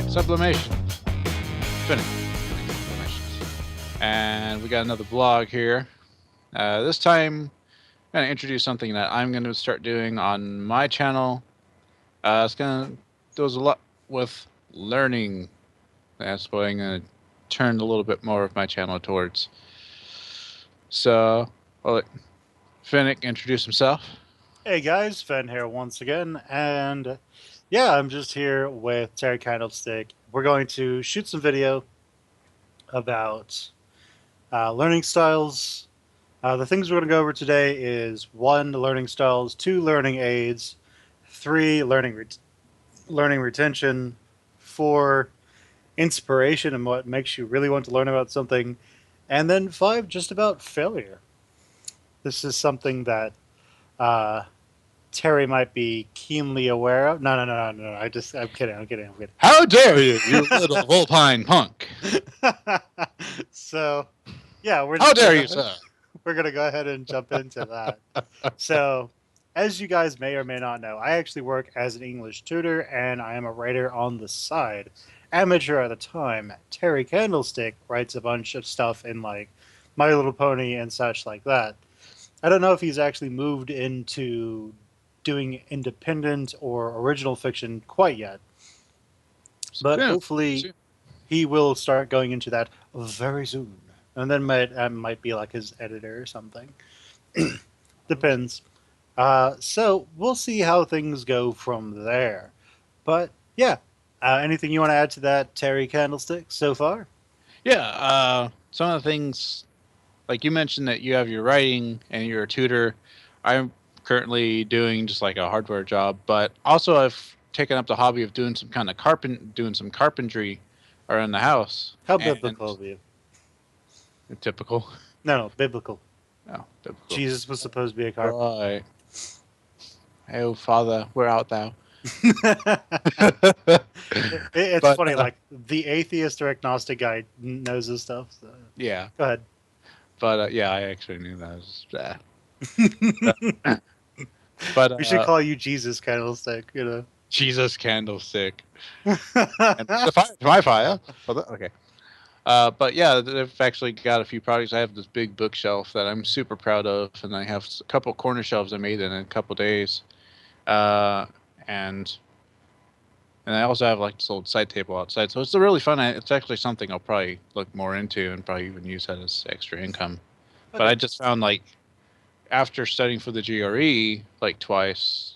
Sublimations. Fennec. Sublimations. And we got another blog here. This time, I'm going to introduce something that I'm going to start doing on my channel. It's going to do a lot with learning. That's what I'm going to turn a little bit more of my channel towards. So, I'll let Fennec introduce himself. Hey guys, Fen here once again, and yeah, I'm just here with Terry Candlestick. We're going to shoot some video about learning styles. The things we're going to go over today is one, learning styles, two, learning aids, three, learning retention, four, inspiration and what makes you really want to learn about something, and then five, just about failure. This is something that uh, Terry might be keenly aware of. No. I'm kidding. I'm kidding. How dare you, you little vulpine punk! So, yeah, How dare you, sir! we're gonna go ahead and jump into that. So, as you guys may or may not know, I actually work as an English tutor, and I am a writer on the side. Amateur at the time. Terry Candlestick writes a bunch of stuff in like My Little Pony and such like that. I don't know if he's actually moved into doing independent or original fiction quite yet, but hopefully he will start going into that very soon. And then might be like his editor or something. Depends. So we'll see how things go from there. But yeah, anything you want to add to that, Terry Candlestick, so far? Yeah, some of the things, like you mentioned that you have your writing and you're a tutor. I'm currently doing just like a hardware job, but also I've taken up the hobby of doing doing some carpentry around the house. How biblical of you. Typical. No, biblical. Oh, biblical. Jesus was supposed to be a carpenter. Right. Oh, Father, where art thou? It's funny, like the atheist or agnostic guy knows this stuff. So. Yeah. Go ahead. But yeah, I actually knew that. But we should call you Jesus Candlestick, you know. Jesus Candlestick. And the fire, my fire. Okay. But yeah, I've actually got a few projects. I have this big bookshelf that I'm super proud of, and I have a couple corner shelves I made in a couple days. And I also have like this old side table outside, so it's really fun. It's actually something I'll probably look more into and probably even use that as extra income. Okay. But I just found like after studying for the GRE like twice,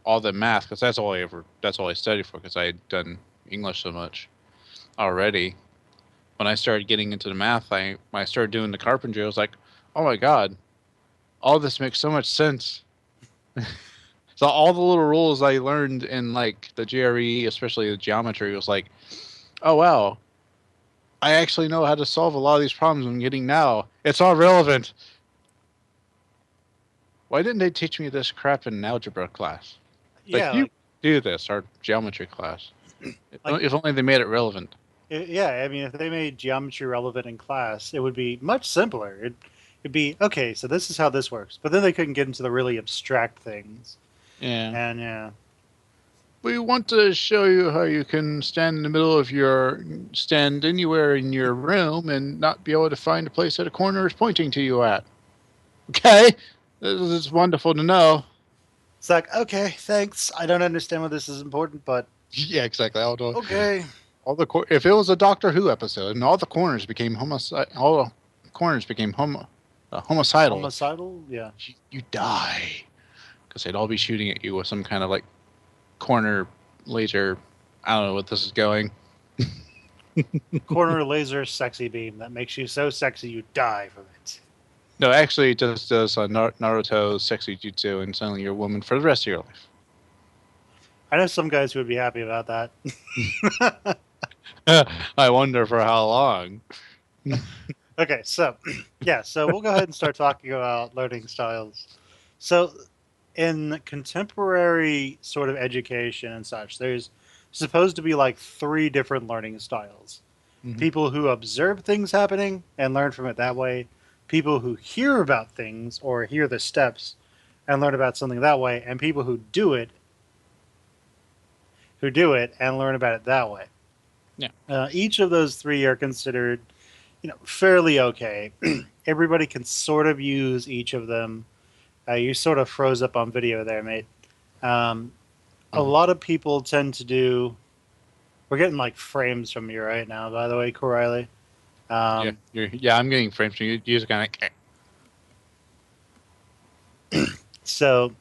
all the math, because that's all I studied for, because I had done English so much already. When I started getting into the math, when I started doing the carpentry, I was like, oh my god, all this makes so much sense. So all the little rules I learned in like the GRE, especially the geometry, was like, oh wow, I actually know how to solve a lot of these problems I'm getting now. It's all relevant. Why didn't they teach me this crap in algebra class? Yeah, you do this, our geometry class. If only they made it relevant. Yeah, I mean, if they made geometry relevant in class, it would be much simpler. It'd be, okay, so this is how this works. But then they couldn't get into the really abstract things. Yeah. And yeah. We want to show you how you can stand in the middle of stand anywhere in your room and not be able to find a place that a corner is pointing to you at. Okay? This is wonderful to know. It's like, okay, thanks. I don't understand why this is important, but... Yeah, exactly. Okay. If it was a Doctor Who episode and all the corners became homicidal. Homicidal? Yeah. You die. Because they'd all be shooting at you with some kind of like corner laser. I don't know what this is going. Corner laser sexy beam that makes you so sexy you die from it. No, actually, it just does Naruto's sexy jutsu, and suddenly you're a woman for the rest of your life. I know some guys who would be happy about that. I wonder for how long. Okay, so yeah, so we'll go ahead and start talking about learning styles. So in contemporary sort of education and such, there's supposed to be like 3 different learning styles. Mm-hmm. People who observe things happening and learn from it that way. People who hear about things or hear the steps and learn about something that way. And people who do it and learn about it that way. Each of those three are considered, fairly okay. Everybody can sort of use each of them. You sort of froze up on video there, mate. Um, a Mhm. lot of people tend to do. We're getting like frames from you right now, by the way, Corriley. Yeah, Um, yeah. I'm getting frames from you. You just kind of. so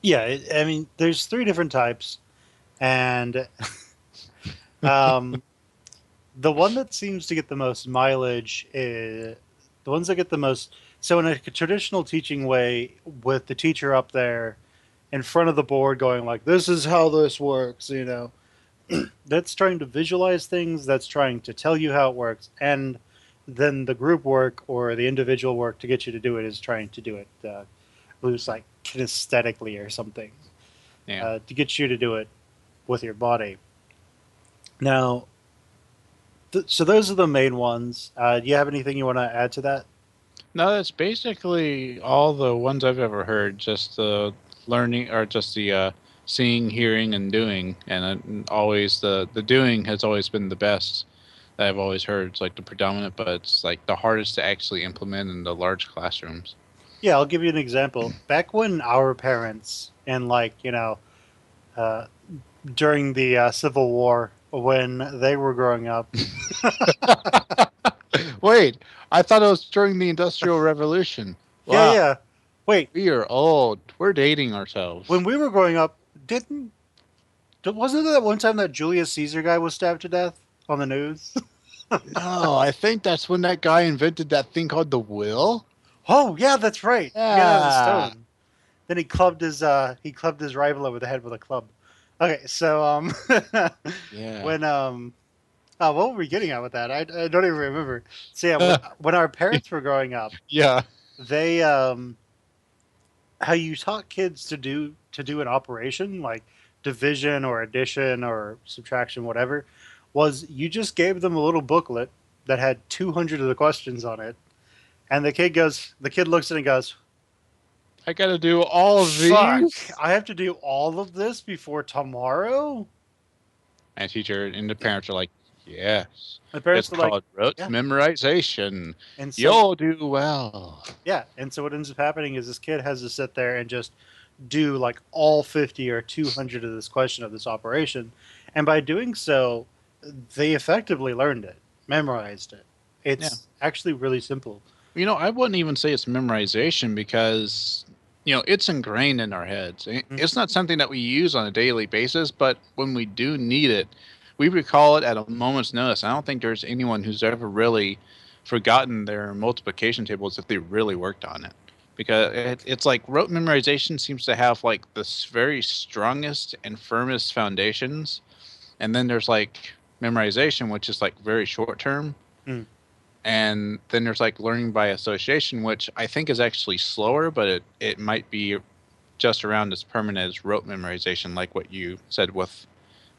yeah, I mean, there's three different types, and um, the one that seems to get the most mileage is the ones that get the most. So in a traditional teaching way, with the teacher up there in front of the board, going like, "This is how this works," that's trying to visualize things. That's trying to tell you how it works, and then the group work or the individual work to get you to do it is trying to do it. Loose like kinesthetically or something Yeah. to get you to do it with your body. Now, so those are the main ones. Do you have anything you want to add to that? No, that's basically all the ones I've ever heard. Just the learning, or just the seeing, hearing, and doing. And always the doing has always been the best that I've always heard. It's like the predominant, but it's like the hardest to actually implement in the large classrooms. Yeah, I'll give you an example. Back when our parents, and like uh, during the Civil War, when they were growing up, Wait, I thought it was during the Industrial Revolution. yeah, Wow, yeah. Wait, we are old. We're dating ourselves. when we were growing up, didn't wasn't there that one time that Julius Caesar guy was stabbed to death on the news? No, I think that's when that guy invented that thing called the will. Oh, yeah, that's right. Made out of the Yeah. stone. Then he clubbed his rival over the head with a club. Okay, so Yeah. when what were we getting at with that? I don't even remember. So yeah, when our parents were growing up, Yeah. they how you taught kids to do an operation like division or addition or subtraction, whatever, was you just gave them a little booklet that had 200 of the questions on it, and the kid looks at it and goes, I gotta do all of "Fuck, these. I have to do all of this before tomorrow." And teacher and the parents are like, yes. My It's parents were like, called rote "Yeah," memorization. and so You'll do well. yeah, and so what ends up happening is this kid has to sit there and just do like all 50 or 200 of this question of this operation, and by doing so, they effectively learned it, memorized it. Yeah. It's actually really simple. I wouldn't even say it's memorization because, it's ingrained in our heads. Mm. It's not something that we use on a daily basis, but when we do need it, we recall it at a moment's notice. I don't think there's anyone who's ever really forgotten their multiplication tables if they really worked on it. Because it's like rote memorization seems to have like the very strongest and firmest foundations. And then there's like memorization, which is like very short term, Mm. and then there's like learning by association, which I think is actually slower, but it might be just around as permanent as rote memorization, like what you said with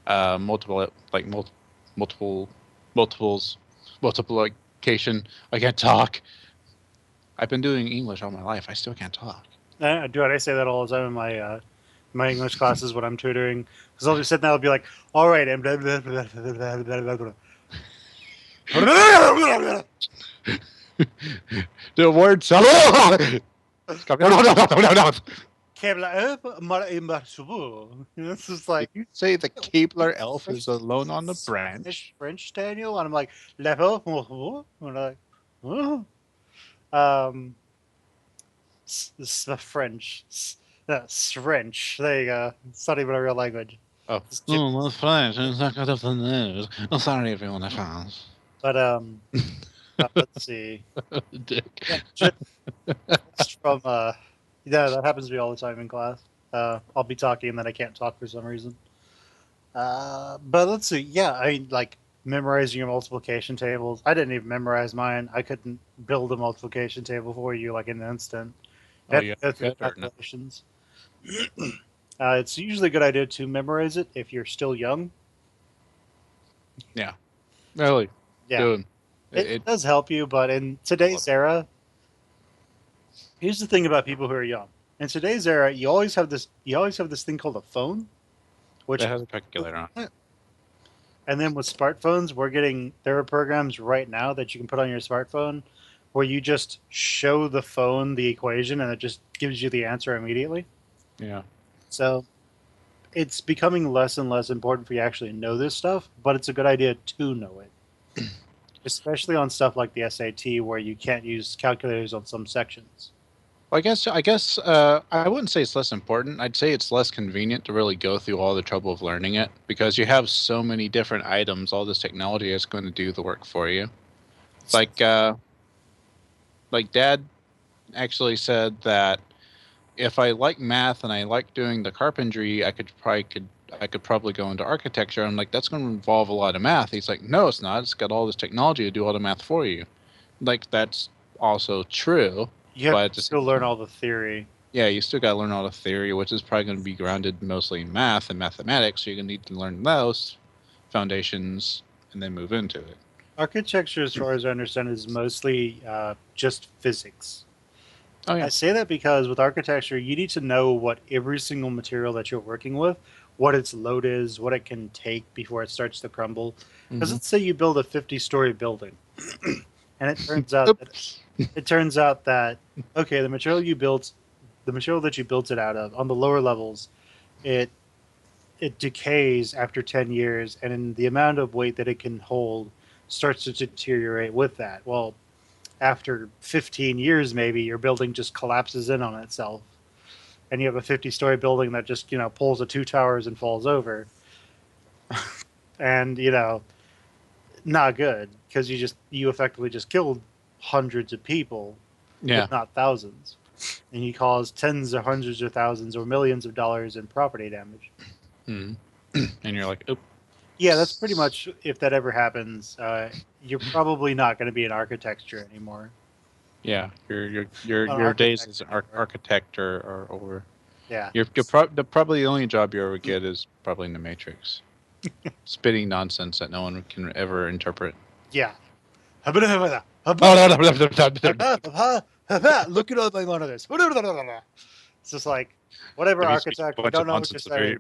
multiple like multiple multiples multiplication. I can't talk. I've been doing English all my life. I still can't talk. Dude, I say that all the time in my English classes when I'm tutoring, because I'll be sitting there, I'll be like, "All right, and blah, blah, blah, blah, blah, blah, blah, blah." The word It's just like, Did you say the Keebler elf is alone on the branch? French, Daniel, and I'm like, level, and I'm like, "Huh?" um, French, French. There you go. It's not even a real language. Oh, It's oh, the French. It's not good of the news. I'm sorry, everyone. I found. But let's see. Dick. Yeah, just from yeah, that happens to me all the time in class. I'll be talking and then I can't talk for some reason. But let's see. Yeah, I mean, like memorizing your multiplication tables. I didn't even memorize mine. I couldn't build a multiplication table for you like in an instant. You Oh, have yeah. to go through the Or no? calculations. It's usually a good idea to memorize it if you're still young. Yeah. Really. Yeah, Doing it does help you, but in today's era, here's the thing about people who are young. In today's era, you always have this thing called a phone, which that has a calculator on. And then with smartphones, there are programs right now that you can put on your smartphone where you just show the phone the equation and it just gives you the answer immediately. Yeah. So it's becoming less and less important for you to actually know this stuff, but it's a good idea to know it, especially on stuff like the SAT where you can't use calculators on some sections. Well, I guess I wouldn't say it's less important. I'd say it's less convenient to really go through all the trouble of learning it because you have so many different items, all this technology is going to do the work for you. Like uh, like Dad actually said that if I like math and I like doing the carpentry, I could probably go into architecture. I'm like, that's going to involve a lot of math. He's like, no, it's not. It's got all this technology to do all the math for you. Like that's also true, You have but to still learn all the theory. yeah, you still got to learn all the theory, which is probably going to be grounded mostly in math and mathematics. So you're going to need to learn those foundations and then move into it. Architecture, as far as I understand, is mostly just physics. Oh I yeah. say that because with architecture, you need to know what every single material that you're working with, what its load is, what it can take before it starts to crumble. Because Hmm. let's say you build a 50-story building, and Oops. it turns out that okay, the material that you built it out of on the lower levels, it it decays after 10 years, and in the amount of weight that it can hold starts to deteriorate with that. Well, after 15 years, maybe your building just collapses in on itself, and you have a 50-story building that just pulls the two towers and falls over, and not good because you effectively just killed hundreds of people, if Yeah. not thousands, and you caused tens or hundreds of thousands or millions of dollars in property damage. Hmm. And you're like, Yeah, that's pretty oops. much if that ever happens. You're probably not going to be an architecture anymore. Yeah, An your days architect as an anymore. architect are over. Yeah, Probably the only job you ever get is probably in the Matrix, spitting nonsense that no one can ever interpret. yeah. Look at all my monitors. It's just like whatever Let me speak architect. a We bunch don't of know what you're nonsense. Very. saying.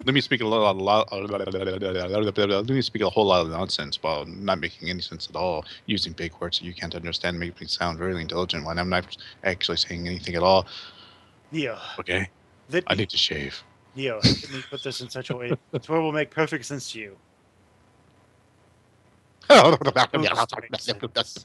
Let me speak a lot. Let me speak a whole lot of nonsense while not making any sense at all, using big words that you can't understand, make me sound really intelligent when I'm not actually saying anything at all. Neo, Okay, let I me need to shave. Neo, let me put this in such a way to where it will make perfect sense to you. Most make sense.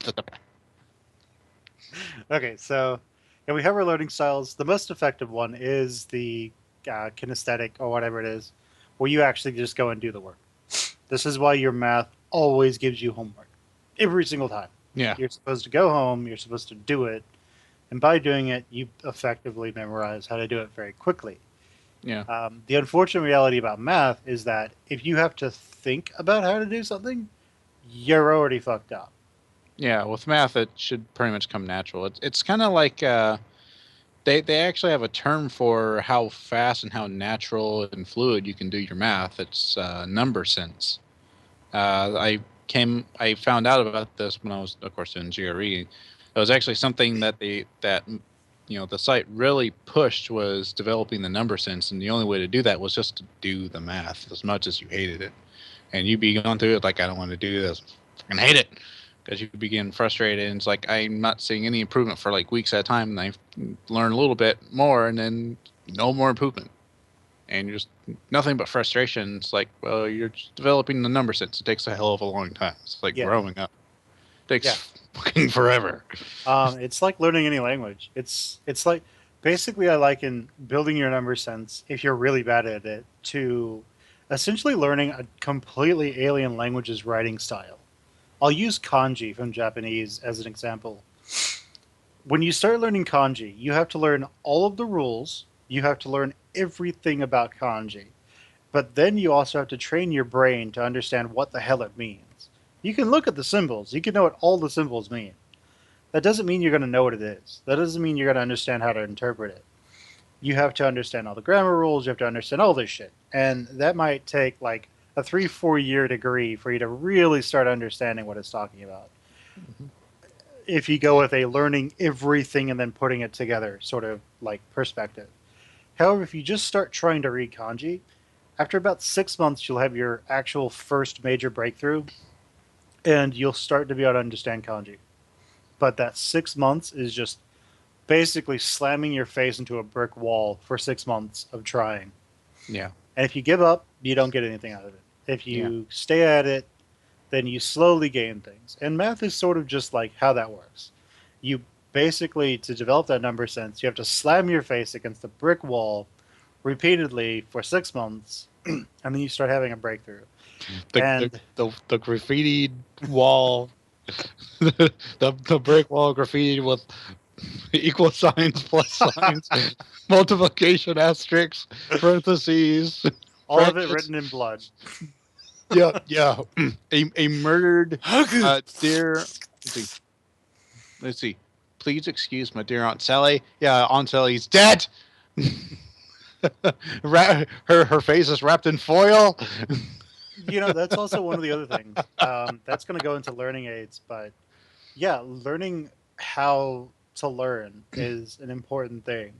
Okay, so yeah, we have our loading styles. The most effective one is the kinesthetic or whatever it is, where you actually just go and do the work. This is why your math always gives you homework every single time. Yeah, You're supposed to go home, you're supposed to do it, and by doing it, you effectively memorize how to do it very quickly. yeah, The unfortunate reality about math is that if you have to think about how to do something, you're already fucked up. yeah. With math, it should pretty much come natural. It's kind of like they actually have a term for how fast and how natural and fluid you can do your math. It's number sense. I found out about this when I was, of course, in GRE. It was actually something that the site really pushed was developing the number sense, and the only way to do that was just to do the math as much as you hated it, and you'd be going through it like I don't want to do this, I hate it, because you begin frustrated, and it's like I'm not seeing any improvement for like weeks at a time, and I learn a little bit more, and then no more improvement, and you're just nothing but frustration. It's like, well, you're just developing the number sense. It takes a hell of a long time. It's like Yeah, growing up. It yeah. takes fucking forever. It's like learning any language. It's like basically I liken building your number sense if you're really bad at it to essentially learning a completely alien language's writing style. I'll use kanji from Japanese as an example. When you start learning kanji, you have to learn all of the rules. You have to learn everything about kanji. But then you also have to train your brain to understand what the hell it means. You can look at the symbols. You can know what all the symbols mean. That doesn't mean you're going to know what it is. That doesn't mean you're going to understand how to interpret it. You have to understand all the grammar rules. You have to understand all this shit. And that might take like a 3-4 year degree for you to really start understanding what it's talking about. Mhm. If you go with a learning everything and then putting it together sort of like perspective. However, if you just start trying to read kanji, After about 6 months, you'll have your actual first major breakthrough, and you'll start to be able to understand kanji. But that 6 months is just basically slamming your face into a brick wall for 6 months of trying. Yeah. And if you give up, you don't get anything out of it. If Yeah. you stay at it, then you slowly gain things. And math is sort of just like how that works. You basically, to develop that number sense, you have to slam your face against a brick wall repeatedly for 6 months, and then you start having a breakthrough. The And the graffiti wall, the brick wall graffiti with equal signs, plus signs, multiplication asterisks, parentheses, all of it brackets. written in blood. Yeah, yeah. A murdered dear. Let's see. Let's see. Please excuse my dear Aunt Sally. Yeah, Aunt Sally's dead. Her face is wrapped in foil. That's also one of the other things. That's going to go into learning aids, but yeah, learning how to learn is an important thing.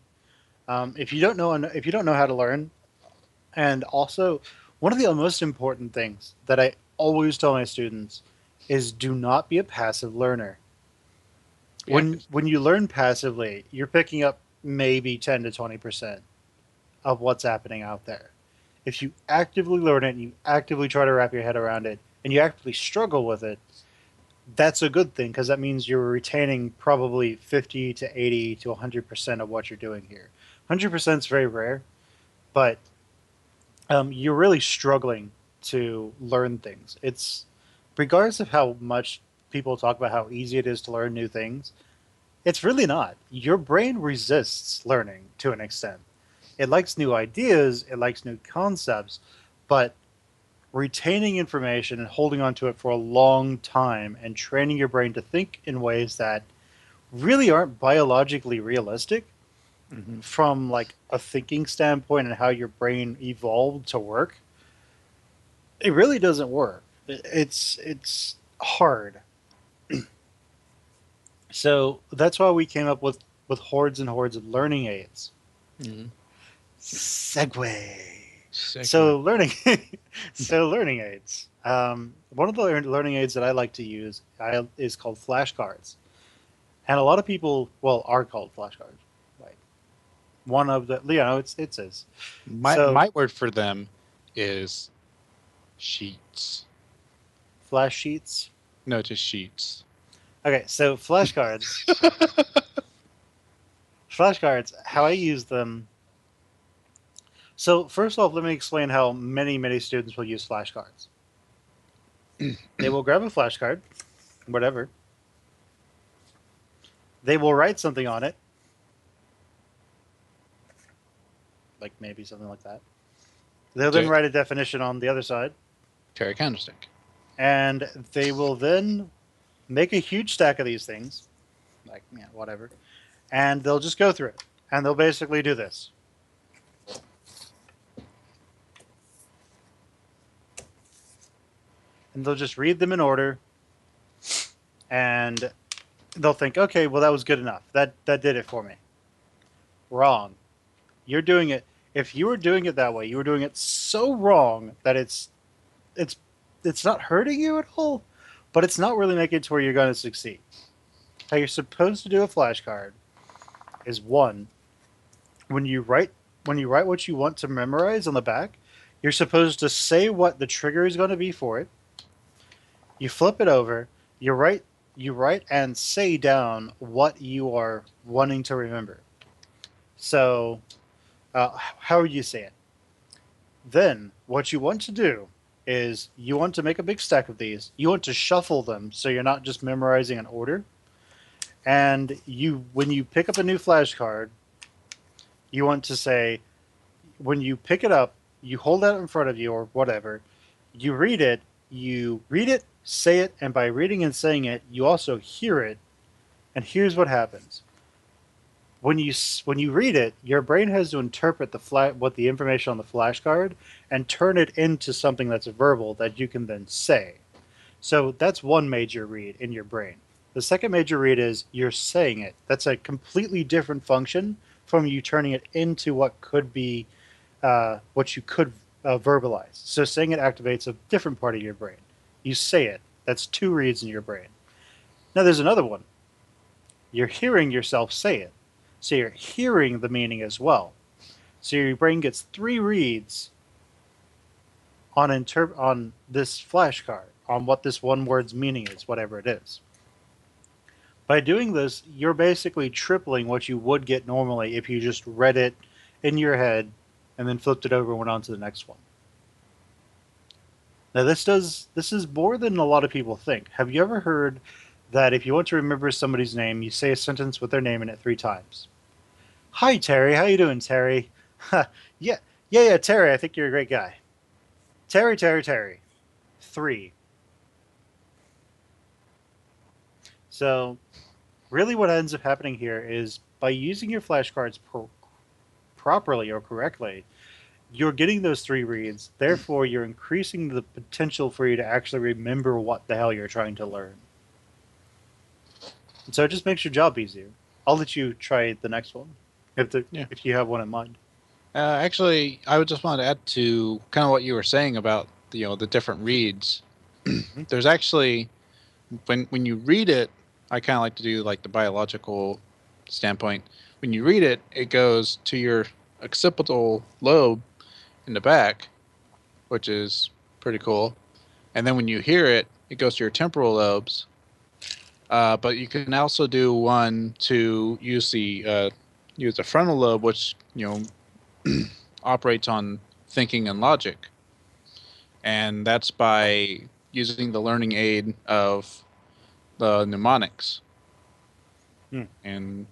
If you don't know how to learn, and also one of the most important things that I always tell my students is do not be a passive learner. Yeah, When you learn passively, you're picking up maybe 10 to 20% of what's happening out there. If you actively learn it and you actively try to wrap your head around it and you actively struggle with it, that's a good thing because that means you're retaining probably 50 to 80 to 100% of what you're doing here. 100% is very rare, but you're really struggling to learn things. It's regardless of how much people talk about how easy it is to learn new things, it's really not. Your brain resists learning to an extent. It likes new ideas, it likes new concepts, but retaining information and holding on to it for a long time and training your brain to think in ways that really aren't biologically realistic hmm from like a thinking standpoint and how your brain evolved to work, it really doesn't work. It's hard. So that's why we came up with hordes and hordes of learning aids. hmm Segway. Segway. So learning, so learning aids. One of the learning aids that I like to use is called flashcards, and a lot of people, well, are called flashcards. Like one of the, it says. So My word for them is sheets. flash sheets. No, just sheets. Okay, so flashcards. Flashcards. How I use them. So first off, let me explain how many students will use flashcards. They will grab a flashcard, whatever. They will write something on it, like maybe something like that. They'll then write a definition on the other side, Terry Candlestick. and they will then make a huge stack of these things, like whatever, and they'll just go through it, and they'll basically do this. And they'll just read them in order, and they'll think, okay, well that was good enough. That did it for me. Wrong. You're doing it. If you were doing it that way, you were doing it so wrong that it's it's not hurting you at all, but it's not really making it to where you're going to succeed. How you're supposed to do a flashcard is one, when you write what you want to memorize on the back, you're supposed to say what the trigger is going to be for it. You flip it over, you write and say down what you are wanting to remember. So, how would you say it? Then, what you want to do is you want to make a big stack of these. You want to shuffle them so you're not just memorizing an order. And when you pick up a new flashcard, you want to say, when you pick it up, you hold it in front of you or whatever, you read it, say it, and by reading and saying it, you also hear it. And here's what happens. When you read it, your brain has to interpret what the information on the flashcard and turn it into something that's verbal that you can then say. So that's one major read in your brain. The second major read is you're saying it. That's a completely different function from you turning it into what could be what you could verbalize. So saying it activates a different part of your brain. You say it. That's 2 reads in your brain. Now there's another one. You're hearing yourself say it. So you're hearing the meaning as well. So your brain gets 3 reads on this flashcard, on what this one word's meaning is, whatever it is. By doing this, you're basically tripling what you would get normally if you just read it in your head and then flipped it over and went on to the next one. Now this is more than a lot of people think. Have you ever heard that if you want to remember somebody's name, you say a sentence with their name in it 3 times? Hi Terry, how you doing, Terry? Yeah, Terry, I think you're a great guy. Terry, Terry, Terry. 3. So really what ends up happening here is by using your flashcards properly or correctly, you're getting those 3 reads. Therefore, you're increasing the potential for you to actually remember what the hell you're trying to learn. And so it just makes your job easier. I'll let you try the next one if you have one in mind. Actually, I would just want to add to kind of what you were saying about the different reads. There's actually when you read it, I kind of like to do like the biological standpoint. When you read it, it goes to your occipital lobe in the back, which is pretty cool. And then when you hear it, it goes to your temporal lobes. But you can also do one to use the frontal lobe, which operates on thinking and logic, and that's by using the learning aid of the mnemonics. And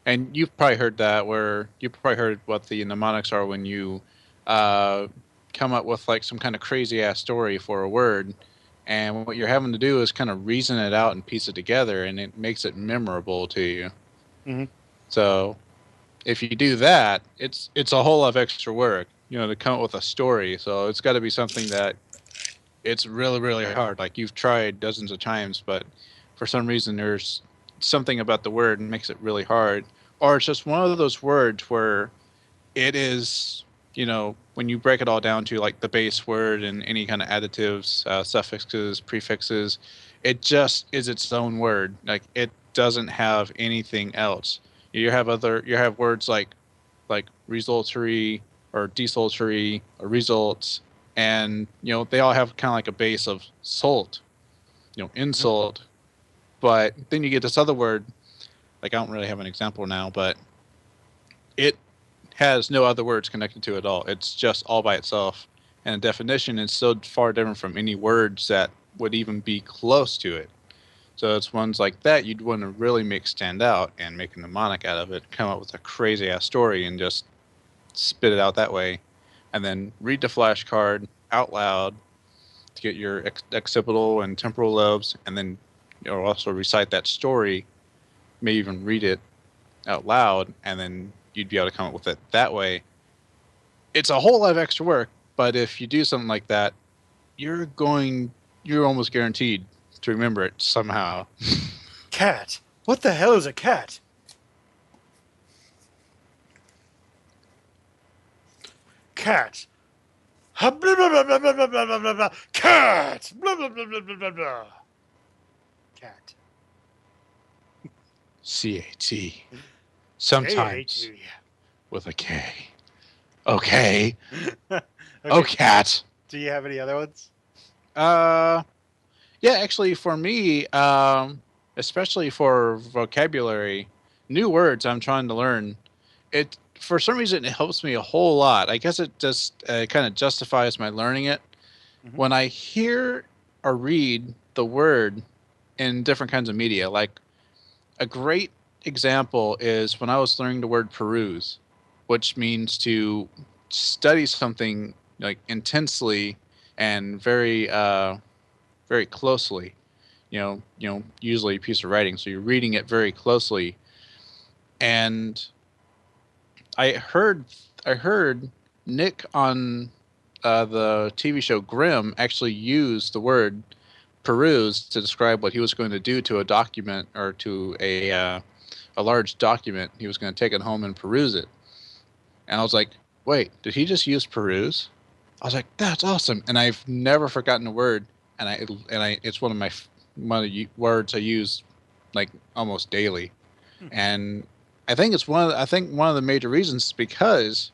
and you've probably heard that, where you've probably heard what the mnemonics are when you come up with like some kind of crazy ass story for a word, and what you're having to do is kind of reason it out and piece it together, and it makes it memorable to you. Mm-hmm. So if you do that, it's a whole lot of extra work, to come up with a story. So it's got to be something that it's really, really hard. Like you've tried dozens of times, but for some reason there's something about the word and makes it really hard. Or it's just one of those words where it is, when you break it all down to like the base word and any kind of additives, suffixes, prefixes, it just is its own word. Like it doesn't have anything else. You have words like resultary or desultory or results, and they all have kind of like a base of salt, insult. But then you get this other word, like I don't really have an example now, but it has no other words connected to it at all. It's just all by itself, and the definition is so far different from any words that would even be close to it. So it's ones like that you'd want to really make stand out and make a mnemonic out of it, come up with a crazy ass story and just spit it out that way. And then read the flashcard out loud to get your occipital and temporal lobes, and then also recite that story, maybe even read it out loud, and then you'd be able to come up with it that way. It's a whole lot of extra work, but if you do something like that, you're almost guaranteed to remember it somehow. Cat. What the hell is a cat? Cat. Cat. Blah, blah, blah, blah, blah, blah, blah, blah. Cat. Blah, blah, blah, blah, blah, blah, blah. Cat. C-A-T. Sometimes K-A-T. with a K. Okay. Okay. Oh, cat. Do you have any other ones? Yeah, actually, for me, especially for vocabulary, new words I'm trying to learn, it for some reason it helps me a whole lot. I guess it just kind of justifies my learning it. Mm-hmm. When I hear or read the word in different kinds of media, like a great example is when I was learning the word peruse, which means to study something like intensely and very very closely. Usually a piece of writing, so you're reading it very closely. And I heard Nick on the TV show Grimm actually use the word peruse to describe what he was going to do to a document, or to a large document. He was going to take it home and peruse it. And I was like, wait, did he just use peruse? I was like, that's awesome, and I've never forgotten a word, it's one of the words I use like almost daily, Hmm. and I think one of the major reasons is because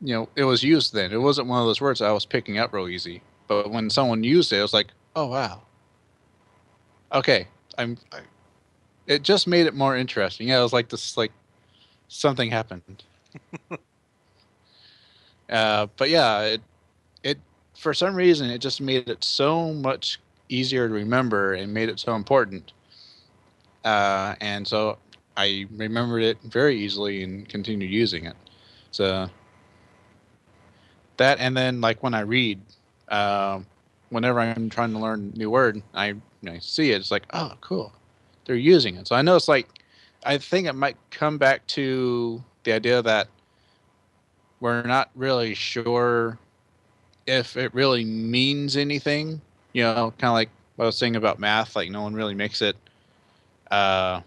it was used then. It wasn't one of those words I was picking up real easy, but when someone used it, it was like, oh wow, okay, it just made it more interesting. Yeah, it was like this, like something happened. But yeah, it for some reason it just made it so much easier to remember and made it so important. And so I remembered it very easily and continued using it. So that, and then like when I read, um, whenever I'm trying to learn a new word, I see it. It's like, oh, cool, they're using it. So I know it's like, I think it might come back to the idea that we're not really sure if it really means anything. Kind of like what I was saying about math. Like no one really makes it. Uh,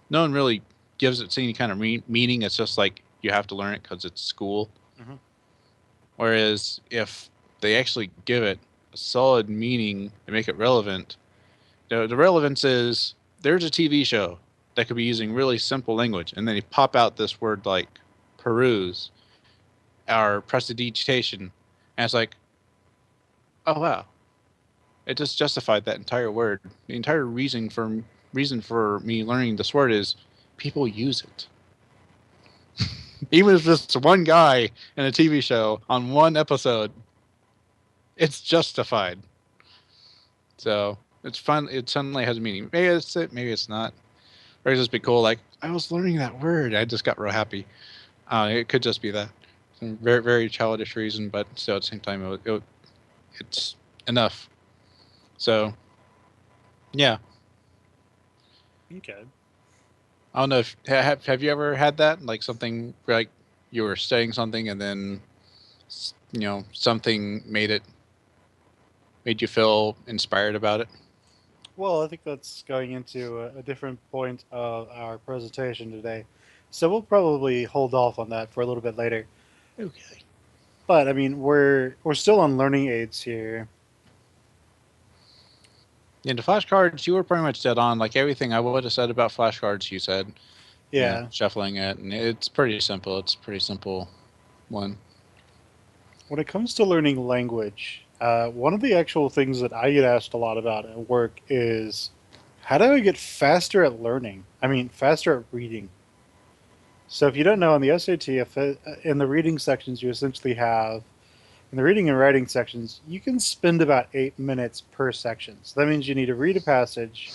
no one really gives it any kind of meaning. It's just like you have to learn it because it's school. Hmm. Whereas if they actually give it a solid meaning and make it relevant, the relevance is there's a TV show that could be using really simple language, and then you pop out this word like peruse or prestidigitation, and it's like, oh wow, it just justified that entire word. The entire reason for me learning this word is people use it. Even if it's one guy in a TV show on one episode, it's justified. So it's fun. It suddenly has a meaning. Maybe it's it. Maybe it's not. Or it'd just be cool. Like I was learning that word. I just got real happy. It could just be that. Some very very childish reason, but still at the same time, it's enough. So yeah, Okay. I don't know if have you ever had that, like something like you were studying something and then something made you feel inspired about it. Well, I think that's going into a different point of our presentation today. So we'll probably hold off on that for a little bit later. Okay. But I mean, we're still on learning aids here. Yeah, the flashcards, you were pretty much dead on. Like everything I would have said about flashcards, you said. Yeah, Yeah. shuffling it, and it's pretty simple. It's a pretty simple one. When it comes to learning language, one of the actual things that I get asked a lot about at work is how do I get faster at learning? I mean, faster at reading. So if you don't know, on the SAT, in the reading sections, you essentially have in the reading and writing sections, you can spend about 8 minutes per section. So that means you need to read a passage,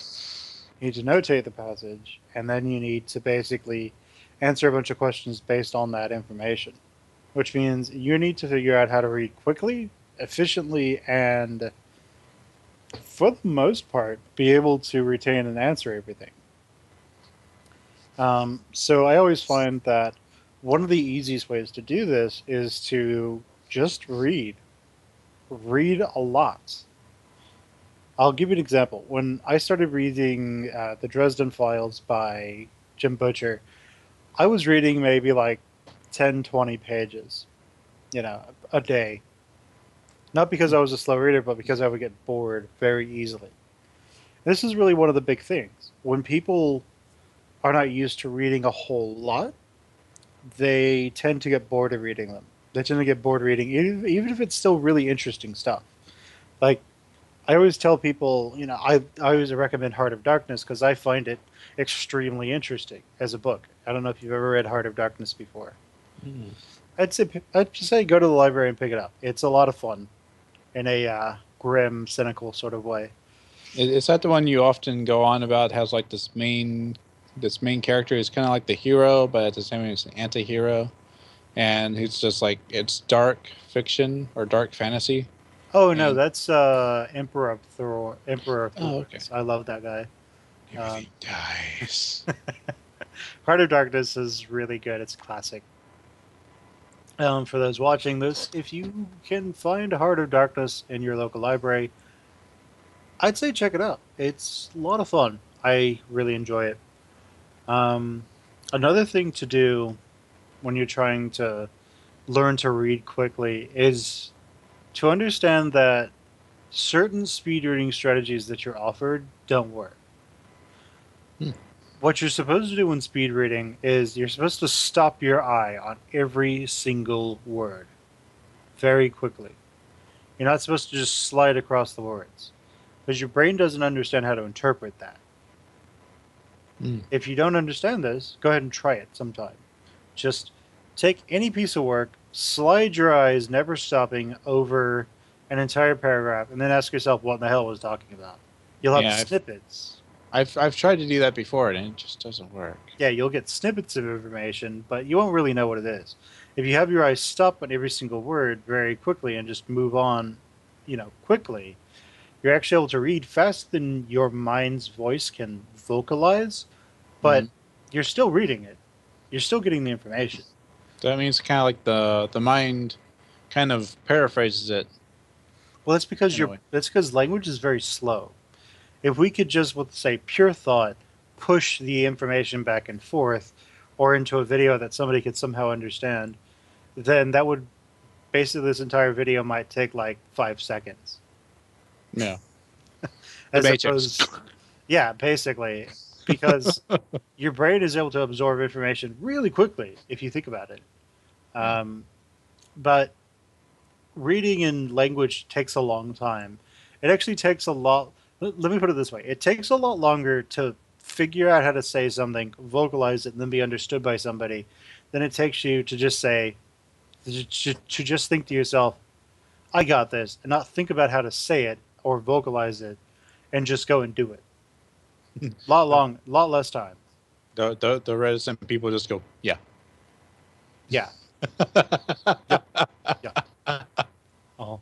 you need to notate the passage, and then you need to basically answer a bunch of questions based on that information, which means you need to figure out how to read quickly, efficiently, and for the most part, be able to retain and answer everything. So I always find that one of the easiest ways to do this is to just read. Read a lot. I'll give you an example. When I started reading the Dresden Files by Jim Butcher, I was reading maybe like 10, 20 pages, a day. Not because I was a slow reader, but because I would get bored very easily. This is really one of the big things. When people are not used to reading a whole lot, they tend to get bored of reading them. They tend to get bored reading, even if it's still really interesting stuff. Like, I always tell people, I always recommend Heart of Darkness because I find it extremely interesting as a book. I don't know if you've ever read Heart of Darkness before. Hmm. I'd just say go to the library and pick it up. It's a lot of fun in a grim, cynical sort of way. Is that the one you often go on about? Has like this main character is kind of like the hero, but at the same time, it's an anti-hero, and he's just like it's dark fiction or dark fantasy. Oh no, And that's Emperor oh, okay, Thorns. I love that guy. everything dies. Heart of Darkness is really good. It's a classic. For those watching this, if you can find Heart of Darkness in your local library, I'd say check it out. It's a lot of fun. I really enjoy it. Um, Another thing to do when you're trying to learn to read quickly is to understand that certain speed reading strategies that you're offered don't work. Hmm. What you're supposed to do in speed reading is you're supposed to stop your eye on every single word very quickly. You're not supposed to just slide across the words because your brain doesn't understand how to interpret that. Hmm. If you don't understand this, go ahead and try it sometime. Just take any piece of work, slide your eyes, never stopping, over an entire paragraph, and then ask yourself what the hell was talking about. You'll have Yeah, snippets. I've tried to do that before and it just doesn't work. Yeah, you'll get snippets of information, but you won't really know what it is. If you have your eyes stop on every single word very quickly and just move on, quickly, you're actually able to read faster than your mind's voice can vocalize, but Hmm. you're still reading it. You're still getting the information. That means kind of like the mind kind of paraphrases it Well, in a way. that's because language is very slow. If we could just, with say pure thought, push the information back and forth, or into a video that somebody could somehow understand, then that would basically this entire video might take like 5 seconds, Yeah, the as Matrix. opposed, yeah, basically, because your brain is able to absorb information really quickly if you think about it. Um, but reading in language takes a long time. It actually takes a lot. Let me put it this way: it takes a lot longer to figure out how to say something, vocalize it, and then be understood by somebody, than it takes you to just say, to just think to yourself, "I got this," and not think about how to say it or vocalize it, and just go and do it. Lot less time. The reticent people just go, yeah. Yeah. Yep. Yeah. Oh.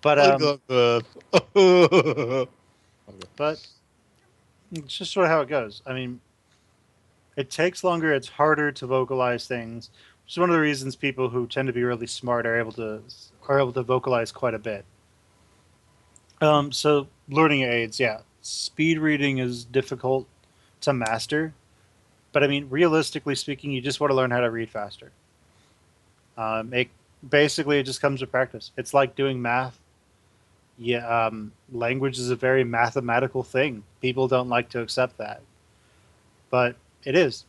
But I got the. but it's just sort of how it goes. I mean, it takes longer. It's harder to vocalize things. Which is one of the reasons people who tend to be really smart are able to vocalize quite a bit. So learning aids, yeah, speed reading is difficult to master, but I mean, realistically speaking, you just want to learn how to read faster. It basically it just comes with practice. It's like doing math. Yeah, language is a very mathematical thing. People don't like to accept that, but it is.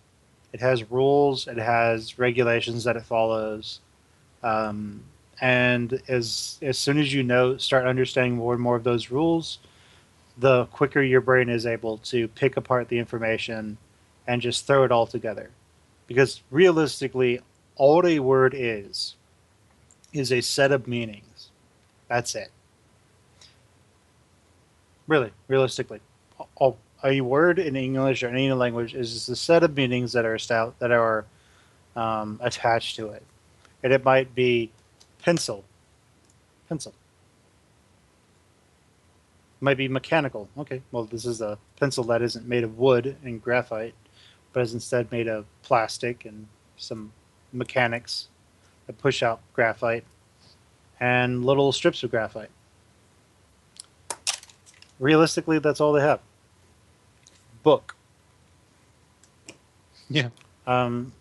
It has rules. It has regulations that it follows. Um, and as soon as you start understanding more and more of those rules, the quicker your brain is able to pick apart the information and just throw it all together. Because realistically, all a word is a set of meanings. That's it. Really, realistically, a word in English or any language is just a set of meanings that are attached to it, and it might be pencil, pencil. It might be mechanical. Okay, well, this is a pencil that isn't made of wood and graphite, but is instead made of plastic and some mechanics that push out graphite and little strips of graphite. Realistically, that's all they have. Book. Yeah. Um,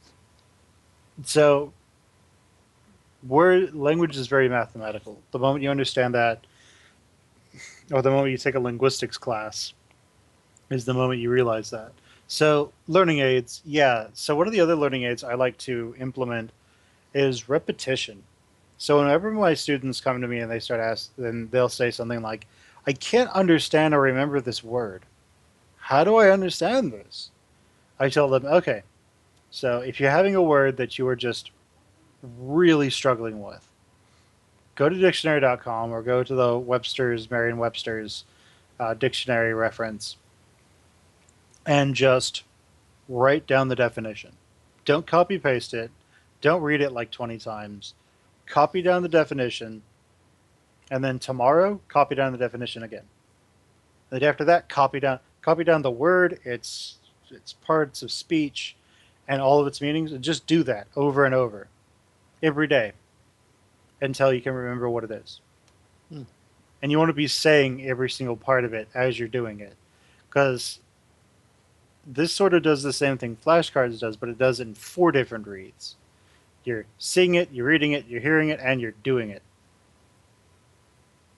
so word language is very mathematical. The moment you understand that, or the moment you take a linguistics class, is the moment you realize that. So learning aids, yeah. So one of the other learning aids I like to implement is repetition. So whenever my students come to me and they start asking, then they'll say something like, "I can't understand or remember this word. How do I understand this?" I tell them, "Okay, so if you're having a word that you are just really struggling with, go to dictionary.com or go to the Merriam-Webster's dictionary reference and just write down the definition. Don't copy paste it. Don't read it like 20 times. Copy down the definition, and then tomorrow copy down the definition again. The day after that, copy down the word, its parts of speech, and all of its meanings. And just do that over and over every day until you can remember what it is. Hmm. And you want to be saying every single part of it as you're doing it, because this sort of does the same thing flashcards does, but it does it in 4 different reads. You're seeing it, you're reading it, you're hearing it, and you're doing it.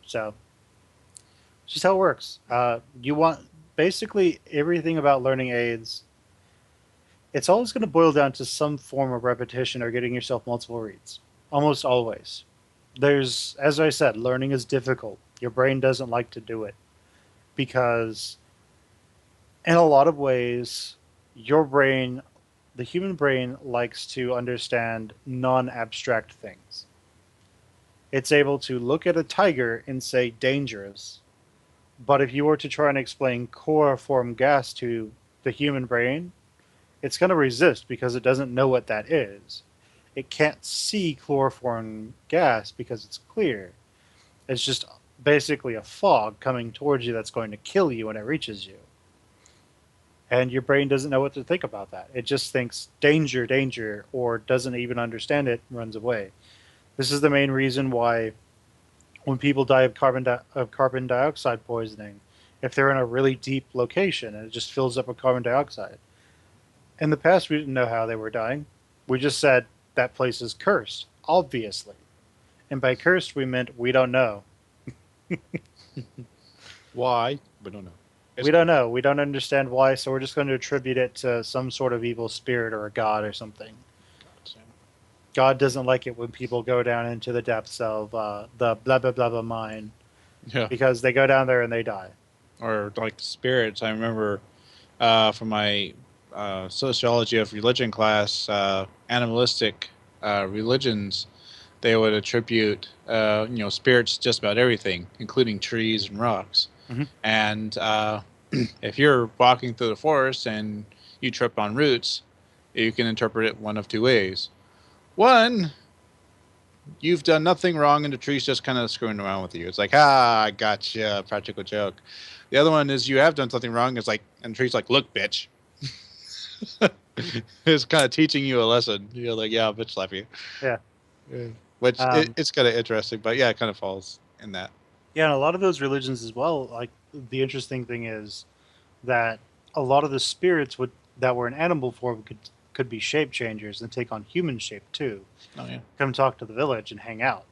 So, it's just how it works. You want basically everything about learning aids. It's always going to boil down to some form of repetition or getting yourself multiple reads. Almost always. As I said, learning is difficult. Your brain doesn't like to do it because, in a lot of ways, your brain, the human brain, likes to understand non abstract things. It's able to look at a tiger and say dangerous. But if you were to try and explain chloroform gas to the human brain, it's going to resist because it doesn't know what that is. It can't see chloroform gas because it's clear. It's just basically a fog coming towards you that's going to kill you when it reaches you. And your brain doesn't know what to think about that. It just thinks danger, danger, or doesn't even understand it and runs away. This is the main reason why when people die of carbon dioxide poisoning, if they're in a really deep location and it just fills up with carbon dioxide. In the past, we didn't know how they were dying. We just said that place is cursed, obviously. And by cursed, we meant we don't know. Why? We don't know. We don't know. We don't understand why, so we're just going to attribute it to some sort of evil spirit or a god or something. God doesn't like it when people go down into the depths of the blah blah blah blah mine, Yeah. because they go down there and they die. Or like spirits. I remember from my sociology of religion class, animalistic religions, they would attribute spirits to just about everything, including trees and rocks. Mm-hmm. And if you're walking through the forest and you trip on roots, you can interpret it one of two ways. One, you've done nothing wrong and the tree's just kind of screwing around with you. It's like, I gotcha, practical joke. The other one is you have done something wrong. It's like, and the tree's like, look, bitch. It's kind of teaching you a lesson. You're like, yeah, I'll bitch slap you. Yeah. Which it's kind of interesting, but yeah, it kind of falls in that. Yeah, and a lot of those religions as well, like the interesting thing is that a lot of the spirits that were in animal form could be shape changers and take on human shape too. Oh yeah. Come talk to the village and hang out.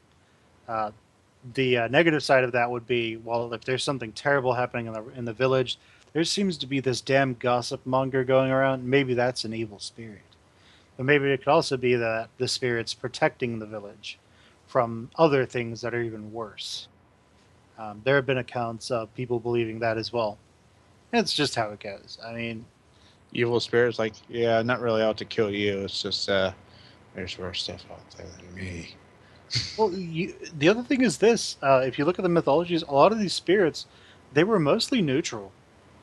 The negative side of that would be, well, if there's something terrible happening in the village, there seems to be this damn gossip monger going around. Maybe that's an evil spirit, but maybe it could also be that the spirit's protecting the village from other things that are even worse. There have been accounts of people believing that as well. It's just how it goes. I mean, Evil spirits, like, yeah, not really out to kill you. It's just there's worse stuff out there than me. well, the other thing is this: if you look at the mythologies, a lot of these spirits, they were mostly neutral.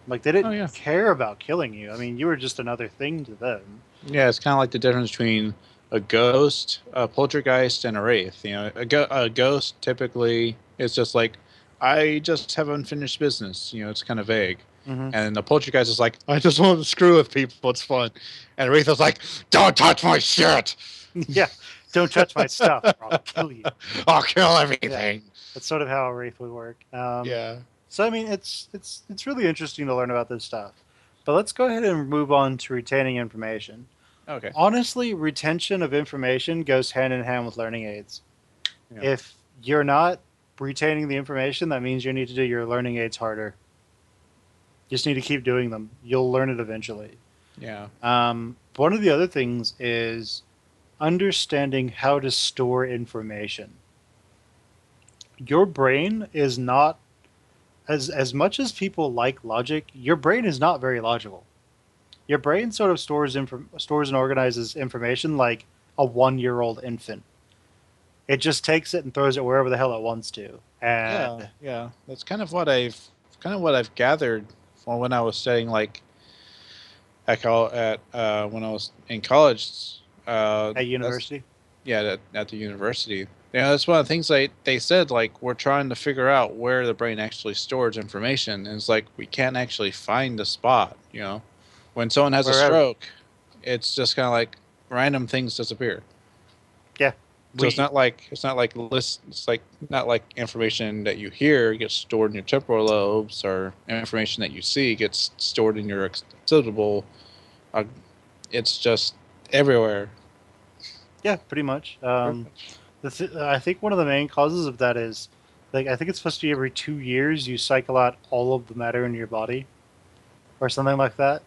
Like they didn't care about killing you. I mean, you were just another thing to them. Yeah, it's kind of like the difference between a ghost, a poltergeist, and a wraith. You know, a ghost typically is just like, I just have unfinished business. You know, it's kind of vague. Mm-hmm. And the poltergeist is like, I just want to screw with people. It's fun. And a wraith is like, don't touch my shit. Yeah, don't touch my stuff, or I'll kill you. I'll kill everything. Yeah. That's sort of how a wraith would work. Yeah. So I mean, it's really interesting to learn about this stuff. But let's go ahead and move on to retaining information. Okay. Honestly, retention of information goes hand in hand with learning aids. Yeah. If you're not retaining the information, that means you need to do your learning aids harder. You just need to keep doing them. You'll learn it eventually. Yeah. One of the other things is understanding how to store information. Your brain is not as much as people like logic. Your brain is not very logical. Your brain sort of stores and organizes information like a 1-year-old infant. It just takes it and throws it wherever the hell it wants to. And yeah. That's kind of what I've gathered from when I was studying, like when I was in college. At university. At the university. Yeah, that's one of the things they said, like, we're trying to figure out where the brain actually stores information. And it's like, we can't actually find the spot, you know. When someone has a stroke, it's just kind of like random things disappear. Yeah. So it's We not like list. It's like not like information that you hear gets stored in your temporal lobes, or information that you see gets stored in your occipital. Uh, it's just everywhere. Yeah, pretty much. Pretty much. I think one of the main causes of that is, like, I think it's supposed to be every 2 years you cycle out all of the matter in your body, or something like that.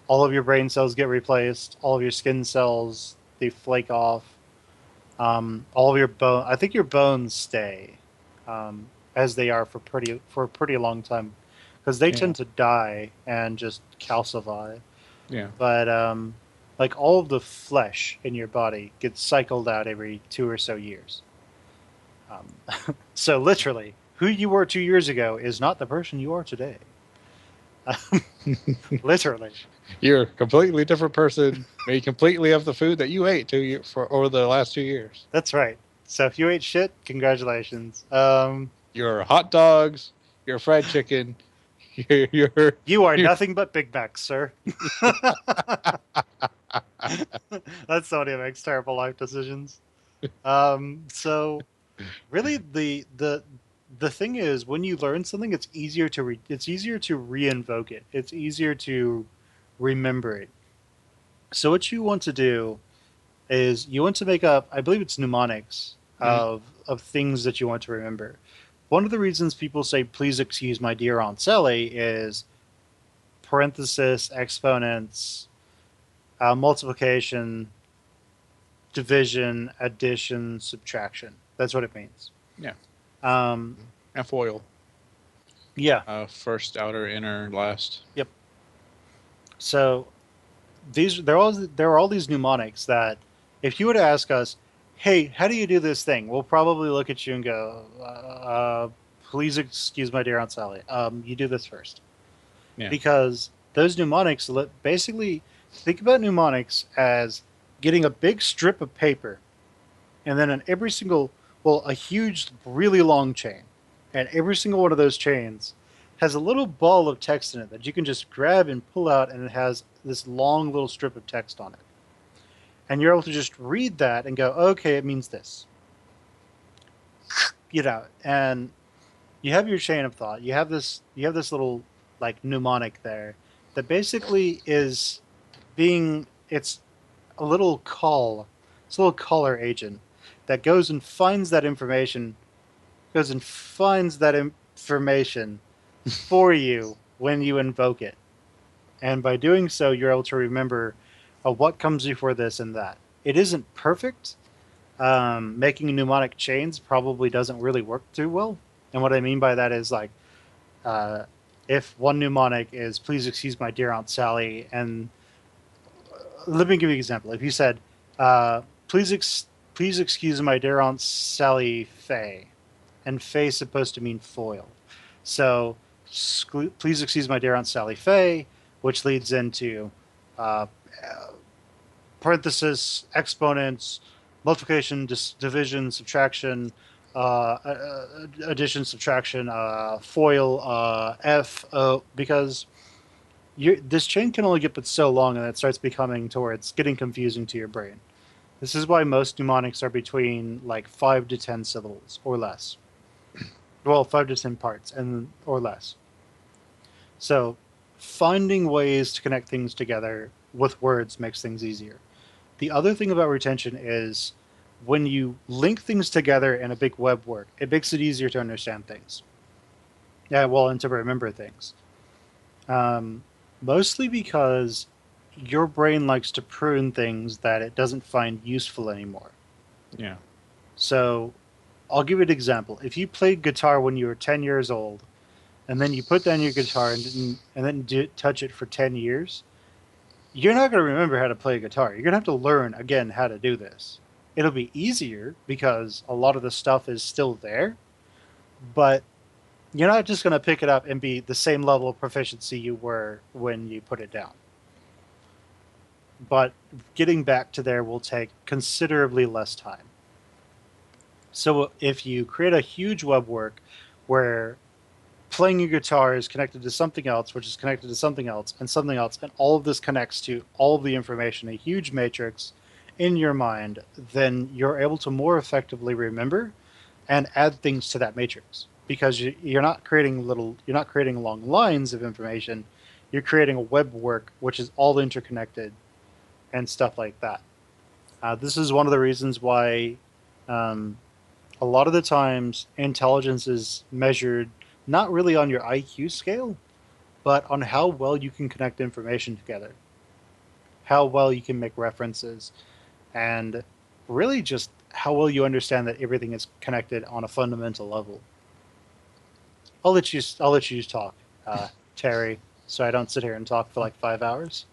All of your brain cells get replaced. All of your skin cells they flake off. All of your bone. I think your bones stay, as they are for a pretty long time, because they Yeah, tend to die and just calcify. yeah. But like all of the flesh in your body gets cycled out every 2 or so years. So literally, who you were 2 years ago is not the person you are today. Literally, You're a completely different person, made completely of the food that you ate for over the last 2 years. that's right. So if you ate shit, congratulations. You're hot dogs. You're fried chicken. You're You are you're nothing but Big Macs, sir. That's somebody who makes terrible life decisions. So really, the thing is, when you learn something, it's easier to reinvoke it. It's easier to remember it. So what you want to do is you want to make up, I believe it's mnemonics Mhm. of things that you want to remember. One of the reasons people say "please excuse my dear Aunt Sally" is parenthesis, exponents, multiplication, division, addition, subtraction. That's what it means. Yeah, Um, and foil. yeah. First, outer, inner, last. Yep. So there are all these mnemonics that if you were to ask us, "Hey, how do you do this thing?" We'll probably look at you and go, "Please excuse my dear Aunt Sally. You do this first." Yeah, Because those mnemonics basically think about mnemonics as getting a big strip of paper and then on every single, well, a huge, really long chain, and every single one of those chains has a little ball of text in it that you can just grab and pull out, and it has this long little strip of text on it. And you're able to just read that and go, okay, it means this, and you have your chain of thought. You have this little like mnemonic there that basically is it's a little call. It's a little caller agent that goes and finds that information for you when you invoke it. And by doing so, you're able to remember what comes before this and that. It isn't perfect. Making mnemonic chains probably doesn't really work too well. And what I mean by that is like, uh, if one mnemonic is "please excuse my dear Aunt Sally," and let me give you an example. If you said, uh, please excuse my dear Aunt Sally Faye," and Faye is supposed to mean foil. So, please excuse my dear Aunt Sally Faye, which leads into uh, parenthesis, exponents, multiplication, division, subtraction, addition, subtraction, foil, F, because this chain can only get but so long, and it starts becoming towards getting confusing to your brain. This is why most mnemonics are between like 5 to 10 syllables or less. Well, 5 to 10 parts and or less. So, finding ways to connect things together with words makes things easier. The other thing about retention is when you link things together in a big web work, it makes it easier to understand things. Yeah, well, and to remember things. Um, Mostly because your brain likes to prune things that it doesn't find useful anymore. yeah, So I'll give you an example. If you played guitar when you were 10 years old, and then you put down your guitar and then touch it for 10 years, you're not going to remember how to play a guitar. You're going to have to learn again how to do this. It'll be easier because a lot of the stuff is still there, but you're not just going to pick it up and be the same level of proficiency you were when you put it down. But getting back to there will take considerably less time. So if you create a huge web work where playing your guitar is connected to something else, which is connected to something else, and something else, and all of this connects to all of the information, a huge matrix, in your mind, then you're able to more effectively remember and add things to that matrix because you're not creating you're not creating long lines of information. You're creating a web work which is all interconnected and stuff like that. This is one of the reasons why um, a lot of the times intelligence is measured not really on your IQ scale, but on how well you can connect information together, how well you can make references, and really just how well you understand that everything is connected on a fundamental level. I'll let you talk, Terry, so I don't sit here and talk for like 5 hours.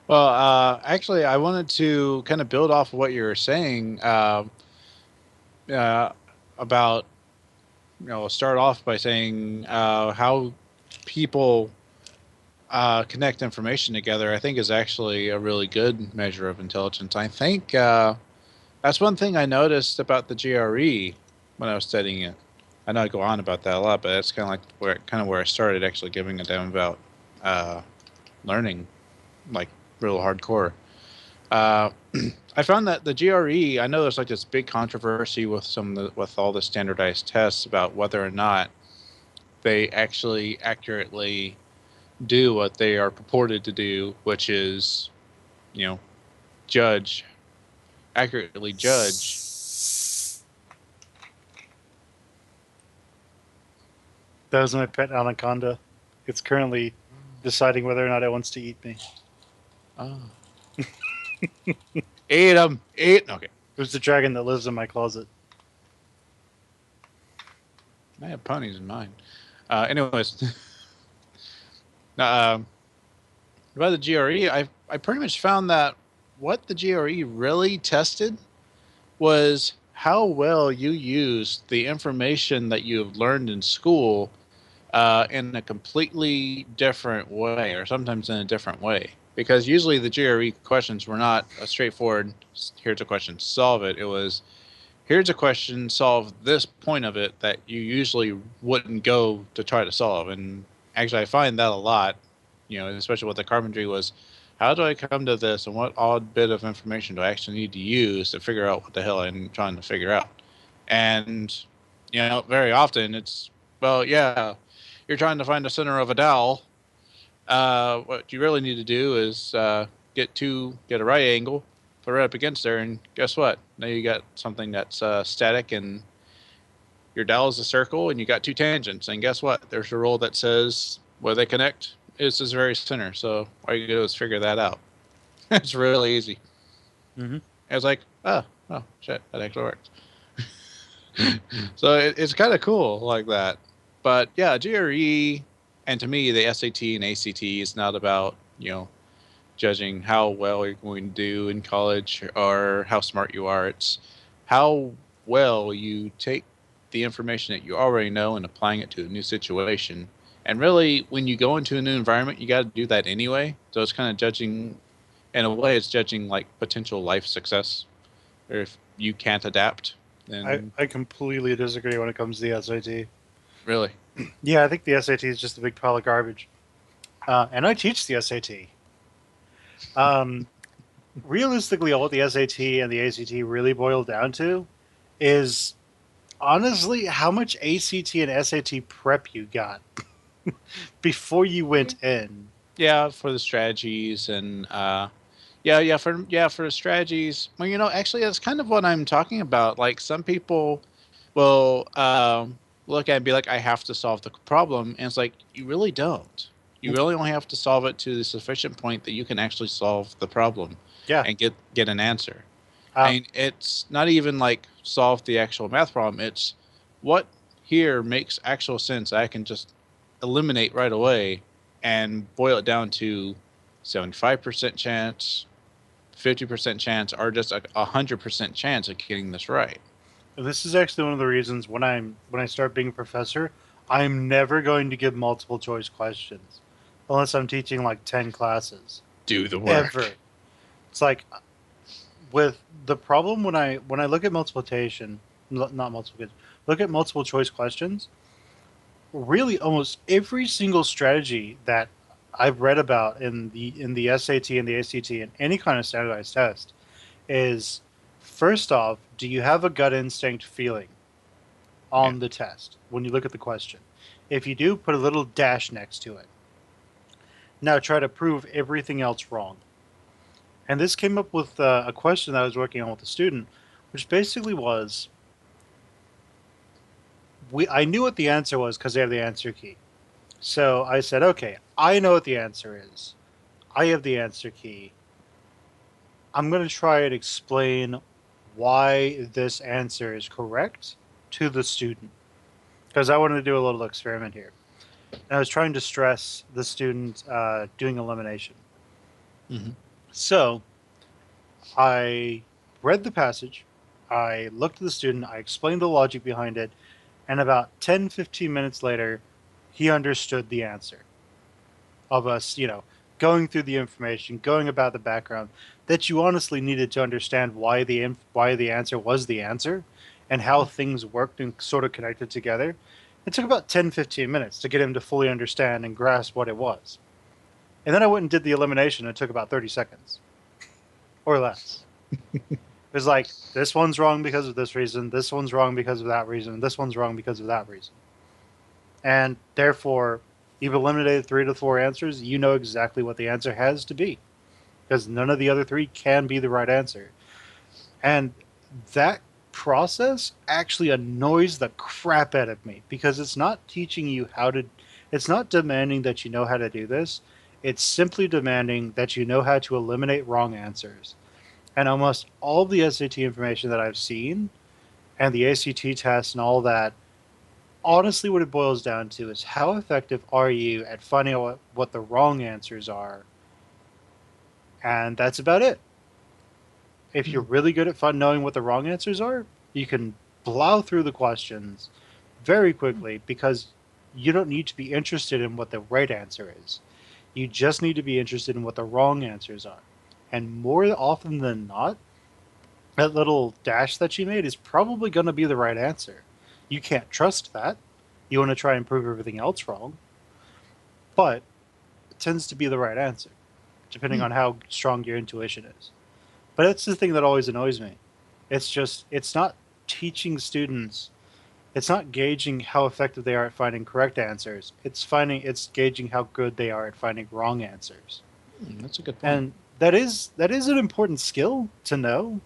Well, actually, I wanted to kind of build off of what you were saying uh, about, start off by saying how people connect information together. I think is actually a really good measure of intelligence. I think that's one thing I noticed about the GRE when I was studying it. I know I go on about that a lot, but that's kind of like where I started actually giving a damn about uh, learning, like real hardcore. Uh, I found that the GRE, I know there's like this big controversy with with all the standardized tests about whether or not they actually accurately do what they are purported to do, which is, you know, judge accurately judge. That was my pet anaconda. It's currently deciding whether or not it wants to eat me. Oh. Eat them. Eat. Okay. It was the dragon that lives in my closet. I have ponies in mine. Anyways, uh, about the GRE, I pretty much found that what the GRE really tested was how well you used the information that you have learned in school in a completely different way, or sometimes in a different way. Because usually the GRE questions were not a straightforward, here's a question, solve it. It was, here's a question, solve this point of it that you usually wouldn't go to try to solve. And actually, I find that a lot, especially with the carpentry was, how do I come to this and what odd bit of information do I actually need to use to figure out what the hell I'm trying to figure out? And, very often it's, well, yeah, you're trying to find the center of a dowel. What you really need to do is get a right angle, put it right up against there, and guess what? Now you got something that's static, and your dowel is a circle, and you got two tangents. And guess what? There's a rule that says where they connect is this very center. So all you do is figure that out. It's really easy. Mm-hmm. It's like, oh shit, that actually works. So it's kind of cool like that. But yeah, GRE, and to me, the SAT and ACT is not about, judging how well you're going to do in college or how smart you are. It's how well you take the information that you already know and applying it to a new situation. And really, when you go into a new environment, you got to do that anyway. So it's kind of judging, in a way, it's judging like potential life success. Or if you can't adapt, then I completely disagree when it comes to the SAT. really. Yeah, I think the SAT is just a big pile of garbage. And I teach the SAT. Realistically, all what the SAT and the ACT really boil down to is honestly how much ACT and SAT prep you got before you went in. Yeah, for the strategies and for the strategies. Well, actually, that's kind of what I'm talking about. Like some people will look at it and be like, I have to solve the problem, and it's like you really don't. You really only have to solve it to the sufficient point that you can actually solve the problem, Yeah. and get an answer. I mean, it's not even like solve the actual math problem. It's what here makes actual sense. I can just eliminate right away and boil it down to 75% chance, 50% chance, or just a 100% chance of getting this right. This is actually one of the reasons when I start being a professor, I'm never going to give multiple choice questions unless I'm teaching like 10 classes. Do the work. Ever. It's like with the problem when I look at multiplication, not multiplication, look at multiple choice questions, really almost every single strategy that I've read about in the SAT and the ACT and any kind of standardized test is, first off, do you have a gut instinct feeling Yeah. on the test when you look at the question? If you do, put a little dash next to it. Now try to prove everything else wrong. And this came up with a question that I was working on with a student, which basically was, I knew what the answer was because they have the answer key. So I said, okay, I know what the answer is. I have the answer key. I'm going to try and explain why this answer is correct to the student because I wanted to do a little experiment here. And I was trying to stress the student doing elimination. Mm-hmm. So I read the passage, I looked at the student, I explained the logic behind it, and about 10, 15 minutes later, he understood the answer of us, going through the information, going about the background that you honestly needed to understand why the answer was the answer and how things worked and sort of connected together. It took about 10, 15 minutes to get him to fully understand and grasp what it was. And then I went and did the elimination. It took about 30 seconds or less. It was like, this one's wrong because of this reason, this one's wrong because of that reason, this one's wrong because of that reason. And therefore, you've eliminated 3 to 4 answers. You know exactly what the answer has to be because none of the other 3 can be the right answer. And that process actually annoys the crap out of me because it's not teaching you it's not demanding that you know how to do this. It's simply demanding that you know how to eliminate wrong answers. And almost all the SAT information that I've seen and the ACT test and all that, honestly, what it boils down to is how effective are you at finding out what the wrong answers are? And that's about it. If you're really good at knowing what the wrong answers are, you can plow through the questions very quickly because you don't need to be interested in what the right answer is. You just need to be interested in what the wrong answers are. And more often than not, that little dash that you made is probably going to be the right answer. You can't trust that. You want to try and prove everything else wrong. But it tends to be the right answer, depending on how strong your intuition is. But that's the thing that always annoys me. It's not teaching students, it's not gauging how effective they are at finding correct answers. It's gauging how good they are at finding wrong answers. That's a good point. And that is an important skill to know.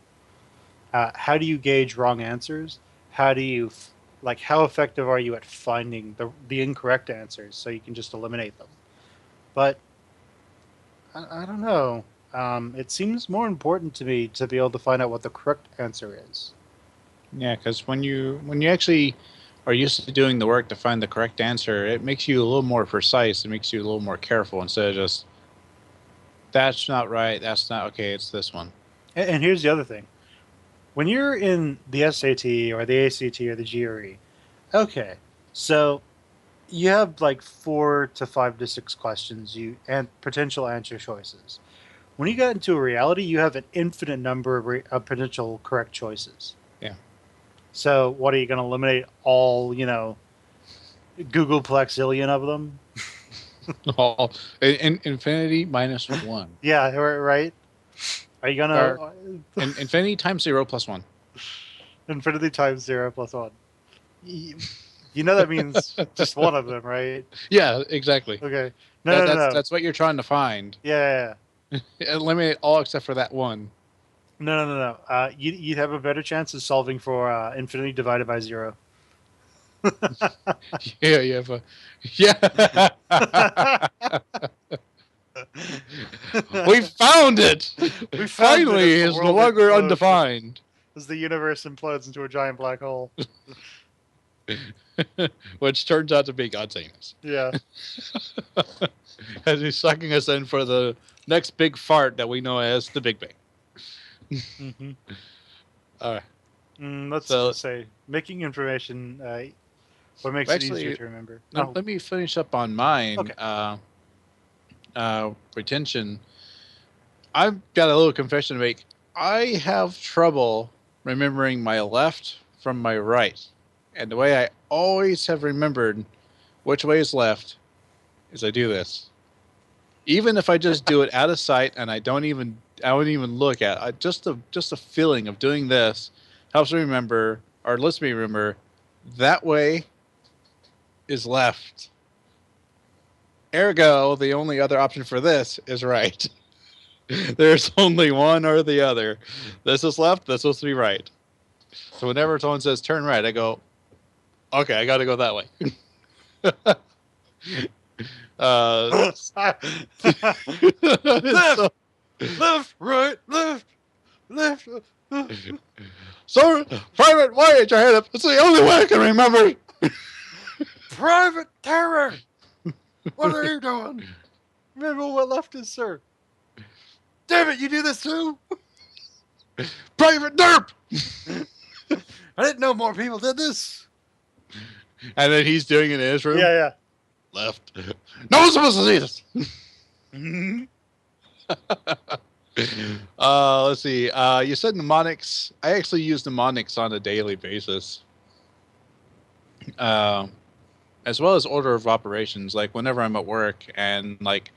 How do you gauge wrong answers? How do you how effective are you at finding the incorrect answers so you can just eliminate them? But I don't know. It seems more important to me to be able to find out what the correct answer is. Yeah, because when you actually are used to doing the work to find the correct answer, it makes you a little more precise. It makes you a little more careful instead of just that's not right. That's not okay. It's this one. And here's the other thing: when you're in the SAT or the ACT or the GRE, okay, so you have like 4 to 5 to 6 questions and potential answer choices. When you get into a reality, you have an infinite number of potential correct choices. Yeah. So what are you going to eliminate all, Googleplexillion of them? All infinity minus 1. Yeah, right. Are you going to Infinity times 0 plus 1. infinity times 0 plus 1? You know that means just one of them, right? Yeah, exactly. Okay. No. That's what you're trying to find. Yeah. Eliminate all except for that one. No. You'd have a better chance of solving for infinity divided by 0. Yeah, you have a yeah. We found it. We Finally is no longer undefined. As the universe implodes into a giant black hole. Which turns out to be God's anus. Yeah. As he's sucking us in for the next big fart that we know as the Big Bang. Mm-hmm. All right. Let's just say making information what makes it easier to remember. Let me finish up on mine. Okay. Retention. I've got a little confession to make. I have trouble remembering my left from my right. And the way I always have remembered which way is left is I do this. Even if I just do it out of sight and I don't even I wouldn't even look at. Just the feeling of doing this helps me remember, or lets me remember, that way is left. Ergo, the only other option for this is right. There's only one or the other. This is left. This is supposed to be right. So whenever someone says turn right, I go, okay, I got to go that way. Left, so, left, right, left, left. so, Private, why ain't your head up? It's the only way I can remember. Private Terror! What are you doing? Remember what left is, sir. Damn it, you do this too? Private Derp! I didn't know more people did this. And then he's doing it in his room. Yeah. Left. No one's supposed to see this. Let's see. You said mnemonics. I actually use mnemonics on a daily basis. As well as order of operations. Like whenever I'm at work and like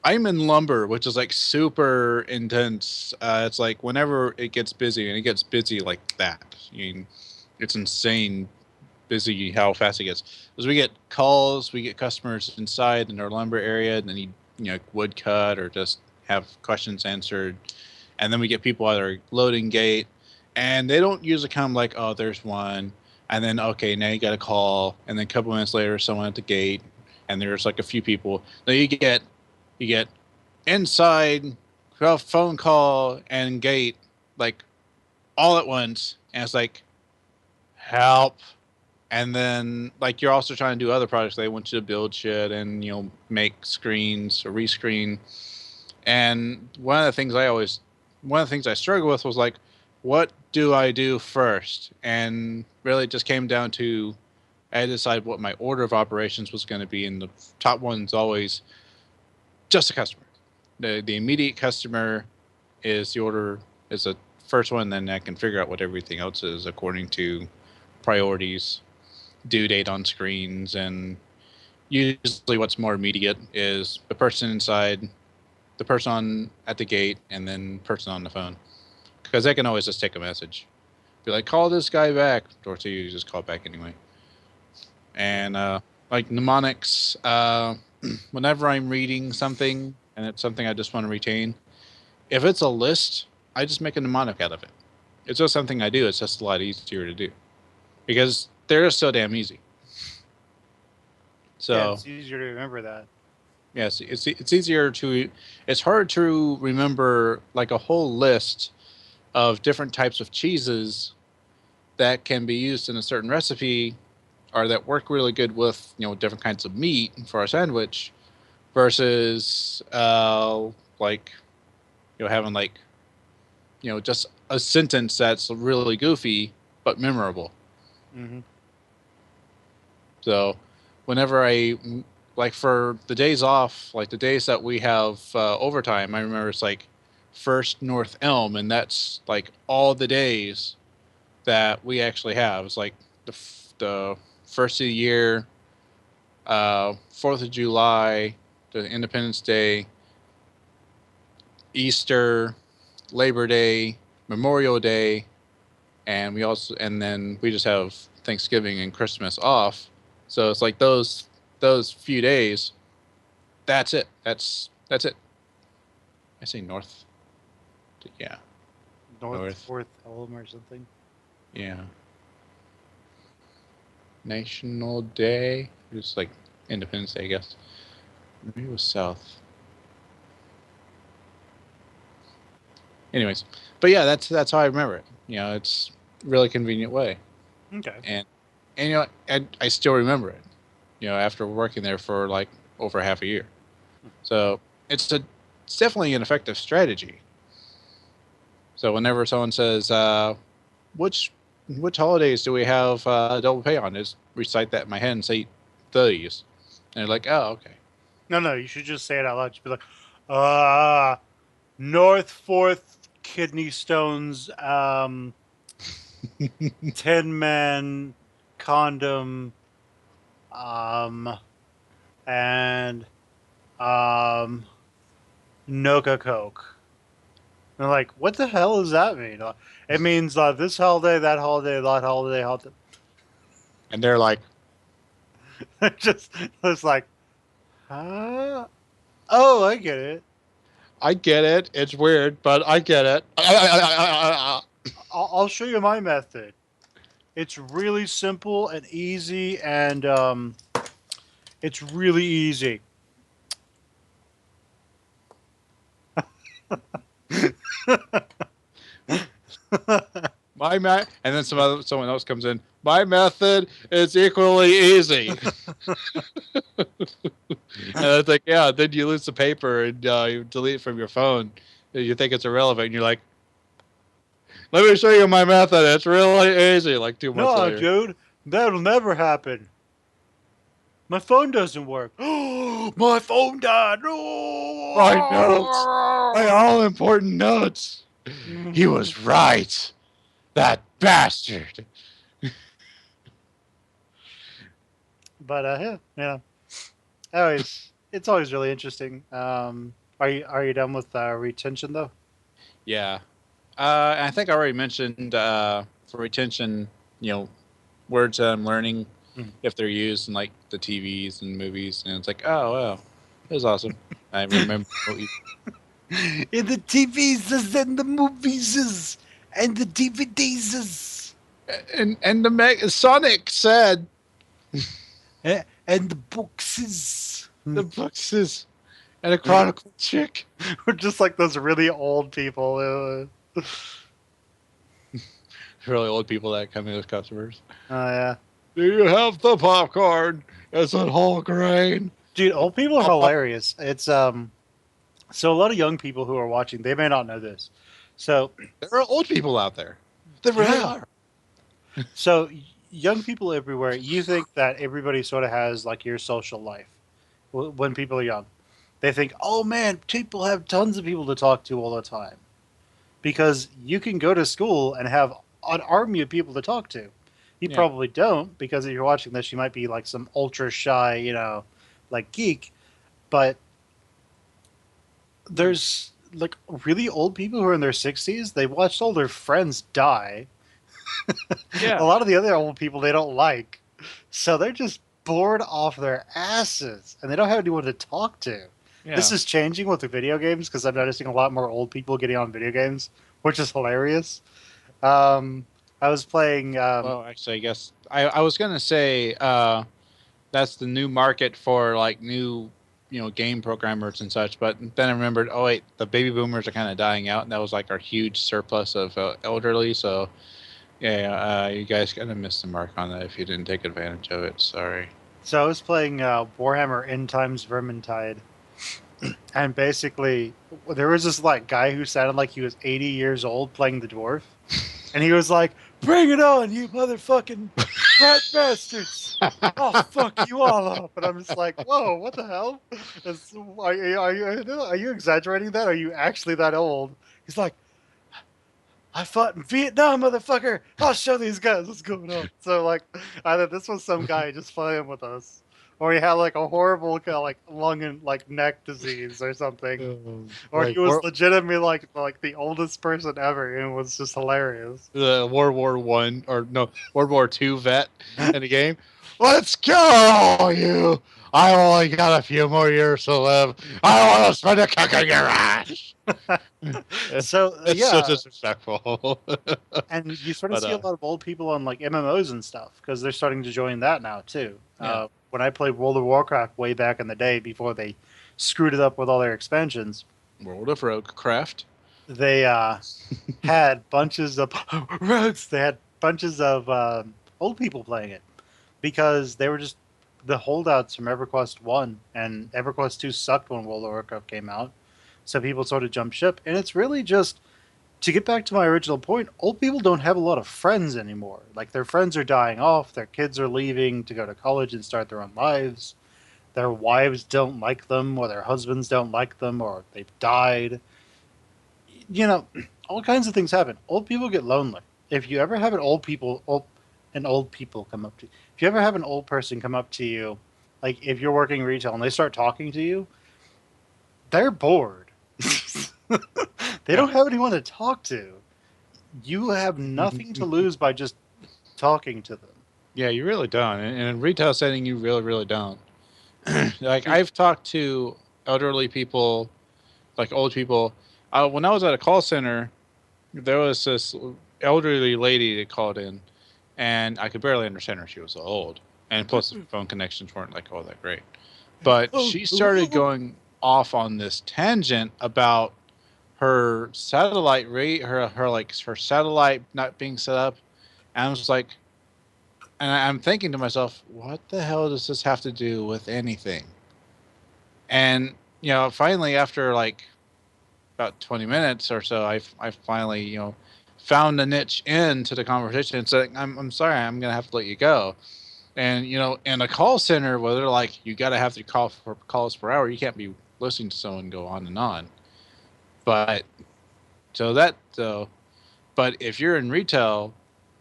I'm in lumber, which is like super intense. It's like whenever it gets busy, and it gets busy like that. I mean, it's insane busy how fast it gets. Because we get calls, we get customers inside in our lumber area, and they need wood cut or just have questions answered, and then we get people at our loading gate, and they don't usually come like, oh, there's one, and then okay, now you got a call, and then a couple minutes later, someone at the gate, and there's like a few people. Then you get inside, phone call, and gate like all at once, and it's like help. And then like you're also trying to do other projects. They want you to build shit and make screens or rescreen. And one of the things I struggled with was like, what do I do first? And really it just came down to I had to decide what my order of operations was going to be, and the top one's always just a customer. The immediate customer is the first one, then I can figure out what everything else is according to priorities, due date on screens, and usually what's more immediate is the person inside, the person at the gate, and then person on the phone. Because they can always just take a message. Be like, call this guy back. Or to you just call back anyway. And like mnemonics, whenever I'm reading something and it's something I just want to retain, if it's a list, I just make a mnemonic out of it. It's just something I do. It's just a lot easier to do. Because they're just so damn easy. So yeah, it's easier to remember that. Yes, it's easier to. It's hard to remember like a whole list of different types of cheeses that can be used in a certain recipe, or that work really good with different kinds of meat for a sandwich, versus like having like just a sentence that's really goofy but memorable. Mm-hmm. So whenever like for the days off, like the days that we have overtime, I remember it's like First North Elm, and that's like all the days that we actually have. It's like the first of the year, 4th of July, the Independence Day, Easter, Labor Day, Memorial Day, and then we just have Thanksgiving and Christmas off. So it's like those few days. That's it. That's it. I say north. Yeah. North. 4th Elm or something. Yeah. National Day. It's like Independence Day, I guess. Maybe it was south. Anyways, but yeah, that's how I remember it. It's a really convenient way. Okay. And I still remember it. After working there for like over half a year. So it's definitely an effective strategy. So whenever someone says, which holidays do we have double pay on? Just recite that in my head and say these. And they're like, oh, okay. No, you should just say it out loud. Just be like, North 4th Kidney Stones, 10-man condom, and Noka Coke. they're like, what the hell does that mean? It means this holiday, that holiday, that holiday, holiday. And they're like, Just it's like, huh? Oh, I get it. I get it. It's weird, but I get it. I'll show you my method. It's really simple and easy, and it's really easy. And then someone else comes in. My method is equally easy. And I think, yeah. Then you lose the paper and you delete it from your phone. You think it's irrelevant. And you're like, let me show you my method. It's really easy. Like 2 months No, later. dude, that'll never happen. My phone doesn't work. Oh, my phone died. My notes. My all important notes. He was right. That bastard. But yeah. Always, it's always really interesting. Are you done with retention though? Yeah. I think I already mentioned for retention, you know, words that I'm learning Mhm. if they're used in like the TVs and movies, and it's like, oh wow, it was awesome. I remember In the TVs and the movies and the DVDs and the Sonic said and the boxes. the books is and a Chronicle chick. We're just like those really old people. Really old people that come in as customers. Oh yeah, Do you have the popcorn? Is it whole grain? dude, old people are hilarious. It's so a lot of young people who are watching, they may not know this. So There are old people out there. There really yeah, are. so young people everywhere, you think that everybody sort of has like your social life when people are young. They think, oh man, people have tons of people to talk to all the time because you can go to school and have an army of people to talk to. You Yeah. probably don't because if you're watching this, you might be like some ultra shy, like geek. But there's like really old people who are in their 60s. They watched all their friends die. A Yeah. lot of the other old people they don't like. So they're just bored off their asses and they don't have anyone to talk to. This Yeah. is changing with the video games because I'm noticing a lot more old people getting on video games, which is hilarious. Um, I was playing. Well, actually, I guess I was gonna say that's the new market for like new, game programmers and such. But then I remembered, oh wait, the baby boomers are kind of dying out, and that was like our huge surplus of elderly. So yeah, you guys kind of missed the mark on that if you didn't take advantage of it. Sorry. So I was playing Warhammer End Times Vermintide, and basically there was this like guy who sounded like he was 80 years old playing the dwarf, and he was like, "Bring it on, you motherfucking rat bastards! I'll fuck you all up." And I'm just like, "Whoa, what the hell? Are you exaggerating that? Are you actually that old?" He's like, "I fought in Vietnam, motherfucker. I'll show these guys what's going on." So like, either this was some guy just playing with us, or he had like a horrible kind of like lung and like neck disease or something, or he Like was legitimately like the oldest person ever, and it was just hilarious. the World War I or no World War II vet in the game. Let's go, you! I only got a few more years to live. I want to spend a kick in your ass. So It's so yeah, disrespectful. and you sort of But see a lot of old people on like MMOs and stuff because they're starting to join that now too. Yeah. When I played World of Warcraft way back in the day before they screwed it up with all their expansions, World of Roguecraft. they had bunches of rogues. They had bunches of old people playing it because they were just the holdouts from EverQuest One, and EverQuest Two sucked when World of Warcraft came out. So people sort of jumped ship, and it's really just to get back to my original point. Old people don't have a lot of friends anymore. Like their friends are dying off. Their kids are leaving to go to college and start their own lives. Their wives don't like them, or their husbands don't like them, or they've died. All kinds of things happen. Old people get lonely. If you ever have an old people come up to you, if you ever have an old person come up to you, like if you're working retail and they start talking to you, they're bored. They don't have anyone to talk to. You have nothing to lose by just talking to them. Yeah, you really don't. In a retail setting, you really, really don't. Like I've talked to elderly people, like old people. When I was at a call center, there was this elderly lady that called in, and I could barely understand her. She was so old, and plus the phone connections weren't like all that great. But she started going off on this tangent about her satellite rate, her satellite not being set up, and I was like, and I'm thinking to myself, what the hell does this have to do with anything? And finally, after like about 20 minutes or so, I finally found a niche into the conversation and said, I'm sorry, I'm gonna have to let you go. And in a call center where they're like, you got to have to call for calls per hour, you can't be listening to someone go on and on. But but if you're in retail,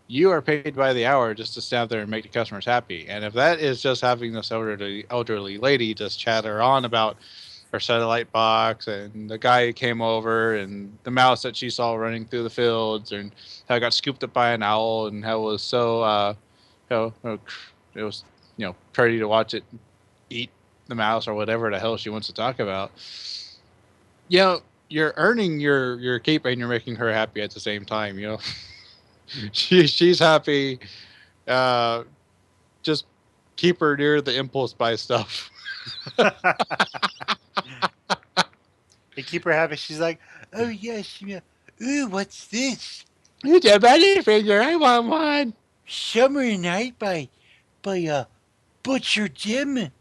you are paid by the hour just to stand there and make the customers happy. And if that is just having this elderly lady just chatter on about her satellite box and the guy who came over and the mouse that she saw running through the fields and how it got scooped up by an owl and how it was so it was pretty to watch it eat the mouse or whatever the hell she wants to talk about. You're earning your keep and you're making her happy at the same time. She's happy. Uh, just keep her near the impulse buy stuff. They keep her happy. She's like, oh yes, ooh, what's this? It's a bunny finger. I want one. Summer Night by Butcher Jim.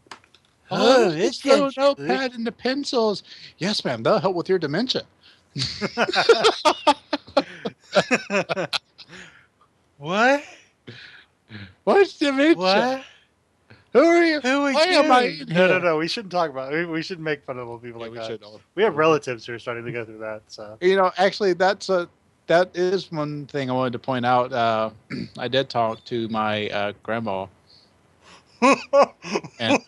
Oh, this little notepad and the pencils. Yes, ma'am. That'll help with your dementia. What? What's dementia? What? Who are you? Who are Why you? am I in here? No. We shouldn't talk about it. We shouldn't make fun of old people like that. Should. We have relatives who are starting to go through that. So actually, that is one thing I wanted to point out. I did talk to my grandma. And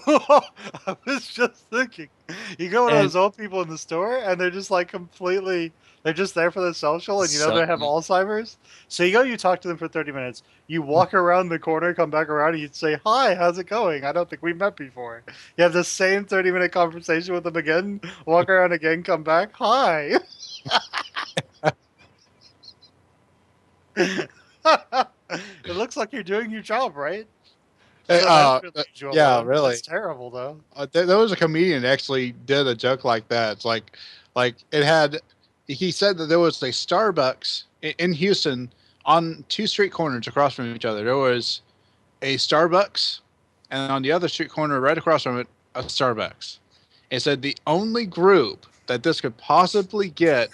I was just thinking, you go to those old people in the store, and they're just like completely. They're just there for the social, and they have Alzheimer's. So you talk to them for 30 minutes. You walk around the corner, come back around, and you say, "Hi, how's it going? I don't think we've met before." You have the same 30-minute conversation with them again. Walk around again, come back. Hi. It looks like you're doing your job, right? So really. That's terrible, though. There was a comedian that actually did a joke like that. It's like it had. He said that there was a Starbucks in Houston on two street corners across from each other. There was a Starbucks, and on the other street corner, right across from it, a Starbucks. It said the only group that this could possibly get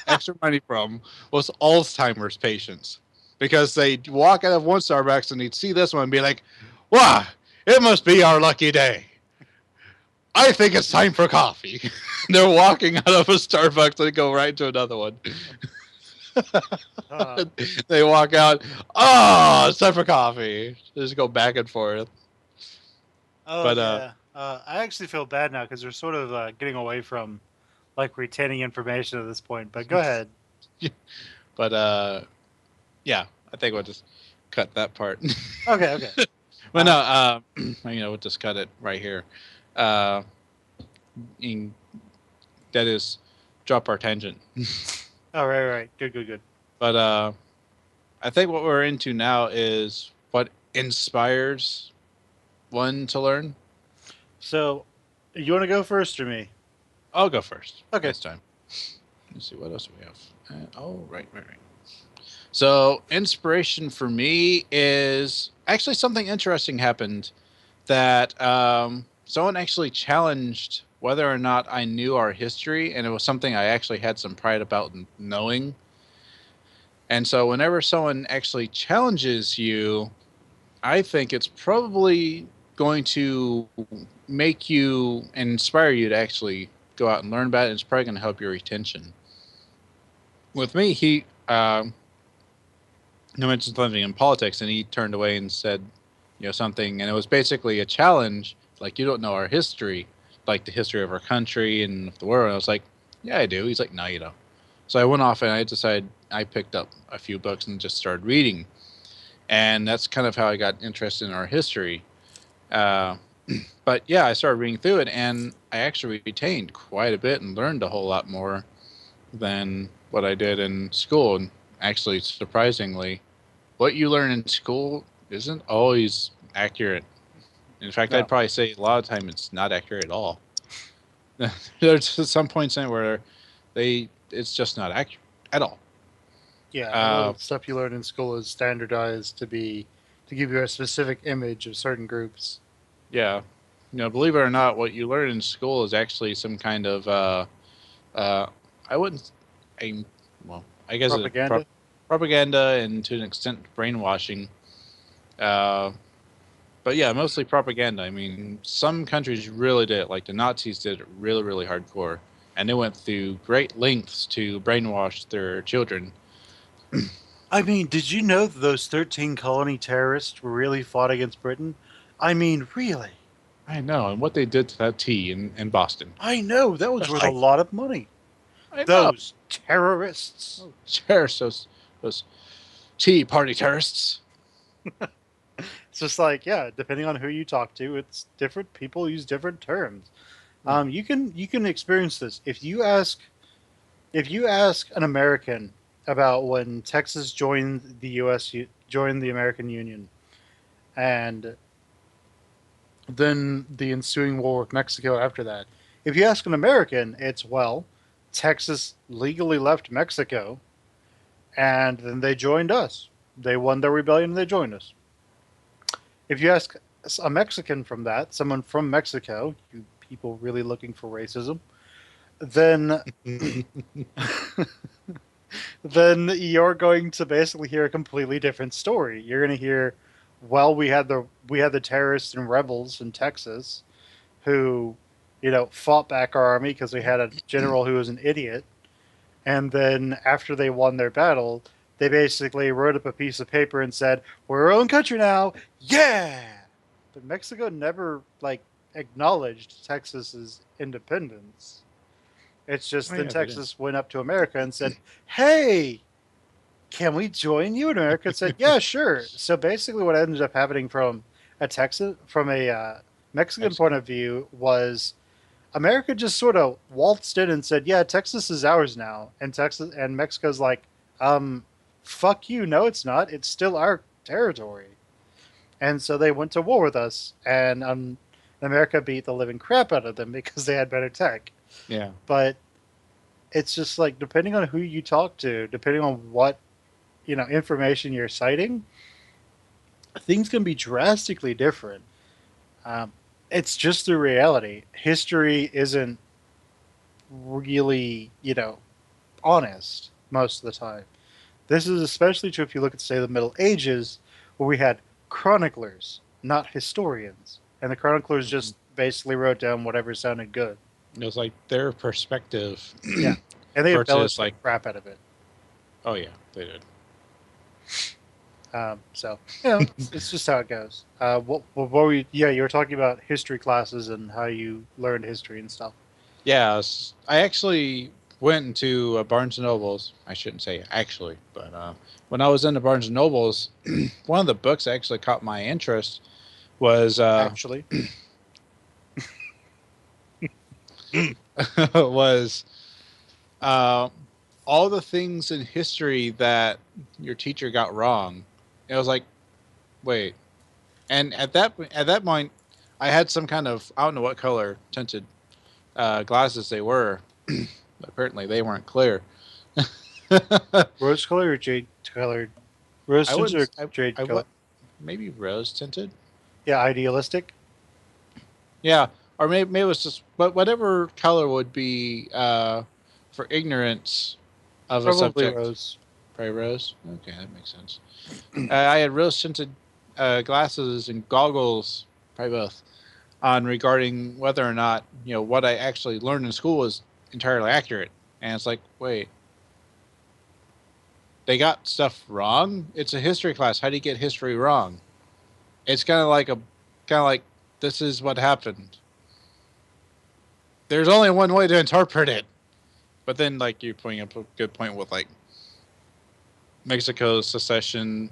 extra money from was Alzheimer's patients, because they'd walk out of one Starbucks and they'd see this one and be like, "Wow, it must be our lucky day. I think it's time for coffee." They're walking out of a Starbucks and they go right to another one. They walk out, "Oh, it's time for coffee." They just go back and forth. Oh, but yeah. I actually feel bad now because we're sort of getting away from like retaining information at this point. But go ahead. But yeah, I think we'll just cut that part. Okay. Well, no, we'll just cut it right here. That is, drop our tangent. Oh, right. Good. But I think what we're into now is what inspires one to learn. So, you want to go first or me? I'll go first. Okay. This time. Let's see, what else do we have? Right. So, inspiration for me is actually something interesting happened that someone actually challenged whether or not I knew our history, and it was something I actually had some pride about knowing. And so whenever someone actually challenges you, I think it's probably going to make you and inspire you to actually go out and learn about it. And it's probably going to help your retention. With me, he mentioned something in politics, and he turned away and said, something, and it was basically a challenge. Like, you don't know our history, like the history of our country and the world. And I was like, yeah, I do. He's like, no, you don't. So I went off and I decided I picked up a few books and just started reading. And that's kind of how I got interested in our history. Uh, but yeah, I started reading through it, and I actually retained quite a bit and learned a whole lot more than what I did in school. And actually, surprisingly, what you learn in school isn't always accurate. In fact, No. I'd probably say a lot of time it's not accurate at all. There's some points in it where it's just not accurate at all. Yeah, a lot Uh, of the stuff you learn in school is standardized to give you a specific image of certain groups. yeah, believe it or not, what you learn in school is actually some kind of uh, I wouldn't, I, well, I guess Propaganda. propaganda and to an extent brainwashing. Uh, but yeah, mostly propaganda. I mean, some countries really did it, like the Nazis did it really, really hardcore, and they went through great lengths to brainwash their children. I mean, did you know that those 13 colony terrorists really fought against Britain? I mean, really? I know, and what they did to that tea in Boston. I know, that was worth a I, lot of money. I know. Those terrorists. Oh, cherish those Tea Party terrorists. It's just like, yeah, depending on who you talk to, it's different. People use different terms. You can experience this if you ask an American about when Texas joined the U.S. joined the American Union, and then the ensuing war with Mexico after that. If you ask an American, it's well, Texas legally left Mexico, and then they joined us. They won their rebellion and they joined us. If you ask a Mexican from that, someone from Mexico, you people really looking for racism, then then you're going to basically hear a completely different story. You're going to hear, well, we had the terrorists and rebels in Texas who, fought back our army because we had a general who was an idiot, and then after they won their battle, they basically wrote up a piece of paper and said, "We're our own country now, yeah." But Mexico never acknowledged Texas's independence. It's just Oh then yeah, they did. Texas went up to America and said, "Hey, can we join you?" And America said, "Yeah, sure." So basically, what ended up happening from a Mexican point Mexico. of view was America just sort of waltzed in and said, "Yeah, Texas is ours now," and Texas and Mexico's like, um, "Fuck you, no, it's not. It's still our territory." And so they went to war with us, and America beat the living crap out of them because they had better tech. Yeah. But it's just like depending on who you talk to, depending on what information you're citing, things can be drastically different. Um, it's just the reality. History isn't really honest most of the time. This is especially true if you look at say the Middle Ages, where we had chroniclers, not historians, and the chroniclers Mhm. just basically wrote down whatever sounded good. It was like their perspective Yeah, and they versus embellished the like, crap out of it. oh yeah, they did. So it's just how it goes. What were we? Yeah, you were talking about history classes and how you learned history and stuff. Yeah, I actually went into Barnes and Nobles. I shouldn't say actually, but when I was in the Barnes and Nobles, one of the books that actually caught my interest was Actually, was uh, all the things in history that your teacher got wrong. It was like, wait, and at that point, I had some kind of, I don't know what color tinted glasses they were. Apparently, they weren't clear. rose colored or jade colored? Rose I tinted or wouldn't. jade I colored? would maybe rose tinted. Yeah, idealistic. Yeah, or maybe it was just, but whatever color would be for ignorance of a Probably subject. rose. Probably rose. Okay, that makes sense. I had rose tinted glasses and goggles, probably both, on regarding whether or not what I actually learned in school was entirely accurate. And it's like, wait, they got stuff wrong. It's a history class. How do you get history wrong? It's kind of like this is what happened. There's only one way to interpret it, but then like you're pointing up a good point with like Mexico's secession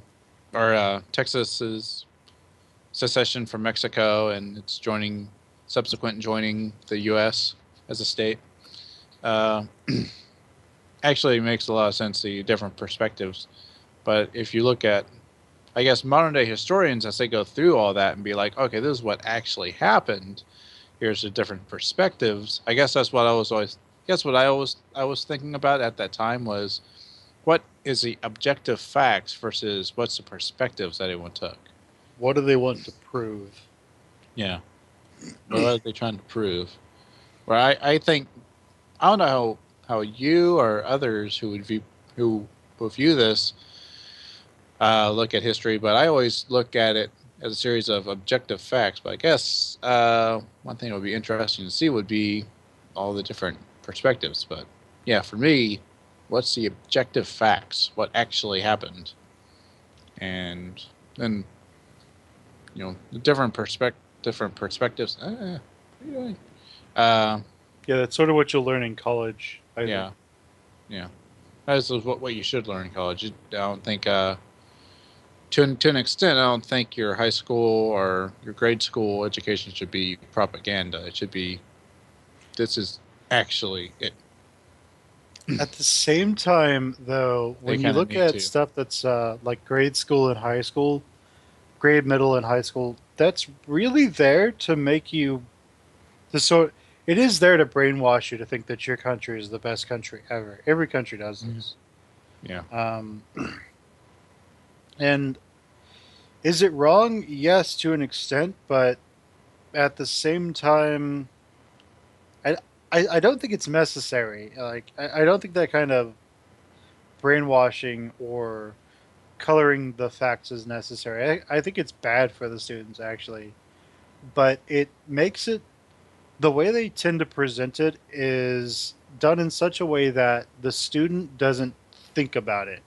or Texas's secession from Mexico and its subsequent joining the U.S. as a state. Uh, actually makes a lot of sense, the different perspectives. But if you look at, I guess, modern day historians, as they go through all that and be like, okay, this is what actually happened. Here's the different perspectives. I guess that's what I was always, I was thinking about at that time was, what is the objective facts versus what's the perspectives that anyone took? What do they want to prove? Yeah. What are they trying to prove? Well, I think, I don't know how you or others who will view this look at history, but I always look at it as a series of objective facts. But I guess one thing that would be interesting to see would be all the different perspectives. But yeah, for me, what's the objective facts? What actually happened? And then, the different perspectives. What are you doing? Yeah, that's sort of what you'll learn in college. I think. Yeah, yeah. That is what you should learn in college. I don't think, to an extent, I don't think your high school or your grade school education should be propaganda. It should be, this is actually it. At the same time, though, when you look at stuff that's like grade school and high school, grade, middle, and high school, that's really there to make you it is there to brainwash you to think that your country is the best country ever. Every country does this. Yeah. And is it wrong? Yes, to an extent, but at the same time, I don't think it's necessary. Like I don't think that kind of brainwashing or coloring the facts is necessary. I think it's bad for the students actually, but it makes it, the way they tend to present it is done in such a way that the student doesn't think about it.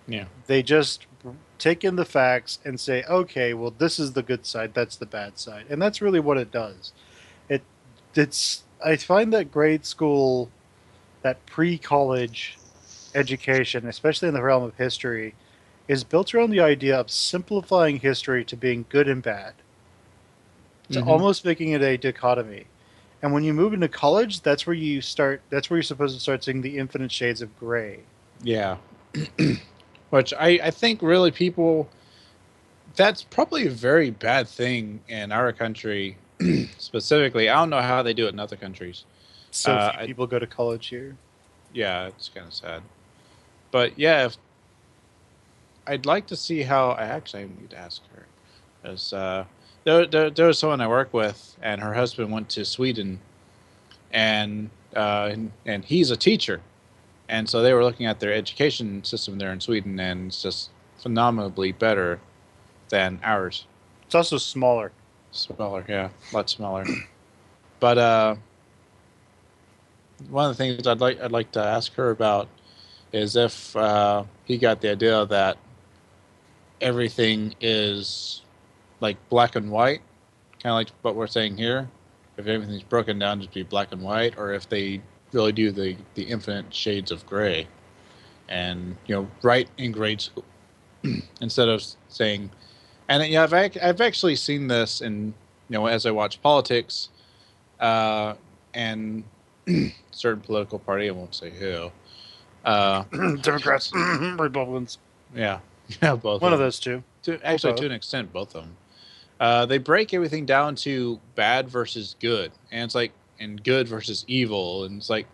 Yeah. They just take in the facts and say, okay, well, this is the good side, that's the bad side. And that's really what it does. It's I find that grade school, that pre-college education, especially in the realm of history, is built around the idea of simplifying history to being good and bad. To almost making it a dichotomy. And when you move into college, that's where you're supposed to start seeing the infinite shades of gray. Yeah. Which I think really that's probably a very bad thing in our country specifically. I don't know how they do it in other countries. So few people go to college here. Yeah, it's kind of sad. But yeah, I'd like to see how, I actually need to ask her. Because there was someone I work with, and her husband went to Sweden, and he's a teacher, and so they were looking at their education system there in Sweden, and it's just phenomenally better than ours. It's also smaller. Smaller, yeah, a lot smaller. But one of the things I'd like to ask her about is if he got the idea that everything is like black and white, kind of like what we're saying here. If everything's broken down, just be black and white, or if they really do the infinite shades of gray, and right in grade school, instead of saying, and yeah, I've actually seen this in as I watch politics, and certain political party, I won't say who, Democrats, Republicans. Yeah, both. One of those two. To an extent, both of them. They break everything down to bad versus good, and it's like, and good versus evil, and it's like,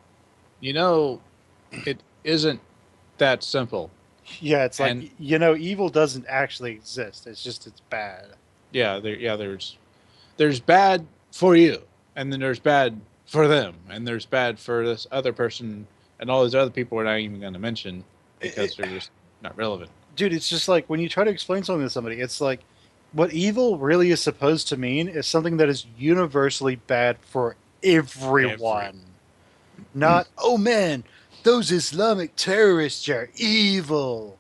it isn't that simple. Yeah, it's like, evil doesn't actually exist. It's just, it's bad. Yeah, there's bad for you, and then there's bad for them, and there's bad for this other person, and all these other people we're not even going to mention because they're just not relevant. Dude, it's just like when you try to explain something to somebody, it's like, what evil really is supposed to mean is something that is universally bad for everyone. Not, oh man, those Islamic terrorists are evil.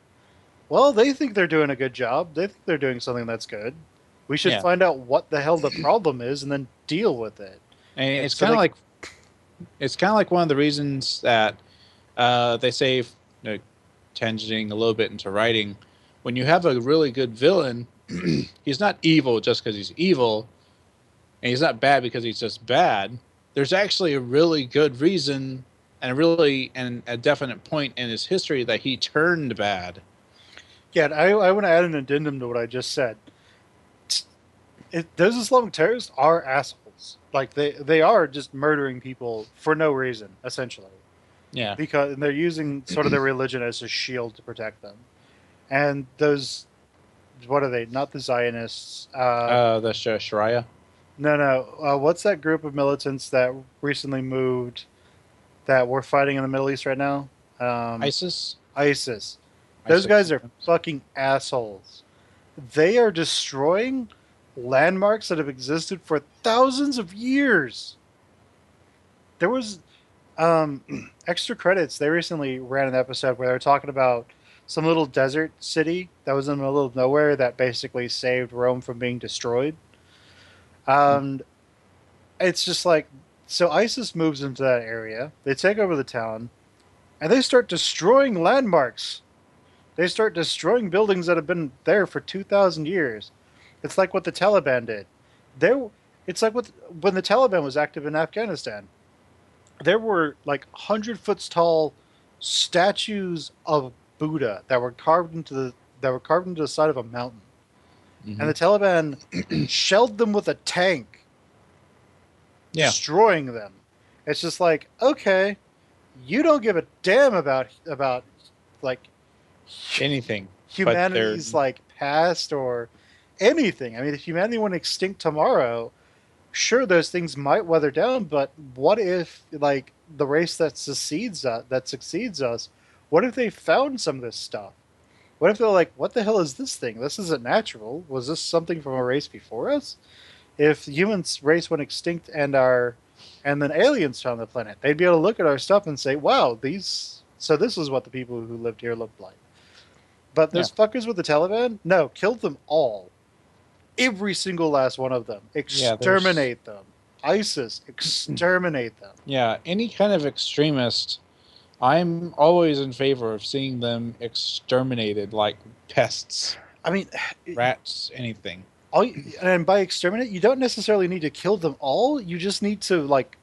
Well, they think they're doing a good job. They think they're doing something that's good. We should find out what the hell the problem is and then deal with it. And it's kind of like one of the reasons that They say, tangenting a little bit into writing, when you have a really good villain, he's not evil just because he's evil, and he's not bad because he's just bad. There's actually a really good reason and a definite point in his history that he turned bad. Yeah, I want to add an addendum to what I just said. Those Islamic terrorists are assholes. Like they are just murdering people for no reason, essentially, Yeah. because they're using sort of their religion as a shield to protect them. And those, what are they? Not the Zionists. The Sharia. No, no. What's that group of militants that recently moved that we're fighting in the Middle East right now? ISIS. ISIS. Those ISIS guys are sometimes. fucking assholes. They are destroying landmarks that have existed for thousands of years. There was extra credits. They recently ran an episode where they were talking about some little desert city that was in the middle of nowhere that basically saved Rome from being destroyed. And it's just like, so ISIS moves into that area. They take over the town, and they start destroying landmarks. They start destroying buildings that have been there for 2,000 years. It's like what the Taliban did. There, it's like when the Taliban was active in Afghanistan. There were like 100 foot tall statues of Buddha that were carved into the side of a mountain, and Mm-hmm. the Taliban shelled them with a tank, Yeah. destroying them. It's just like, okay, you don't give a damn about like Anything, but they're humanity's like past or anything. I mean, if humanity went extinct tomorrow, sure, those things might weather down, but what if like the race that succeeds us, what if they found some of this stuff? What if they're like, what the hell is this thing? This isn't natural. Was this something from a race before us? If the human race went extinct and then aliens found the planet, they'd be able to look at our stuff and say, wow, this is what the people who lived here looked like. But yeah. those fuckers with the Taliban, no, killed them all. Every single last one of them. Yeah, there's Exterminate them. ISIS, exterminate them. yeah, any kind of extremist, I'm always in favor of seeing them exterminated like pests, I mean, rats, anything. and by exterminate, you don't necessarily need to kill them all. You just need to like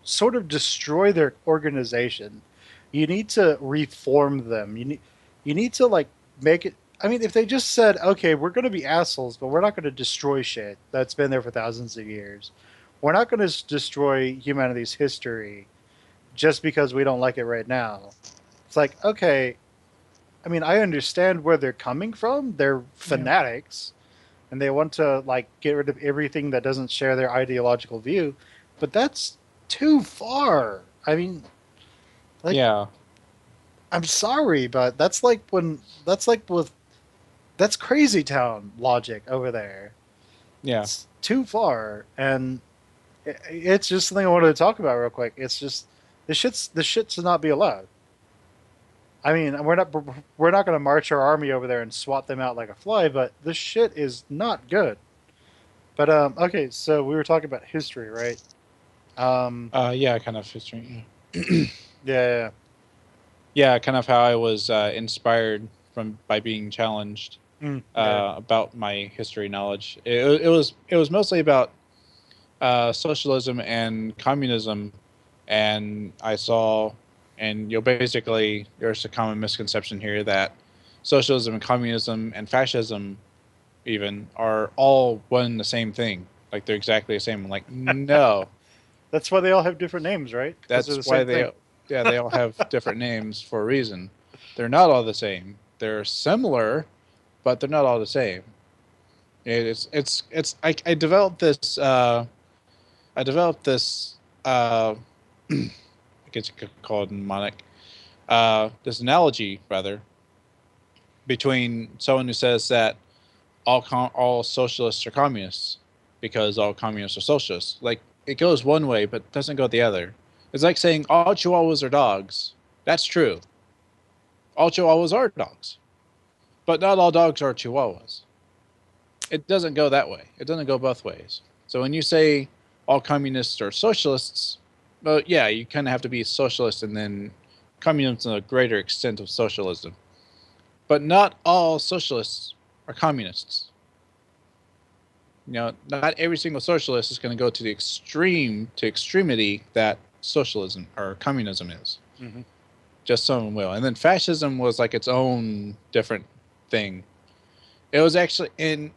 sort of destroy their organization. You need to reform them. You need to like make it. I mean, if they just said, "Okay, we're going to be assholes, but we're not going to destroy shit that's been there for thousands of years. We're not going to destroy humanity's history just because we don't like it right now." It's like, okay, I mean, I understand where they're coming from. They're Yeah. fanatics and they want to like get rid of everything that doesn't share their ideological view, but that's too far. I mean, like, Yeah. I'm sorry, but that's crazy town logic over there. Yeah. It's too far, and it's just something I wanted to talk about real quick. It's just the shit should not be allowed. I mean, we're not going to march our army over there and swat them out like a fly, but this shit is not good. But okay, so we were talking about history, right? Yeah, kind of history. Yeah, Yeah, kind of how I was inspired by being challenged yeah. about my history knowledge. It was mostly about socialism and communism, and I saw, and basically there's a common misconception here that socialism and communism and fascism even are all one and the same thing. Like they're exactly the same. I'm like, no, That's why they all have different names, right? Because they're that's the why same thing. they all have different names for a reason. They're not all the same. They're similar, but they're not all the same. I developed this I guess you could call it mnemonic, this analogy rather, between someone who says that all socialists are communists because all communists are socialists. Like it goes one way, but doesn't go the other. It's like saying all Chihuahuas are dogs. That's true. All Chihuahuas are dogs, but not all dogs are Chihuahuas. It doesn't go that way. It doesn't go both ways. So when you say all communists are socialists, well, yeah, you kind of have to be socialist and then communism to a greater extent of socialism. But not all socialists are communists. Not every single socialist is going to go to the extremity that socialism or communism is. Mm-hmm. Just some will. And then fascism was like its own different thing. It was actually it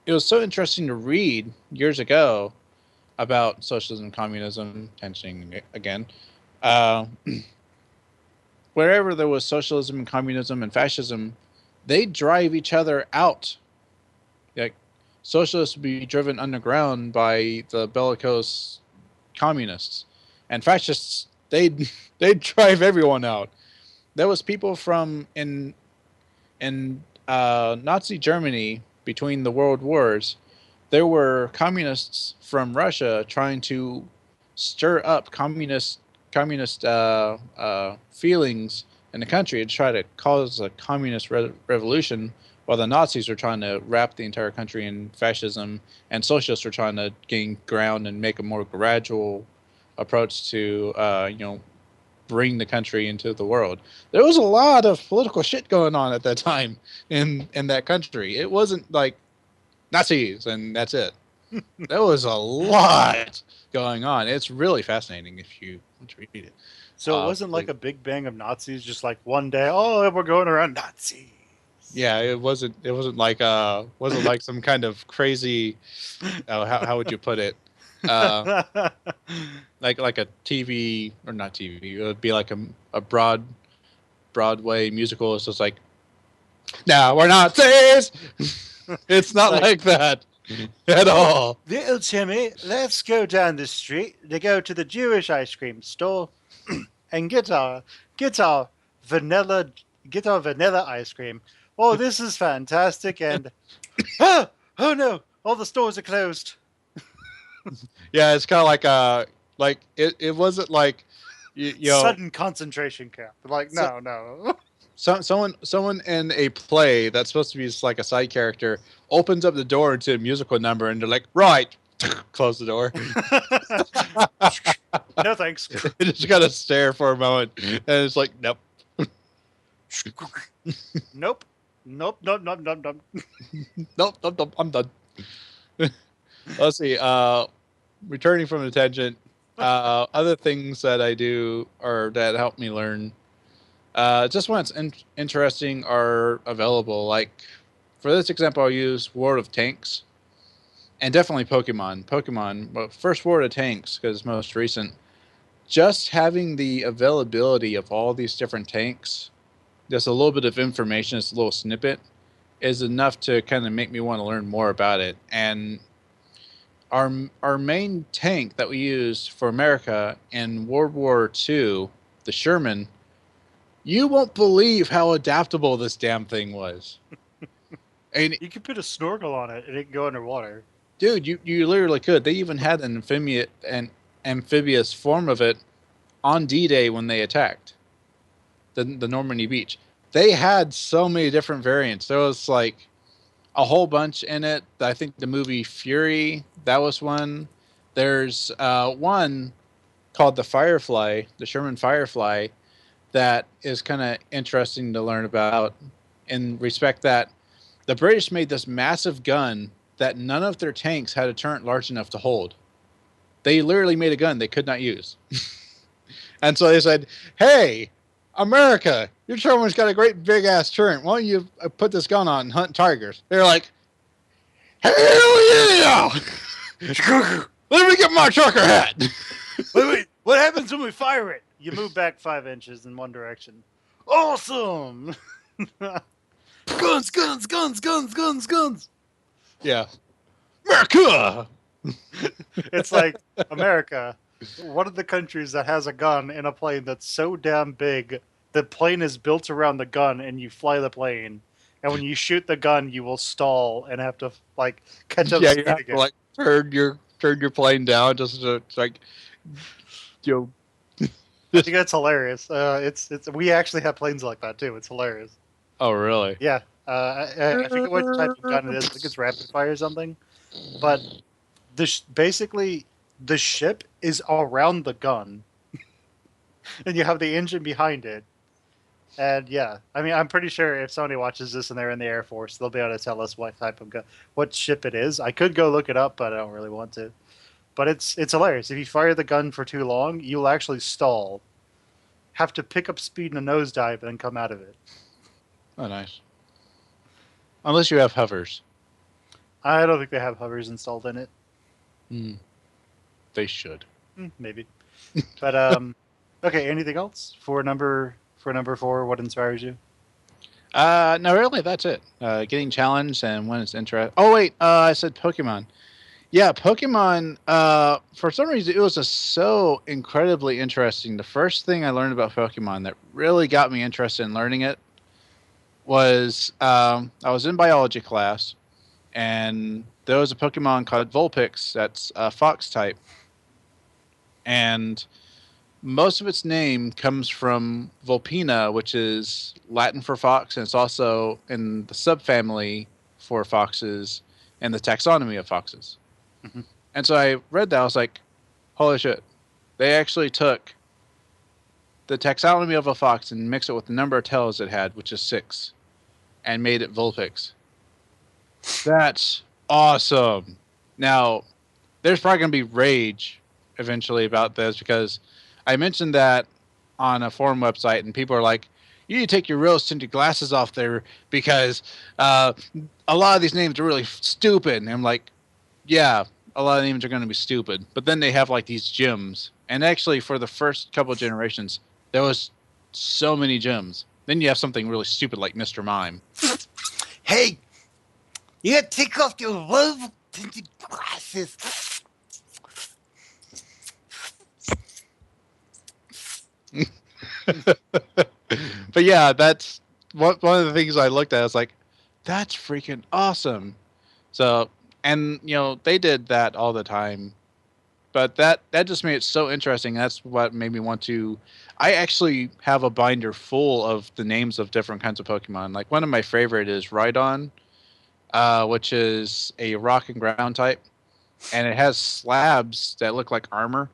was so interesting to read years ago about socialism and communism, tensioning again. Uh, wherever there was socialism and communism and fascism, they drive each other out. Like socialists would be driven underground by the bellicose communists, and fascists they'd drive everyone out. There was people from in Nazi Germany between the world wars. There were communists from Russia trying to stir up communist feelings in the country to try to cause a communist revolution, while the Nazis were trying to wrap the entire country in fascism, and socialists were trying to gain ground and make a more gradual approach to bring the country into the world. There was a lot of political shit going on at that time in that country. It wasn't like Nazis and that's it. There was a lot going on. It's really fascinating if you want to read it. So it wasn't like a big bang of Nazis, just like one day, oh, we're going around Nazis. Yeah, it wasn't wasn't like some kind of crazy how would you put it? Like a TV or not TV. It would be like a Broadway musical. It's just like, no, we're Nazis. It's not like that at all. Little Timmy, let's go down the street to go to the Jewish ice cream store and get our vanilla ice cream. Oh, this is fantastic! And oh no, all the stores are closed. Yeah, it's kind of like it wasn't like sudden concentration camp. Like no. Someone in a play that's supposed to be just like a side character opens up the door into a musical number, and they're like, right, close the door. No thanks. You just gotta stare for a moment, and it's like, nope. Nope. Nope. Nope. I'm done. Let's see. Returning from the tangent, other things that I do or that help me learn. Just when it's interesting are available. Like for this example, I'll use World of Tanks, and definitely Pokemon, but first World of Tanks because it's most recent. Just having the availability of all these different tanks, just a little bit of information, just a little snippet, is enough to kind of make me want to learn more about it. And our main tank that we used for America in World War II, the Sherman, you won't believe how adaptable this damn thing was. And you could put a snorkel on it and it can go underwater. Dude, you literally could. They even had an amphibious form of it on D-Day when they attacked the Normandy beach. They had so many different variants. There was like a whole bunch in it. I think the movie Fury, that was one. There's one called the Firefly, the Sherman Firefly, that is kind of interesting to learn about in respect that the British made this massive gun that none of their tanks had a turret large enough to hold. They literally made a gun they could not use. And so they said, hey, America, your Sherman's got a great big ass turret. Why don't you put this gun on and hunt tigers? They're like, hell yeah! Let me get my trucker hat. Wait, what happens when we fire it? You move back 5 inches in one direction. Awesome! Guns! Yeah. America! It's like, America, one of the countries that has a gun in a plane that's so damn big, the plane is built around the gun and you fly the plane. And when you shoot the gun, you will stall and have to, like, catch up Yeah, speed you have again. to, like, turn your plane down just to, like, I think that's hilarious. We actually have planes like that too. It's hilarious. Oh, really? Yeah. I forget what type of gun it is. I think it's rapid fire or something. But basically the ship is around the gun, and you have the engine behind it. And yeah, I mean, I'm pretty sure if Sony watches this and they're in the Air Force, they'll be able to tell us what type of gun, what ship it is. I could go look it up, but I don't really want to. But it's hilarious. If you fire the gun for too long, you'll actually stall, have to pick up speed in a nosedive, and then come out of it. Oh, nice. Unless you have hovers. I don't think they have hovers installed in it. Hmm. They should. Maybe. But okay. Anything else for number four? What inspires you? No, really, that's it. Getting challenged and when it's interesting. Oh wait, I said Pokemon. Yeah, Pokemon. For some reason, it was just so incredibly interesting. The first thing I learned about Pokemon that really got me interested in learning it was I was in biology class, and there was a Pokemon called Vulpix that's a Fox type, and most of its name comes from Vulpina, which is Latin for fox, and it's also in the subfamily for foxes and the taxonomy of foxes. Mhm. And so I read that, I was like, holy shit. They actually took the taxonomy of a fox and mixed it with the number of tails it had, which is 6, and made it Vulpix. That's awesome. Now, there's probably going to be rage eventually about this because I mentioned that on a forum website, and people are like, "You need to take your rose tinted glasses off there because a lot of these names are really stupid." And I'm like, "Yeah, a lot of names are going to be stupid." But then they have like these gems, and actually, for the first couple of generations, there was so many gems. Then you have something really stupid like Mr. Mime. Hey, you gotta take off your rose tinted glasses. But yeah, that's one of the things I looked at. I was like, that's freaking awesome. So, and they did that all the time, but that just made it so interesting. That's what made me want to. I actually have a binder full of the names of different kinds of Pokemon. Like one of my favorite is Rhydon, which is a rock and ground type, and it has slabs that look like armor.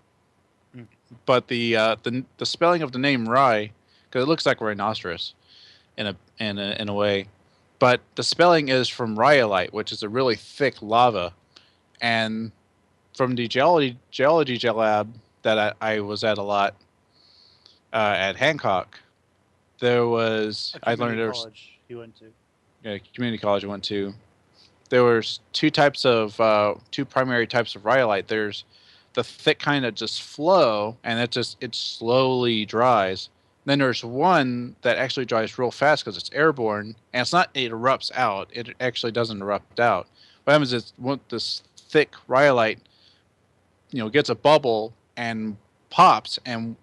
Mm. But the spelling of the name Rye, because it looks like a rhinoceros in a way, but the spelling is from rhyolite, which is a really thick lava. And from the geology lab that I was at a lot at Hancock, there was A I learned community there was college you went to. community college I went to. There was two primary types of rhyolite. There's the thick kind that just flow, and it slowly dries. Then there's one that actually dries real fast because it's airborne, and it's not it erupts out. It actually doesn't erupt out. What happens is this thick rhyolite, gets a bubble and pops, and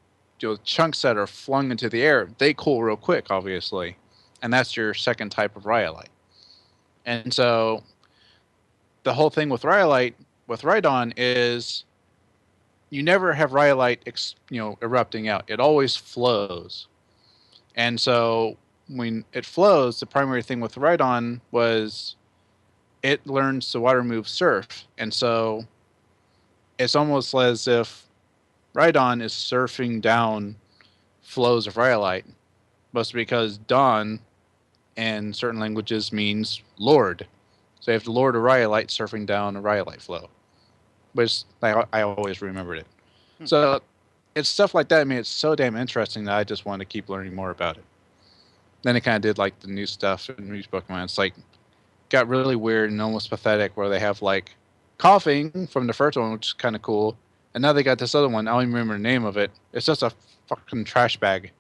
chunks that are flung into the air, they cool real quick, obviously, and that's your second type of rhyolite. And so the whole thing with rhyolite with Rhydon is you never have rhyolite erupting out. It always flows. And so when it flows, the primary thing with Rhydon was it learns the water move surf. And so it's almost as if Rhydon is surfing down flows of rhyolite, mostly because Don in certain languages means Lord. So you have the Lord of Rhyolite surfing down a rhyolite flow, which I always remembered it. Hmm. So it's stuff like that. I mean, it's so damn interesting that I just wanted to keep learning more about it. Then it kind of did like the new stuff in these Pokemon. It's like got really weird and almost pathetic where they have like coughing from the first one, which is kind of cool. And now they got this other one. I don't even remember the name of it. It's just a fucking trash bag.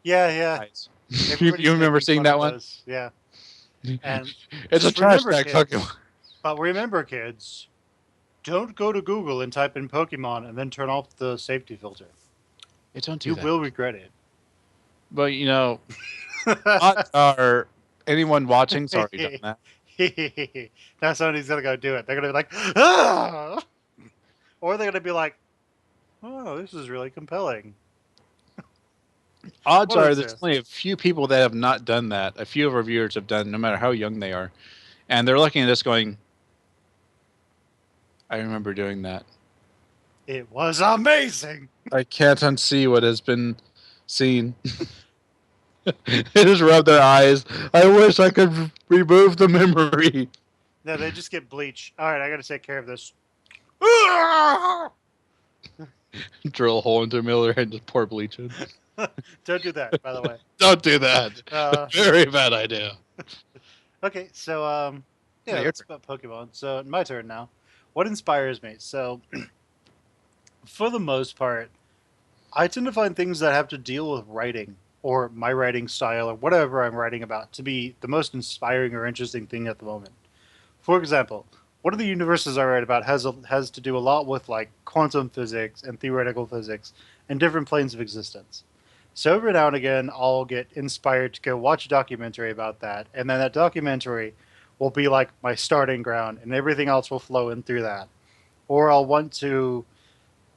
Yeah, yeah. Nice. Everybody's You remember making seeing fun that of one? those. Yeah. And It's a just trash remember, bag kids. Pokemon. But remember, kids, don't go to Google and type in Pokemon and then turn off the safety filter. Yeah, don't do You that. will regret But odds are anyone watching's already done it. that. Now somebody's gonna go do it. They're gonna be like, ah! Or they're gonna be like, oh, this is really compelling. Odds What are is there's this? only a few people that have not done that. A few of our viewers have done, no matter how young they are, and they're looking at this going, "I remember doing that." It was amazing. I can't unsee what has been seen. They just rub their eyes. I wish I could remove the memory. No, they just get bleach. All right, I got to take care of this. Drill a hole into the middle and just pour bleach in. Don't do that, by the way. Don't do that. Uh, Very bad idea. okay, so Yeah, yeah, your that's turn. about Pokemon. So my turn now. What inspires me? So for the most part, I tend to find things that have to deal with writing or my writing style or whatever I'm writing about to be the most inspiring or interesting thing at the moment. For example, one of the universes I write about has to do a lot with like quantum physics and theoretical physics and different planes of existence. So every now and again, I'll get inspired to go watch a documentary about that, and then that documentary will be like my starting ground, and everything else will flow in through that. Or I'll want to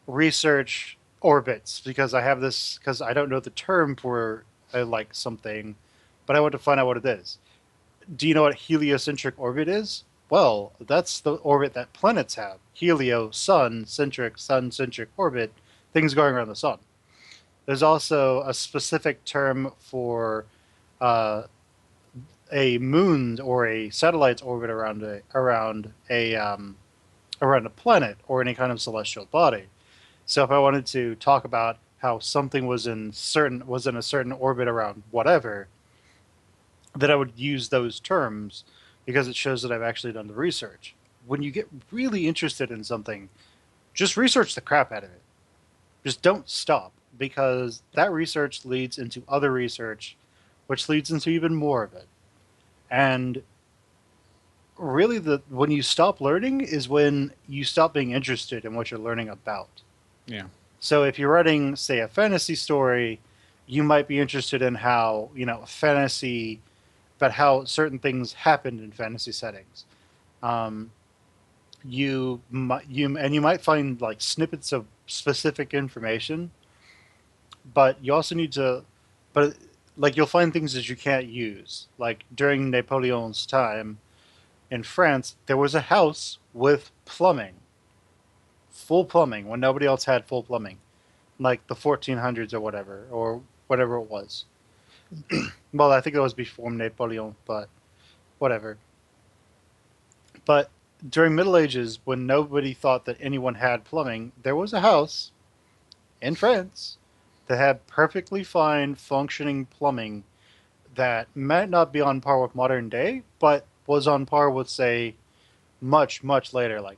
research orbits because I have this because I don't know the term for like something, but I want to find out what it is. Do you know what heliocentric orbit is? Well, that's the orbit that planets have. Helio, sun centric orbit, things going around the sun. There's also a specific term for uh, a moon or a satellite's orbit around a planet or any kind of celestial body. So if I wanted to talk about how something was in a certain orbit around whatever, then I would use those terms because it shows that I've actually done the research. When you get really interested in something, just research the crap out of it. Just don't stop because that research leads into other research, which leads into even more of it. And really, the when you stop learning is when you stop being interested in what you're learning about. Yeah. So if you're writing, say, a fantasy story, you might be interested in how fantasy, but how certain things happened in fantasy settings. Um, you might find like snippets of specific information, but you also need to, but like you'll find things that you can't use. Like during Napoleon's time in France, there was a house with plumbing, full plumbing, when nobody else had full plumbing, like the 1400s or whatever it was. Well, I think it was before Napoleon, but whatever. But during Middle Ages, when nobody thought that anyone had plumbing, there was a house in France that had perfectly fine functioning plumbing that might not be on par with modern day, but was on par with, say, much, much later, like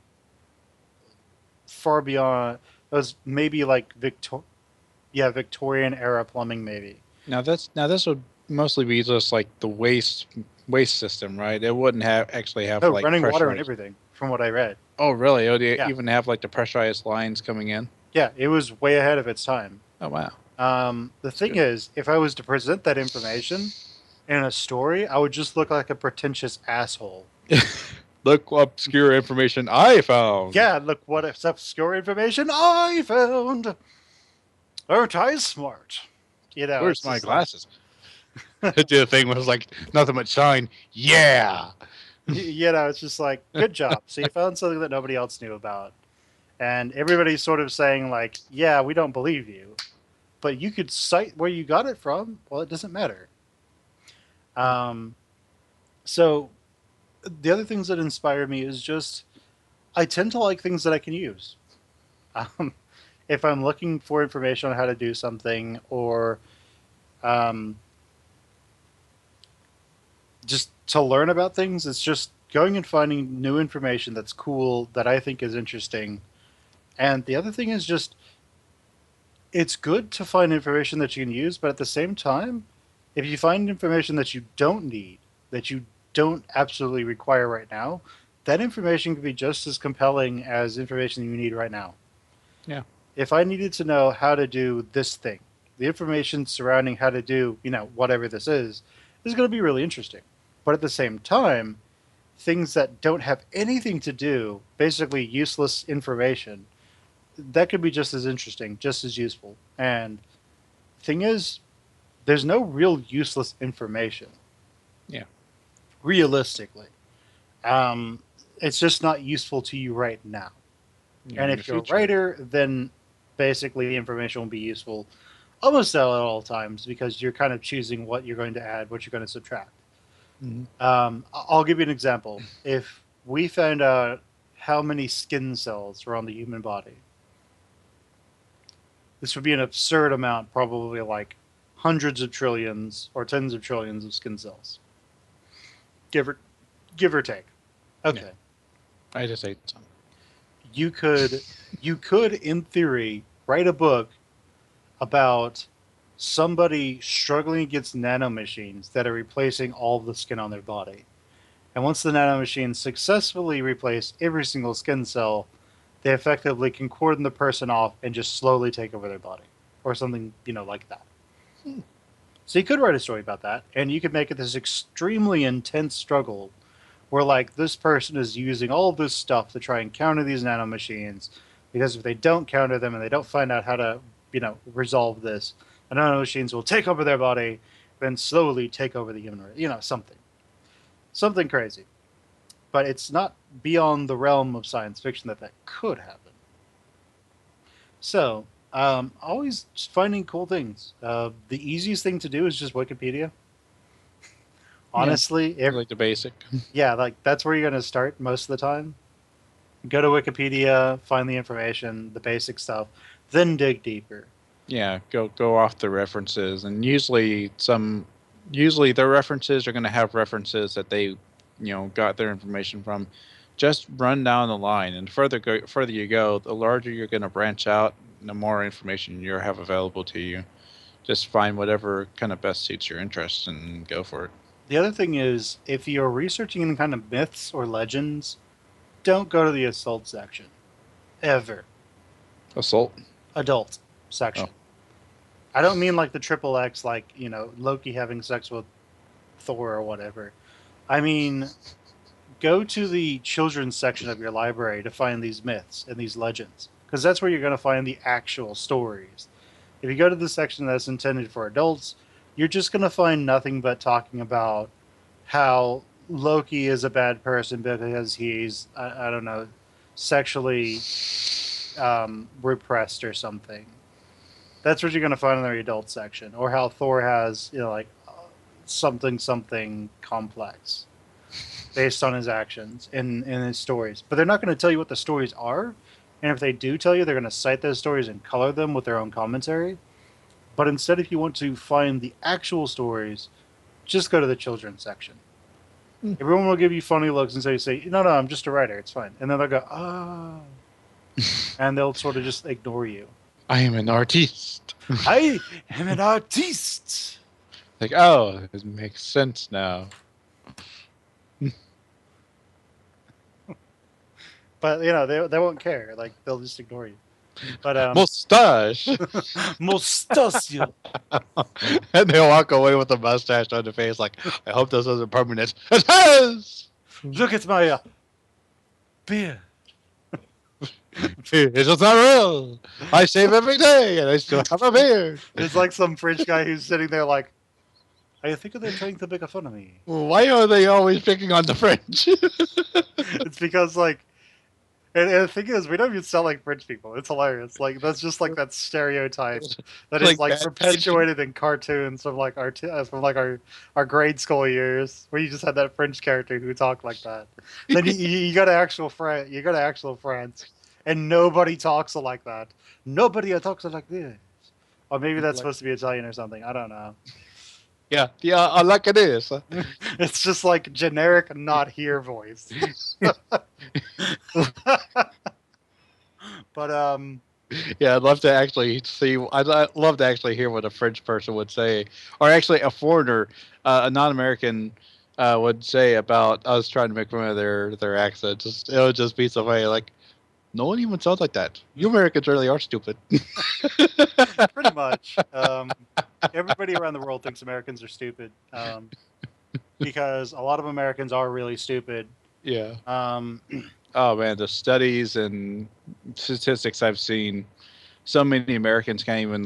far beyond. It was maybe like Victorian era plumbing, maybe. Now this would mostly be just like the waste system, right? It wouldn't have actually have No, like running water and pressurized. everything, from what I read. Oh, really? Oh, do you Yeah, even have like the pressurized lines coming in? yeah, it was way ahead of its time. Oh, wow. The That's thing good. is, if I was to present that information in a story, I would just look like a pretentious asshole. Look what obscure information I found. Yeah, look what obscure information I found. Aren't I smart? Where's It's my just like, glasses? The thing was like nothing but shine. Yeah. it's just like, good job. So you found something that nobody else knew about. And everybody's sort of saying, like, yeah, we don't believe you. But you could cite where you got it from. Well, it doesn't matter. Um, so the other things that inspire me is just I tend to like things that I can use. Um, if I'm looking for information on how to do something or um, just to learn about things, it's just going and finding new information that's cool that I think is interesting. And the other thing is just it's good to find information that you can use, but at the same time, if you find information that you don't need, that you don't absolutely require right now, that information can be just as compelling as information you need right now. Yeah. If I needed to know how to do this thing, the information surrounding how to do, whatever this is going to be really interesting. But at the same time, things that don't have anything to do, basically useless information, that could be just as interesting, just as useful. And thing is, there's no real useless information, Yeah. realistically. It's just not useful to you right now. Yeah. And In the if you're a future. writer, then basically the information will be useful almost at all times because you're kind of choosing what you're going to add, what you're going to subtract. Mhm. I'll give you an example. If we found out how many skin cells are on the human body, this would be an absurd amount, probably like hundreds of trillions or tens of trillions of skin cells, give or give or take. Yeah. Okay, I just ate some. you could in theory write a book about somebody struggling against nanomachines that are replacing all of the skin on their body. And once the nanomachines successfully replace every single skin cell, they effectively can cordon the person off and just slowly take over their body or something, like that. Hmm. So you could write a story about that, and you could make it this extremely intense struggle where, like, this person is using all of this stuff to try and counter these nanomachines, because if they don't counter them and they don't find out how to, resolve this, the nanomachines will take over their body, then slowly take over the human race. Something crazy. But it's not beyond the realm of science fiction that could happen. So, always finding cool things. The easiest thing to do is just Wikipedia. Yeah, Honestly, like the basic. yeah, like that's where you're going to start most of the time. Go to Wikipedia, find the information, the basic stuff, then dig deeper. Yeah, go off the references, and usually their references are going to have references that they got their information from. Just run down the line, and further you go, the larger you're going to branch out, the more information you have available to you. Just find whatever kind of best suits your interests and go for it. The other thing is, if you're researching any kind of myths or legends, don't go to the assault section. Ever. Assault. Adult Oh, section. I don't mean like the triple X, like, Loki having sex with Thor or whatever. I mean, go to the children's section of your library to find these myths and these legends, because that's where you're going to find the actual stories. If you go to the section that's intended for adults, you're just going to find nothing but talking about how Loki is a bad person because he's, I don't know, sexually repressed or something. That's what you're going to find in the adult section, or how Thor has, like something something complex based on his actions in his stories. But they're not going to tell you what the stories are. And if they do tell you, they're going to cite those stories and color them with their own commentary. But instead, if you want to find the actual stories, just go to the children's section. Hmm. Everyone will give you funny looks and say, no, I'm just a writer. It's fine. And then they'll go, oh. And they'll sort of just ignore you. I am an artiste. I am an artiste. Like, oh, it makes sense now. But they won't care. Like, they'll just ignore you. But Mustache. Mustachio. And they walk away with a mustache on their face, like, I hope this isn't permanent. It is. Look at my beard. It's just not real. I shave every day, and I still have a beard. It's like some French guy who's sitting there like, I think they're trying to make fun of me. Why are they always picking on the French? It's because, like, and the thing is, we don't even sound like French people. It's hilarious. Like, that's just like that stereotype that is like perpetuated in cartoons from like our grade school years, where you just had that French character who talked like that. Then you go to actual France, and nobody talks like that. Nobody talks like this. Or maybe that's supposed to be Italian or something. I don't know. Yeah, I like it is. It's just like generic not here voice. But Yeah, I'd love to actually see. I'd love to actually hear what a French person would say, or actually a foreigner, a non-American, would say about us trying to make fun of their accent. It would just be so funny. Like, no one even sounds like that. You Americans really are stupid. pretty much. Everybody around the world thinks Americans are stupid, because a lot of Americans are really stupid. Yeah. Um, Oh man, the studies and statistics I've seen, so many Americans can't even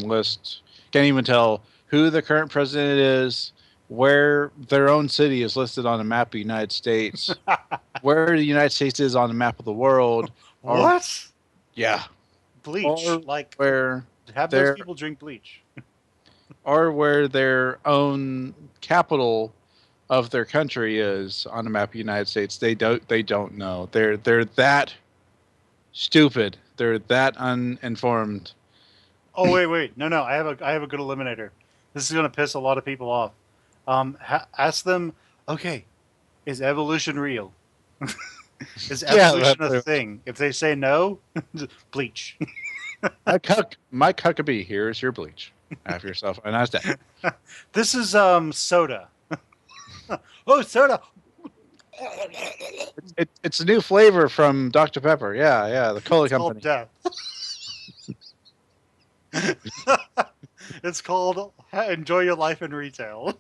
tell who the current president is, where their own city is listed on a map of the United States, where the United States is on the map of the world. what? Yeah. Bleach. or Like, where have those their people drink bleach. their own capital of their country is on the map of the United States. They don't know. They're that stupid. They're that uninformed. Oh wait. No. I have a good eliminator. This is gonna piss a lot of people off. Ask them. Okay, is evolution real? Is Yeah, evolution a thing? If they say no, bleach. Mike Huckabee, here's your bleach. Have yourself a nice day. This is soda. Oh, soda. It's a new flavor from Dr. Pepper. Yeah, the cola It's called company. death. It's called enjoy your life in retail.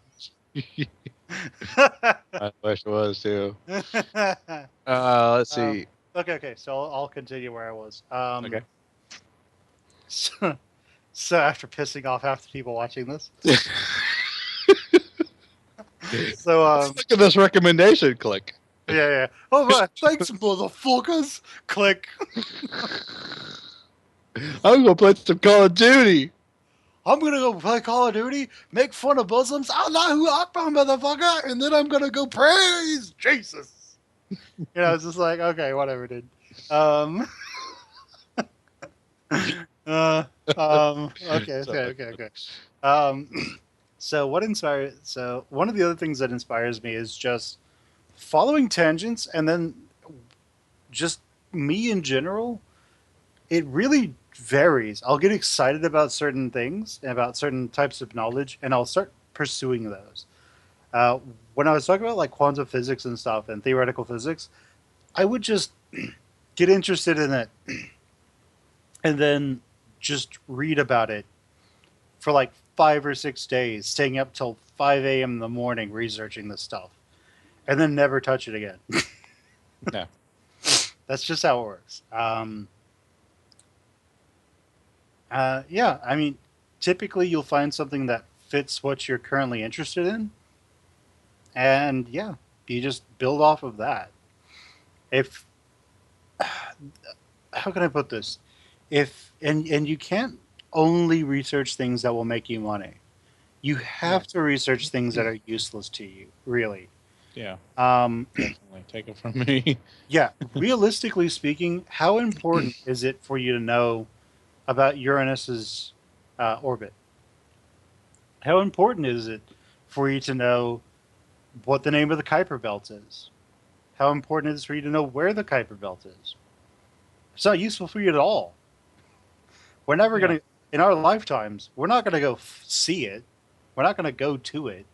I wish it was too. Let's um, see. okay. So I'll continue where I was. Okay. So, so after pissing off half the people watching this, so Look at this recommendation. Click. yeah. Oh man, thanks, motherfuckers. Click. I'm gonna play some Call of Duty. I'm gonna go play Call of Duty, make fun of Muslims, Allahu Akbar, motherfucker, and then I'm gonna go praise Jesus. It's just like, okay, whatever, dude. Um, okay. Um, so one of the other things that inspires me is just following tangents, and then just me in general. It really varies. I'll get excited about certain things and about certain types of knowledge, and I'll start pursuing those. Uh, when I was talking about like quantum physics and stuff and theoretical physics, I would just get interested in it and then just read about it for like 5 or 6 days, staying up till 5 a.m. in the morning researching this stuff, and then never touch it again. Yeah. That's just how it works. Yeah, I mean, typically you'll find something that fits what you're currently interested in, and yeah, you just build off of that. If How can I put this? If and you can't only research things that will make you money. You have to research things that are useless to you, really. Yeah. Um, Definitely take it from me. yeah, realistically speaking, how important is it for you to know about Uranus's orbit? How important is it for you to know what the name of the Kuiper Belt is? How important is it for you to know where the Kuiper Belt is? It's not useful for you at all. We're never Yeah. going to, in our lifetimes, we're not going to go see it. We're not going to go to it.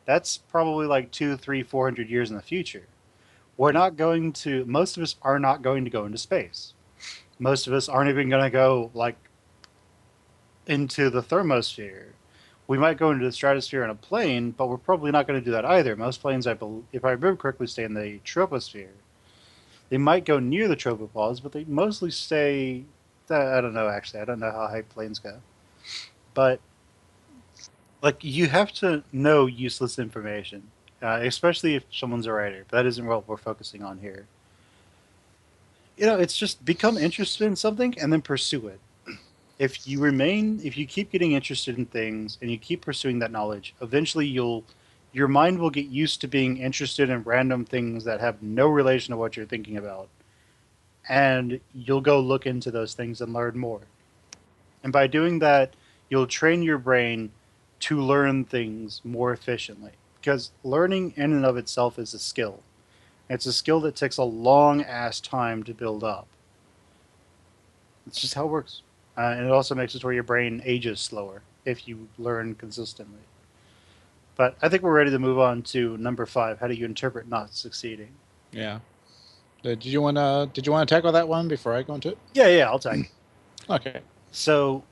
That's probably like 2, 3, 400 years in the future. We're not going to, most of us are not going to go into space. Most of us aren't even going to go like into the thermosphere. We might go into the stratosphere in a plane, but we're probably not going to do that either. Most planes, if I remember correctly, stay in the troposphere. They might go near the tropopause, but they mostly stay. I don't know, actually. I don't know how high planes go. But, like, you have to know useless information, especially if someone's a writer. But that isn't what we're focusing on here. It's just become interested in something and then pursue it. If you keep getting interested in things and you keep pursuing that knowledge, eventually your mind will get used to being interested in random things that have no relation to what you're thinking about. And you'll go look into those things and learn more. And by doing that, you'll train your brain to learn things more efficiently. Because learning in and of itself is a skill. It's a skill that takes a long ass time to build up. It's just how it works. And it also makes it where your brain ages slower if you learn consistently. But I think we're ready to move on to number 5. How do you interpret not succeeding? Yeah. Did you wanna tackle that one before I go into it? Yeah, I'll take it. Okay. So,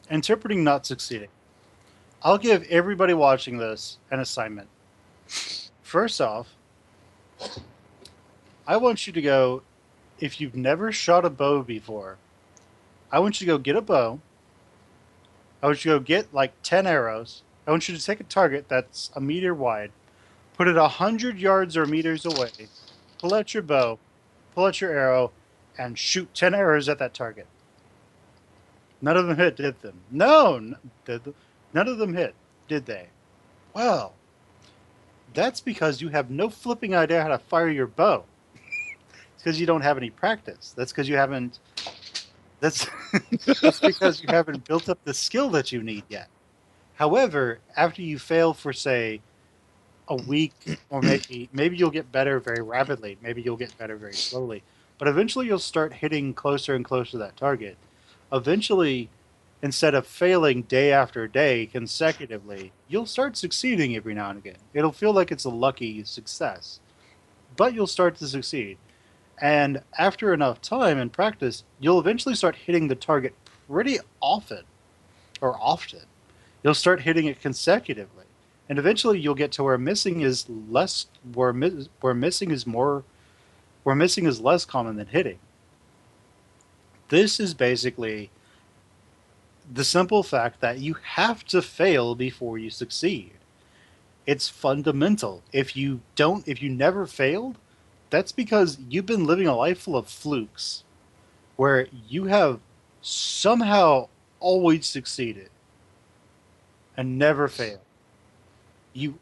interpreting not succeeding. I'll give everybody watching this an assignment. First off, I want you to go, if you've never shot a bow before, I want you to go get a bow. I want you to go get like 10 arrows. I want you to take a target that's a meter wide, put it 100 yards or meters away, pull out your bow, pull out your arrow, and shoot 10 arrows at that target. None of them hit, did them? No, none of them hit, did they? Well, that's because you have no flipping idea how to fire your bow. It's because you don't have any practice. That's because you haven't. That's that's because you haven't built up the skill that you need yet. However, after you fail for say a week, or maybe you'll get better very rapidly. Maybe you'll get better very slowly. But eventually, you'll start hitting closer and closer to that target. Eventually, instead of failing day after day consecutively, you'll start succeeding every now and again. It'll feel like it's a lucky success, but you'll start to succeed. And after enough time and practice, you'll eventually start hitting the target pretty often, or often. You'll start hitting it consecutively. And eventually you'll get to where missing is less where missing is more where missing is less common than hitting. This is basically the simple fact that you have to fail before you succeed. It's fundamental. If you never failed, that's because you've been living a life full of flukes where you have somehow always succeeded and never failed. You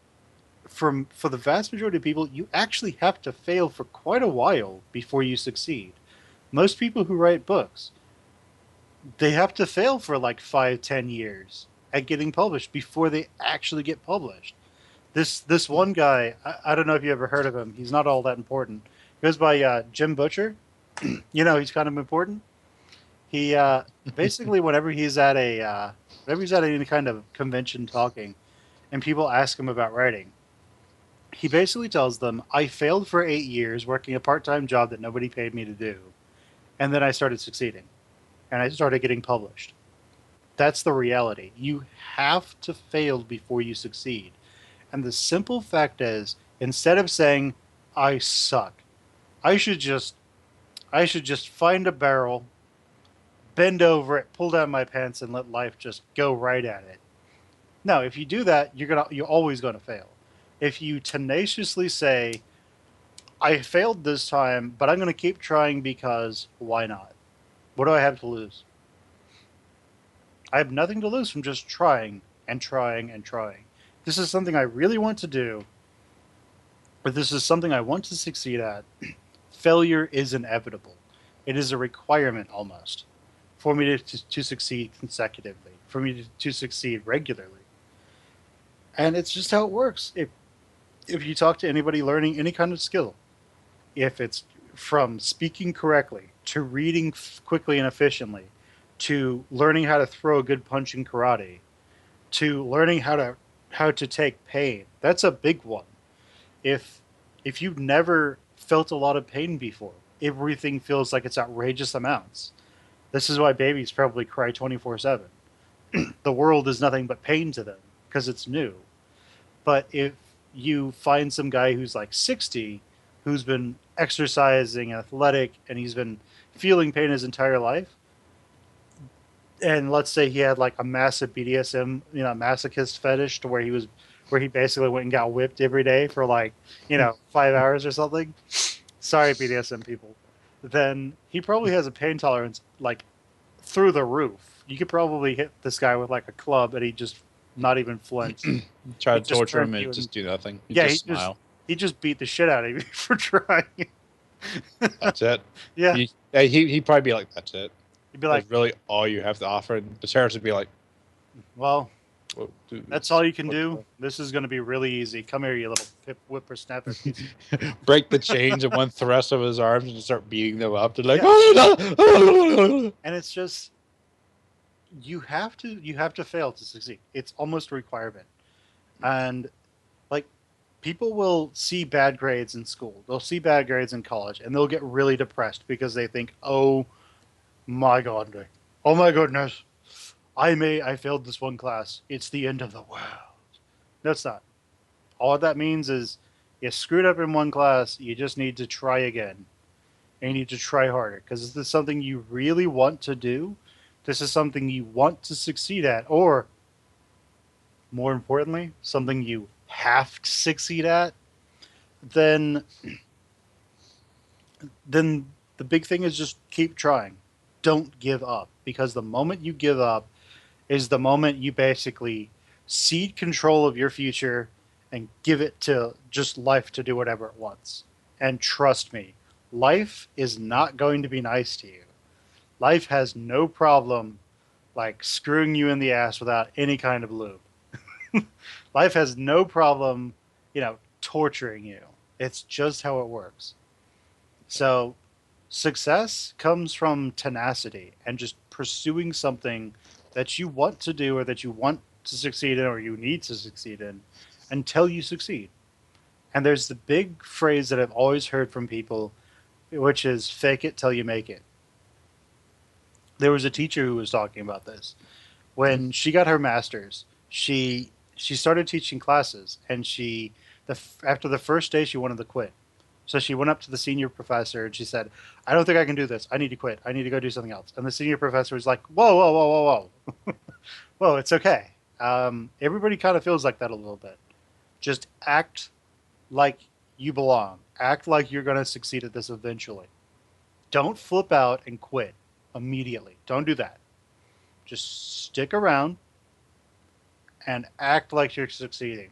For the vast majority of people, you actually have to fail for quite a while before you succeed. Most people who write books, they have to fail for like 5, 10 years at getting published before they actually get published. This one guy, I don't know if you ever heard of him. He's not all that important. He goes by Jim Butcher. He's kind of important. He basically whenever he's at any kind of convention talking, and people ask him about writing, he basically tells them, "I failed for 8 years working a part-time job that nobody paid me to do, and then I started succeeding, and I started getting published." That's the reality. You have to fail before you succeed. And the simple fact is, instead of saying, "I suck," I should just I should just find a barrel, bend over it, pull down my pants, and let life just go right at it. No, if you do that, you're always gonna fail. If you tenaciously say, "I failed this time, but I'm gonna keep trying because why not? What do I have to lose? I have nothing to lose from just trying and trying and trying. This is something I really want to do, or this is something I want to succeed at." Failure is inevitable. It is a requirement almost for me to succeed consecutively, for me to succeed regularly. And it's just how it works. If you talk to anybody learning any kind of skill, if it's from speaking correctly to reading quickly and efficiently, to learning how to throw a good punch in karate, to learning how to take pain, that's a big one. If if you've never felt a lot of pain before, everything feels like it's outrageous amounts. This is why babies probably cry 24/7. The world is nothing but pain to them because it's new. But if you find some guy who's like 60, who's been exercising, athletic, and he's been feeling pain his entire life, and let's say he had like a massive BDSM, masochist fetish to where he basically went and got whipped every day for like, 5 hours or something. Sorry, BDSM people. Then he probably has a pain tolerance like through the roof. You could probably hit this guy with like a club and he just not even flinch. Try He to just torture turned him you and and just do nothing. You yeah, just smile. he just beat the shit out of you for trying. That's it. Yeah, He'd probably be like, "That's it. you'd be like, That's really all you have to offer." And the terrorist would be like, well, "Well, dude, that's all you can do. This is going to be really easy. Come here, you little whippersnapper. break the chains in one thrust of his arms and just start beating them up." They're like, Yeah. "Oh, And it's just you have to fail to succeed. It's almost a requirement. And like people will see bad grades in school. They'll see bad grades in college and they'll get really depressed because they think, "Oh my god. Oh my goodness. I failed this one class. It's the end of the world." No, it's not. All that means is you screwed up in one class, you just need to try again. And you need to try harder because this is something you really want to do. This is something you want to succeed at, or more importantly, something you have to succeed at. Then then the big thing is just keep trying. don't give up, because the moment you give up is the moment you basically cede control of your future and give it to just life to do whatever it wants. And trust me, life is not going to be nice to you. Life has no problem like screwing you in the ass without any kind of lube. Life has no problem, torturing you. It's just how it works. So success comes from tenacity and just pursuing something that you want to do or that you want to succeed in or you need to succeed in until you succeed. And there's the big phrase that I've always heard from people, which is fake it till you make it. There was a teacher who was talking about this. When she got her master's, she started teaching classes, and after the first day she wanted to quit. So she went up to the senior professor and she said, "I don't think I can do this. I need to quit. I need to go do something else." And the senior professor was like, "Whoa, whoa, whoa, whoa, whoa, whoa! It's okay. Everybody kind of feels like that a little bit. Just act like you belong. Act like you're going to succeed at this eventually. Don't flip out and quit immediately. Don't do that. Just stick around and act like you're succeeding."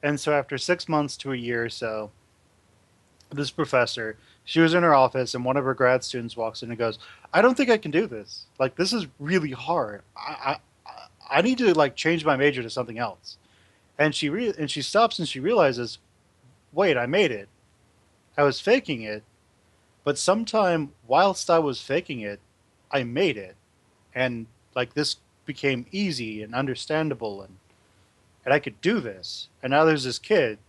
And so after 6 months to a year or so, this professor, she was in her office and one of her grad students walks in and goes, "I don't think I can do this. Like, this is really hard. I need to like change my major to something else." And she stops and she realizes, "Wait, I made it. I was faking it, but sometime whilst I was faking it, I made it. And like this became easy and understandable, and I could do this. And now there's this kid.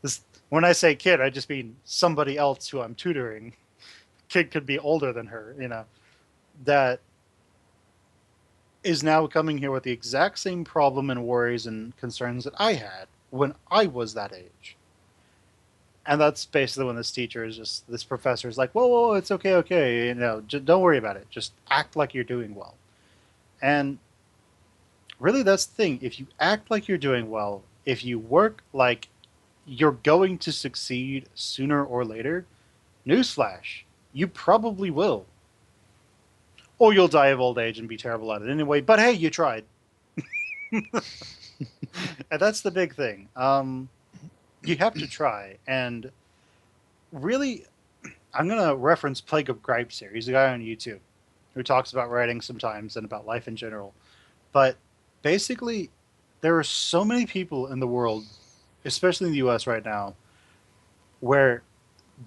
This When I say kid, I just mean somebody else who I'm tutoring. Kid could be older than her, that is now coming here with the exact same problem and worries and concerns that I had when I was that age." And that's basically when this professor is like, "Whoa, whoa, whoa, it's okay, okay, don't worry about it. Just act like you're doing well." And really, that's the thing. If you act like you're doing well, if you work like you're going to succeed sooner or later, newsflash, you probably will. Or you'll die of old age and be terrible at it anyway, but hey, you tried. And that's the big thing. You have to try. And really, I'm going to reference Plague of Gripes here. He's a guy on YouTube who talks about writing sometimes and about life in general. But basically, there are so many people in the world, especially in the US right now, where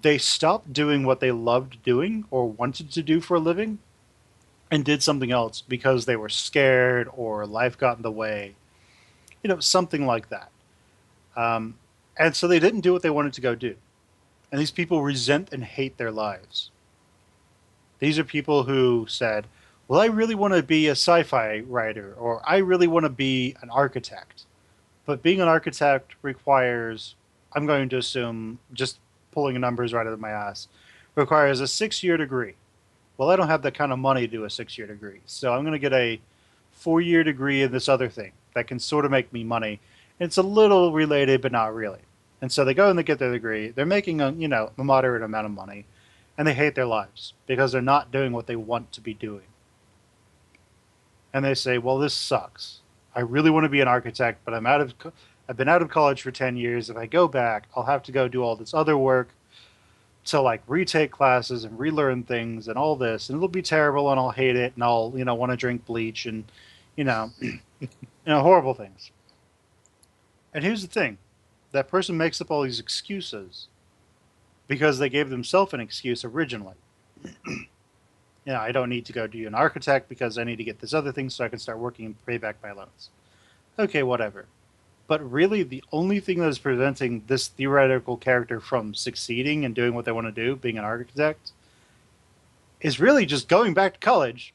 they stopped doing what they loved doing or wanted to do for a living and did something else because they were scared or life got in the way, something like that. Um, and so they didn't do what they wanted to go do. And these people resent and hate their lives. These are people who said, "Well, I really want to be a sci-fi writer," or "I really want to be an architect." But being an architect requires, I'm going to assume, just pulling numbers right out of my ass, requires a 6-year degree. Well, I don't have that kind of money to do a 6-year degree. So I'm going to get a 4-year degree in this other thing that can sort of make me money. It's a little related, but not really. And so they go and they get their degree. They're making a moderate amount of money, and they hate their lives because they're not doing what they want to be doing. And they say, "Well, this sucks. I really want to be an architect, but I've been out of college for 10 years. If I go back, I'll have to go do all this other work to like retake classes and relearn things and all this, and it'll be terrible, and I'll hate it, and I'll want to drink bleach and you know horrible things." And here's the thing: that person makes up all these excuses because they gave themselves an excuse originally. I don't need to go be an architect because I need to get this other thing so I can start working and pay back my loans. Okay, whatever. But really, the only thing that is preventing this theoretical character from succeeding and doing what they want to do, being an architect, is really just going back to college,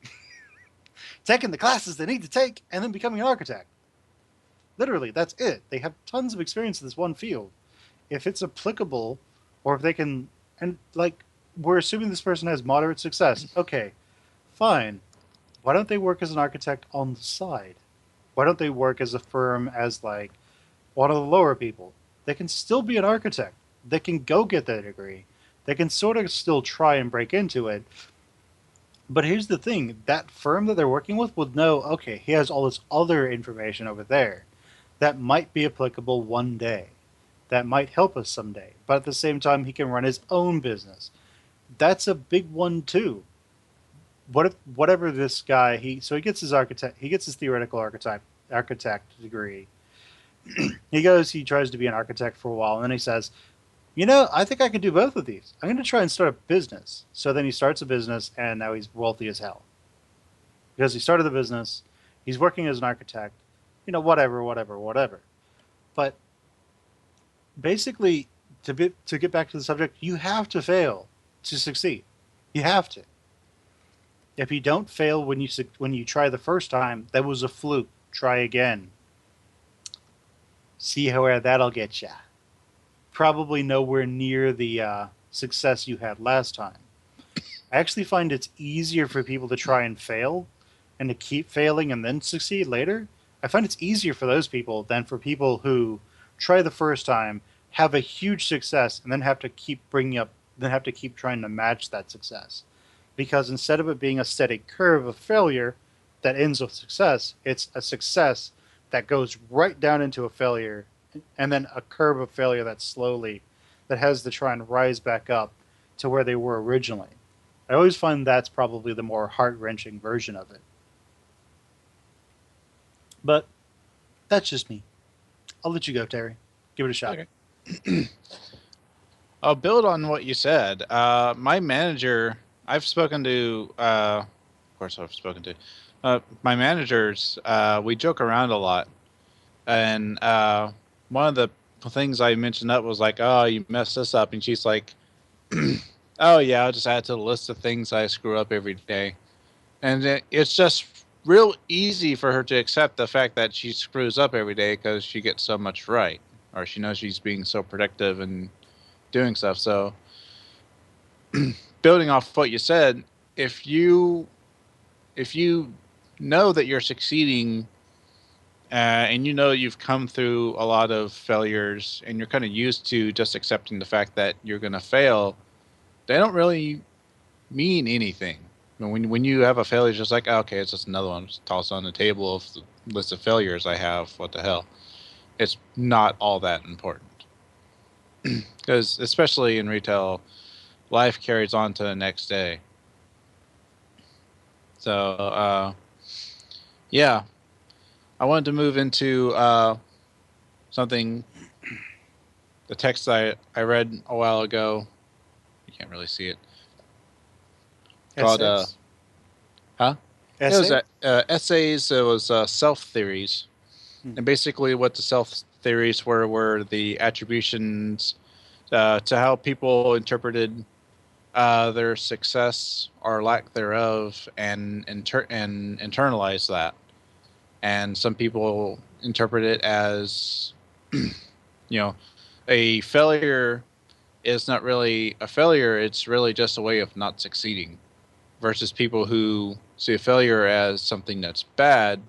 taking the classes they need to take, and then becoming an architect. Literally, that's it. They have tons of experience in this one field. If it's applicable, or if they can, and like, we're assuming this person has moderate success. Okay, fine. Why don't they work as an architect on the side? Why don't they work as a firm as like one of the lower people? They can still be an architect. They can go get their degree. They can sort of still try and break into it. But here's the thing: that firm that they're working with would know. Okay, he has all this other information over there that might be applicable one day, that might help us someday. But at the same time, he can run his own business. That's a big one too. What if whatever this guy he gets his theoretical architect degree. He tries to be an architect for a while, and then he says, I think I can do both of these. I'm going to try and start a business. So then he starts a business, and now he's wealthy as hell because he started the business. He's working as an architect. Whatever, whatever, whatever. But basically, to get back to the subject, you have to fail to succeed. You have to. If you don't fail when you try the first time, that was a fluke. Try again. See where that'll get you. Probably nowhere near the success you had last time. I actually find it's easier for people to try and fail and to keep failing and then succeed later. I find it's easier for those people than for people who try the first time, have a huge success, and then have to keep trying to match that success. Because instead of it being a steady curve of failure that ends with success, it's a success that goes right down into a failure and then a curve of failure that has to try and rise back up to where they were originally. I always find that's probably the more heart wrenching version of it. But that's just me. I'll let you go, Terry. Give it a shot. Okay. I'll build on what you said. My manager, I've spoken to, of course, I've spoken to my managers. We joke around a lot, and one of the things I mentioned up was like, "Oh, you messed this up," and she's like, "Oh yeah, I'll just add to the list of things I screw up every day," and it's just real easy for her to accept the fact that she screws up every day because she gets so much right, or she knows she's being so productive and doing stuff. So, building off what you said, if you know that you're succeeding, and you know you've come through a lot of failures, and you're kind of used to just accepting the fact that you're going to fail, they don't really mean anything. When you have a failure, it's just like, oh, okay, it's just another one. Just toss on the table of the list of failures I have. What the hell? It's not all that important. Because especially in retail, life carries on to the next day. So, yeah, I wanted to move into something, the text I read a while ago. You can't really see it. Called, Essays? huh? Essays? It was essays. It was self theories. And basically what the self theories were the attributions to how people interpreted their success or lack thereof, and internalize that. And some people interpret it as, a failure is not really a failure. It's really just a way of not succeeding, versus people who see a failure as something that's bad,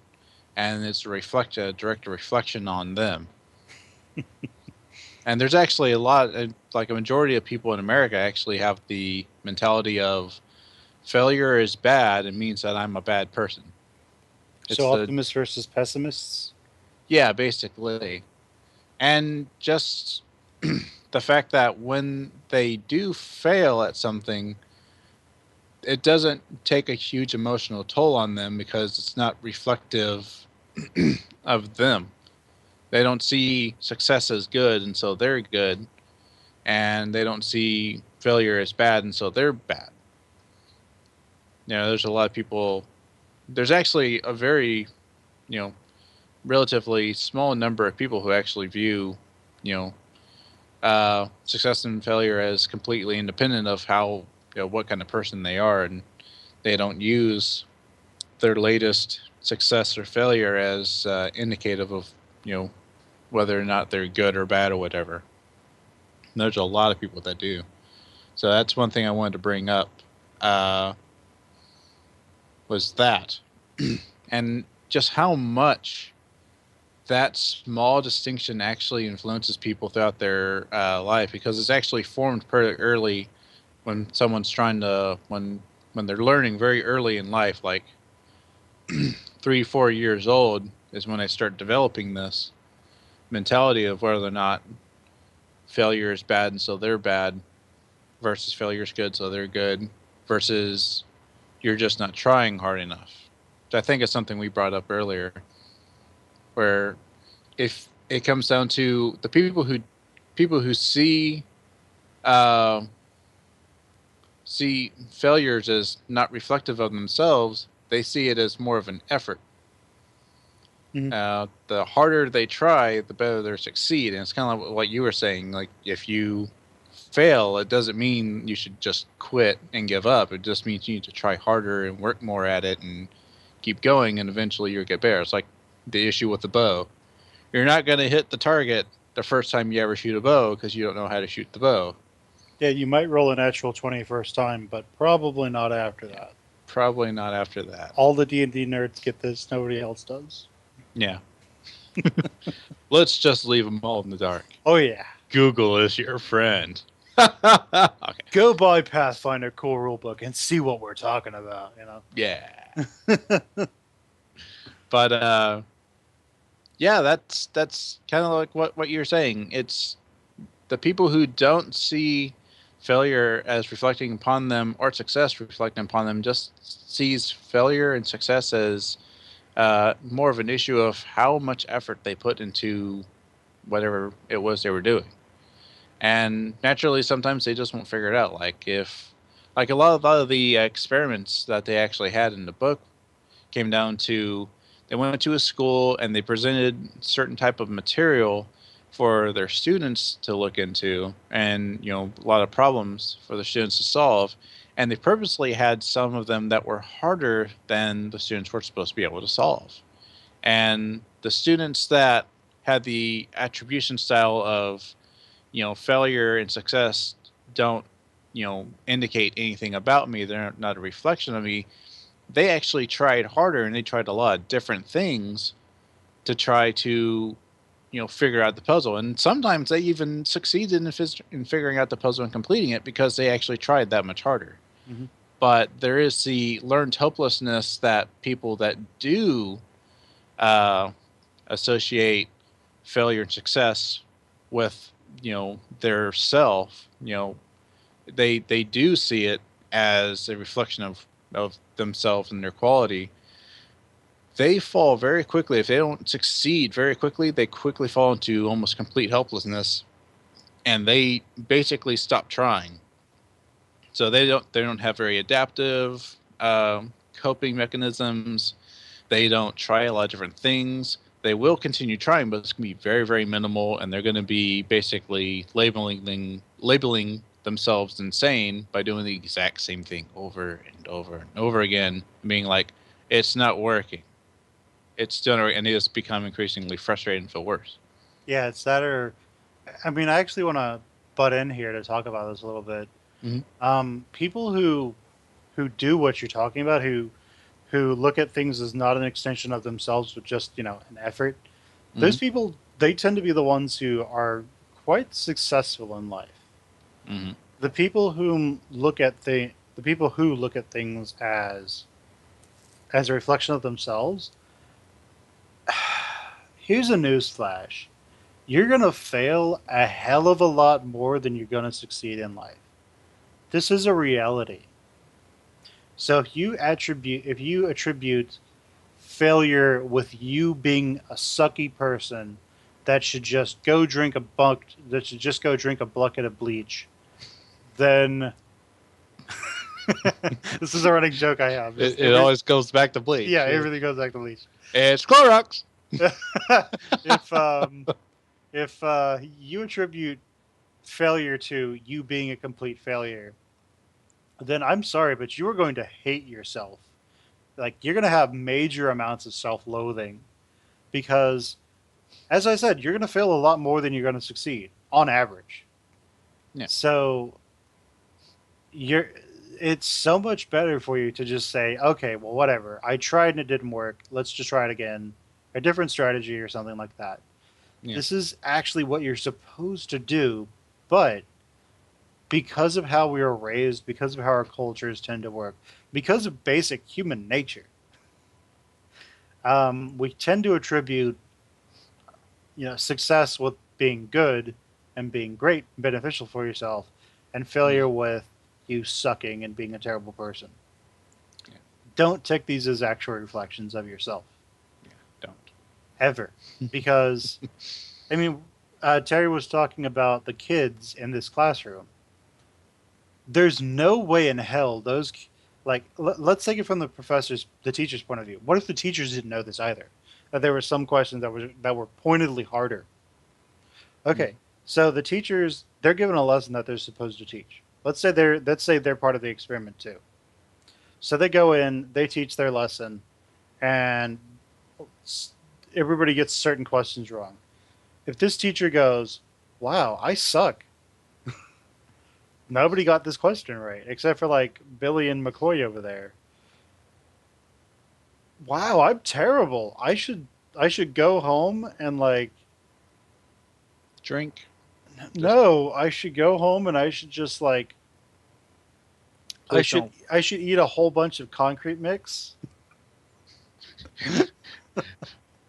and it's a direct reflection on them. And there's actually like a majority of people in America actually have the mentality of failure is bad. It means that I'm a bad person. So It's optimists versus pessimists? yeah, basically. And just the fact that when they do fail at something, it doesn't take a huge emotional toll on them because it's not reflective of them. They don't see success as good, and so they're good, and they don't see failure as bad, and so they're bad. There's a lot of people. There's actually a very, you know, relatively small number of people who actually view, you success and failure as completely independent of how, what kind of person they are, and they don't use their latest success or failure as indicative of, whether or not they're good or bad or whatever. And there's a lot of people that do. So that's one thing I wanted to bring up. Was that, and just how much that small distinction actually influences people throughout their life, because it's actually formed pretty early when when they're learning very early in life, like 3, 4 years old, is when they start developing this mentality of whether or not failure is bad and so they're bad versus failure is good so they're good versus you're just not trying hard enough. I think it's something we brought up earlier, where if it comes down to the people who uh, see failures as not reflective of themselves, they see it as more of an effort. Mhm. The harder they try, the better they succeed. And it's kind of like what you were saying. Like, if you fail, it doesn't mean you should just quit and give up. It just means you need to try harder and work more at it and keep going, and eventually you'll get better. It's like the issue with the bow. You're not going to hit the target the first time you ever shoot a bow because you don't know how to shoot the bow. Yeah, you might roll a natural 20 first time, but probably not after Yeah, that. probably not after that. All the D&D nerds get this, nobody else does. Yeah. Let's just leave them all in the dark. Oh yeah. Google is your friend. Okay. Go buy Pathfinder Core Rulebook and see what we're talking about, you know. Yeah. But yeah, that's kind of like what you're saying. It's the people who don't see failure as reflecting upon them or success reflecting upon them just sees failure and success as more of an issue of how much effort they put into whatever it was they were doing. And naturally, sometimes they just won't figure it out. Like a lot of the experiments that they actually had in the book came down to they went to a school and they presented certain type of material for their students to look into, and a lot of problems for the students to solve, and they purposely had some of them that were harder than the students were supposed to be able to solve. And the students that had the attribution style of failure and success don't indicate anything about me, they're not a reflection of me, they actually tried harder and they tried a lot of different things to try to figure out the puzzle, and sometimes they even succeeded in figuring out the puzzle and completing it because they actually tried that much harder. Mm-hmm. But there is the learned hopelessness that people that do uh, associate failure and success with their self, they do see it as a reflection of themselves and their quality. They fall very quickly. If they don't succeed very quickly, they quickly fall into almost complete helplessness, and they basically stop trying. So they don't have very adaptive coping mechanisms. They don't try a lot of different things. They will continue trying, but it's going to be very, very minimal, and they're going to be basically labeling themselves insane by doing the exact same thing over and over and over again, being like, it's not working. It's generating, and it has become increasingly frustrating and feel worse. Yeah, it's that or I mean, I actually want to butt in here to talk about this a little bit. Mm-hmm. People who do what you're talking about, who look at things as not an extension of themselves, but just an effort. Mm-hmm. Those people, they tend to be the ones who are quite successful in life. Mm-hmm. The people who look at the people who look at things as a reflection of themselves. Here's a news flash. You're going to fail a hell of a lot more than you're going to succeed in life. This is a reality. So if you attribute failure with you being a sucky person that should just go drink a bucket of bleach, then this is a running joke I have. It always goes back to bleach. Yeah, everything goes back to bleach. It's Clorox. if you attribute failure to you being a complete failure, then I'm sorry, but you are going to hate yourself. Like, you're going to have major amounts of self-loathing because, as I said, you're going to fail a lot more than you're going to succeed on average. Yeah. So it's so much better for you to just say, okay, well, whatever. I tried and it didn't work. Let's just try it again. A different strategy or something like that. Yeah. This is actually what you're supposed to do, but because of how we are raised, because of how our cultures tend to work, because of basic human nature, we tend to attribute success with being good and being great and beneficial for yourself, and failure with you sucking and being a terrible person. Yeah. Don't take these as actual reflections of yourself Yeah. Don't. ever, because I mean, Terry was talking about the kids in this classroom. There's no way in hell those like let's take it from the teacher's point of view. What if the teachers didn't know this either? That there were some questions that were pointedly harder. Okay, Mm. so the teachers, they're given a lesson that they're supposed to teach. Let's say they're part of the experiment too. So they go in, they teach their lesson, and everybody gets certain questions wrong. If this teacher goes, "Wow, I suck," nobody got this question right except for like Billy and McCoy over there. Wow, I'm terrible. I should go home and like Drink. Just no, I should go home and I should just like I please should don't. I should eat a whole bunch of concrete mix.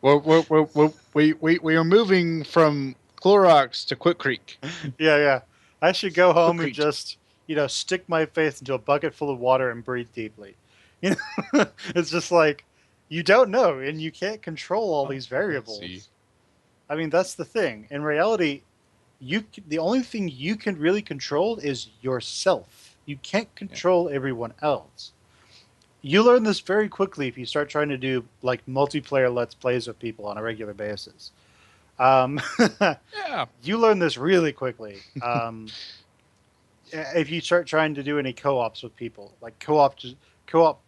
We are moving from Clorox to Quick Creek. Yeah, yeah. I should go home and Quick. just, stick my face into a bucket full of water and breathe deeply. You know, it's just like you don't know and you can't control all Oh, these let's see. variables. I mean, that's the thing. In reality, the only thing you can really control is yourself. You can't Yeah. control everyone else. You learn this very quickly if you start trying to do like multiplayer let's plays with people on a regular basis. Um, Yeah. you learn this really quickly. If you start trying to do any co-ops with people, like co-op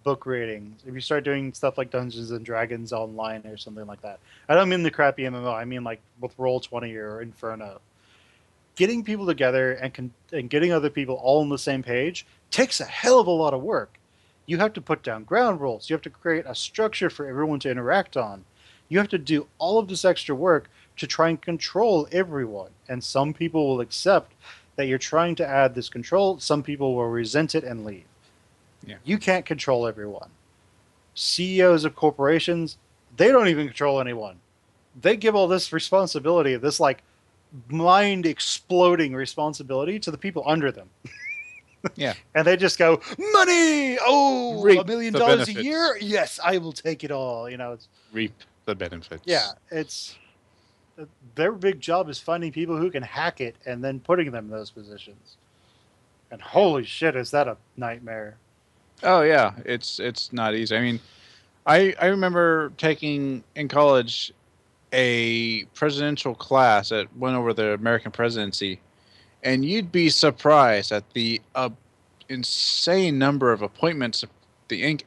book readings, if you start doing stuff like Dungeons and Dragons online or something like that. I don't mean the crappy MMO. I mean like with Roll20 or Inferno. Getting people together and getting other people all on the same page takes a hell of a lot of work. You have to put down ground rules. You have to create a structure for everyone to interact on. You have to do all of this extra work to try and control everyone. And some people will accept that you're trying to add this control. Some people will resent it and leave. Yeah. You can't control everyone. CEOs of corporations, they don't even control anyone. They give all this responsibility, this like mind exploding responsibility to the people under them. Yeah. And they just go, money! Oh, Reap the $1 million a benefits. year? Yes, I will take it all. Reap the benefits. Yeah, it's their big job is finding people who can hack it and then putting them in those positions. And holy shit, is that a nightmare? Oh yeah. It's not easy. I mean, I remember taking in college a presidential class that went over the American presidency, and you'd be surprised at the insane number of appointments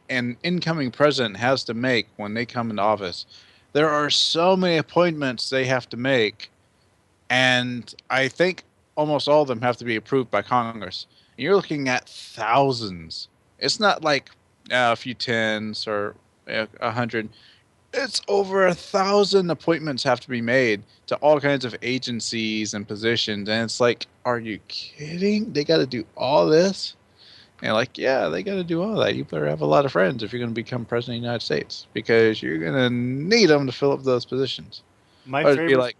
an incoming president has to make when they come into office. There are so many appointments they have to make, and I think almost all of them have to be approved by Congress. And you're looking at thousands. It's not like a few tens or 100. It's over 1,000 appointments have to be made to all kinds of agencies and positions, and it's like, are you kidding? They got to do all this, and like, yeah, they got to do all that. You better have a lot of friends if you're going to become president of the United States, because you're going to need them to fill up those positions. My Or it'd be favorite like,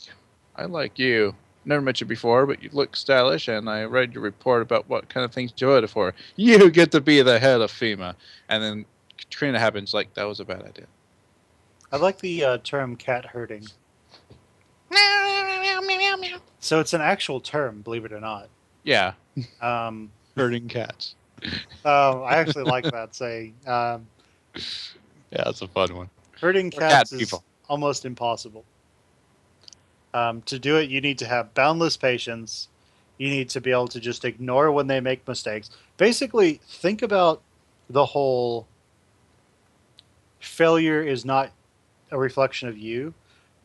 I like you. Never met you before, but you look stylish, and I read your report about what kind of things you voted for. You get to be the head of FEMA, and then Katrina happens. Like, that was a bad idea. I like the term cat herding. So it's an actual term, believe it or not. Yeah, Um, herding cats. I actually like that saying. Yeah, that's a fun one. Herding Or cat cats is people. almost impossible. To do it, you need to have boundless patience. You need to be able to just ignore when they make mistakes. Basically, think about the whole failure is not a reflection of you,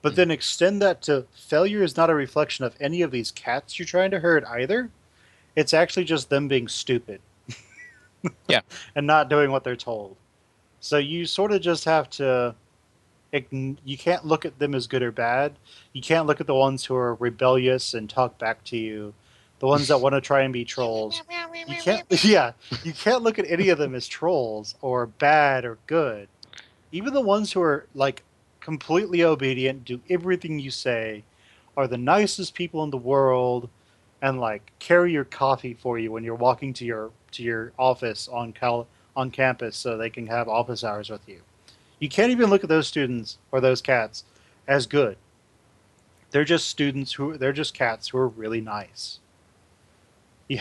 but then extend that to failure is not a reflection of any of these cats you're trying to herd either. It's actually just them being stupid. Yeah. And not doing what they're told. So you sort of just have to. You can't look at them as good or bad. You can't look at the ones who are rebellious and talk back to you. the ones that want to try and be trolls. You can't, yeah, you can't look at any of them as trolls or bad or good. Even the ones who are like completely obedient, do everything you say, are the nicest people in the world, and like carry your coffee for you when you're walking to your office on campus, so they can have office hours with you. You can't even look at those students or those cats as good. They're just cats who are really nice. You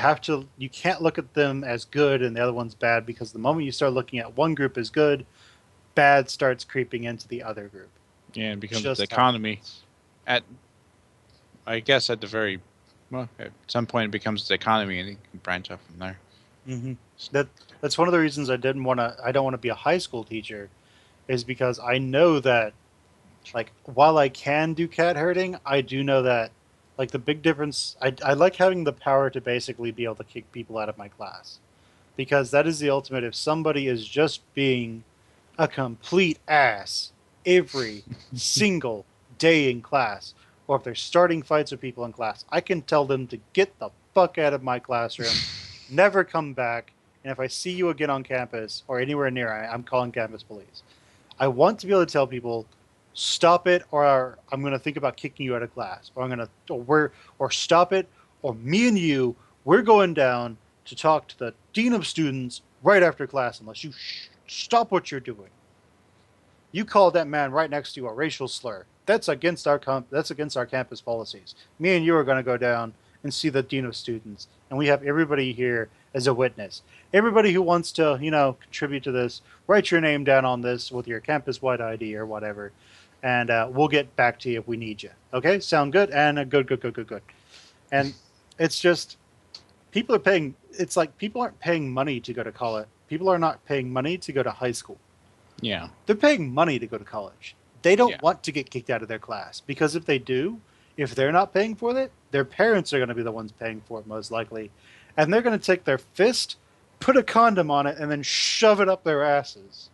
can't look at them as good and the other one's bad, because the moment you start looking at one group as good, bad starts creeping into the other group. Yeah, it becomes the Just how it economy. At I guess at the very well, at some point it becomes the economy, and you can branch off from there. hmm that that's one of the reasons I don't want to be a high school teacher, is because I know that, like, while I can do cat herding, I do know that, like, the big difference, I like having the power to basically be able to kick people out of my class, because that is the ultimate. If somebody is just being a complete ass every single day in class, or if they're starting fights with people in class, I can tell them to get the fuck out of my classroom, never come back, and if I see you again on campus or anywhere near, I'm calling campus police. I want to be able to tell people, stop it, or I'm going to think about kicking you out of class, or I'm going to, or stop it, or me and you, we're going down to talk to the dean of students right after class unless you stop what you're doing. You called that man right next to you a racial slur. That's against our campus policies. Me and you are going to go down and see the dean of students, and we have everybody here as a witness. Everybody who wants to, contribute to this, write your name down on this with your campus-wide ID or whatever, and we'll get back to you if we need you. Okay, sound good? And good, good, good, good, good. And it's just, people are paying. It's like people aren't paying money to go to college. People are not paying money to go to high school. Yeah, They're paying money to go to college. They don't yeah. want to get kicked out of their class, because if they do, if they're not paying for it, their parents are going to be the ones paying for it most likely. And they're going to take their fist, put a condom on it, and then shove it up their asses.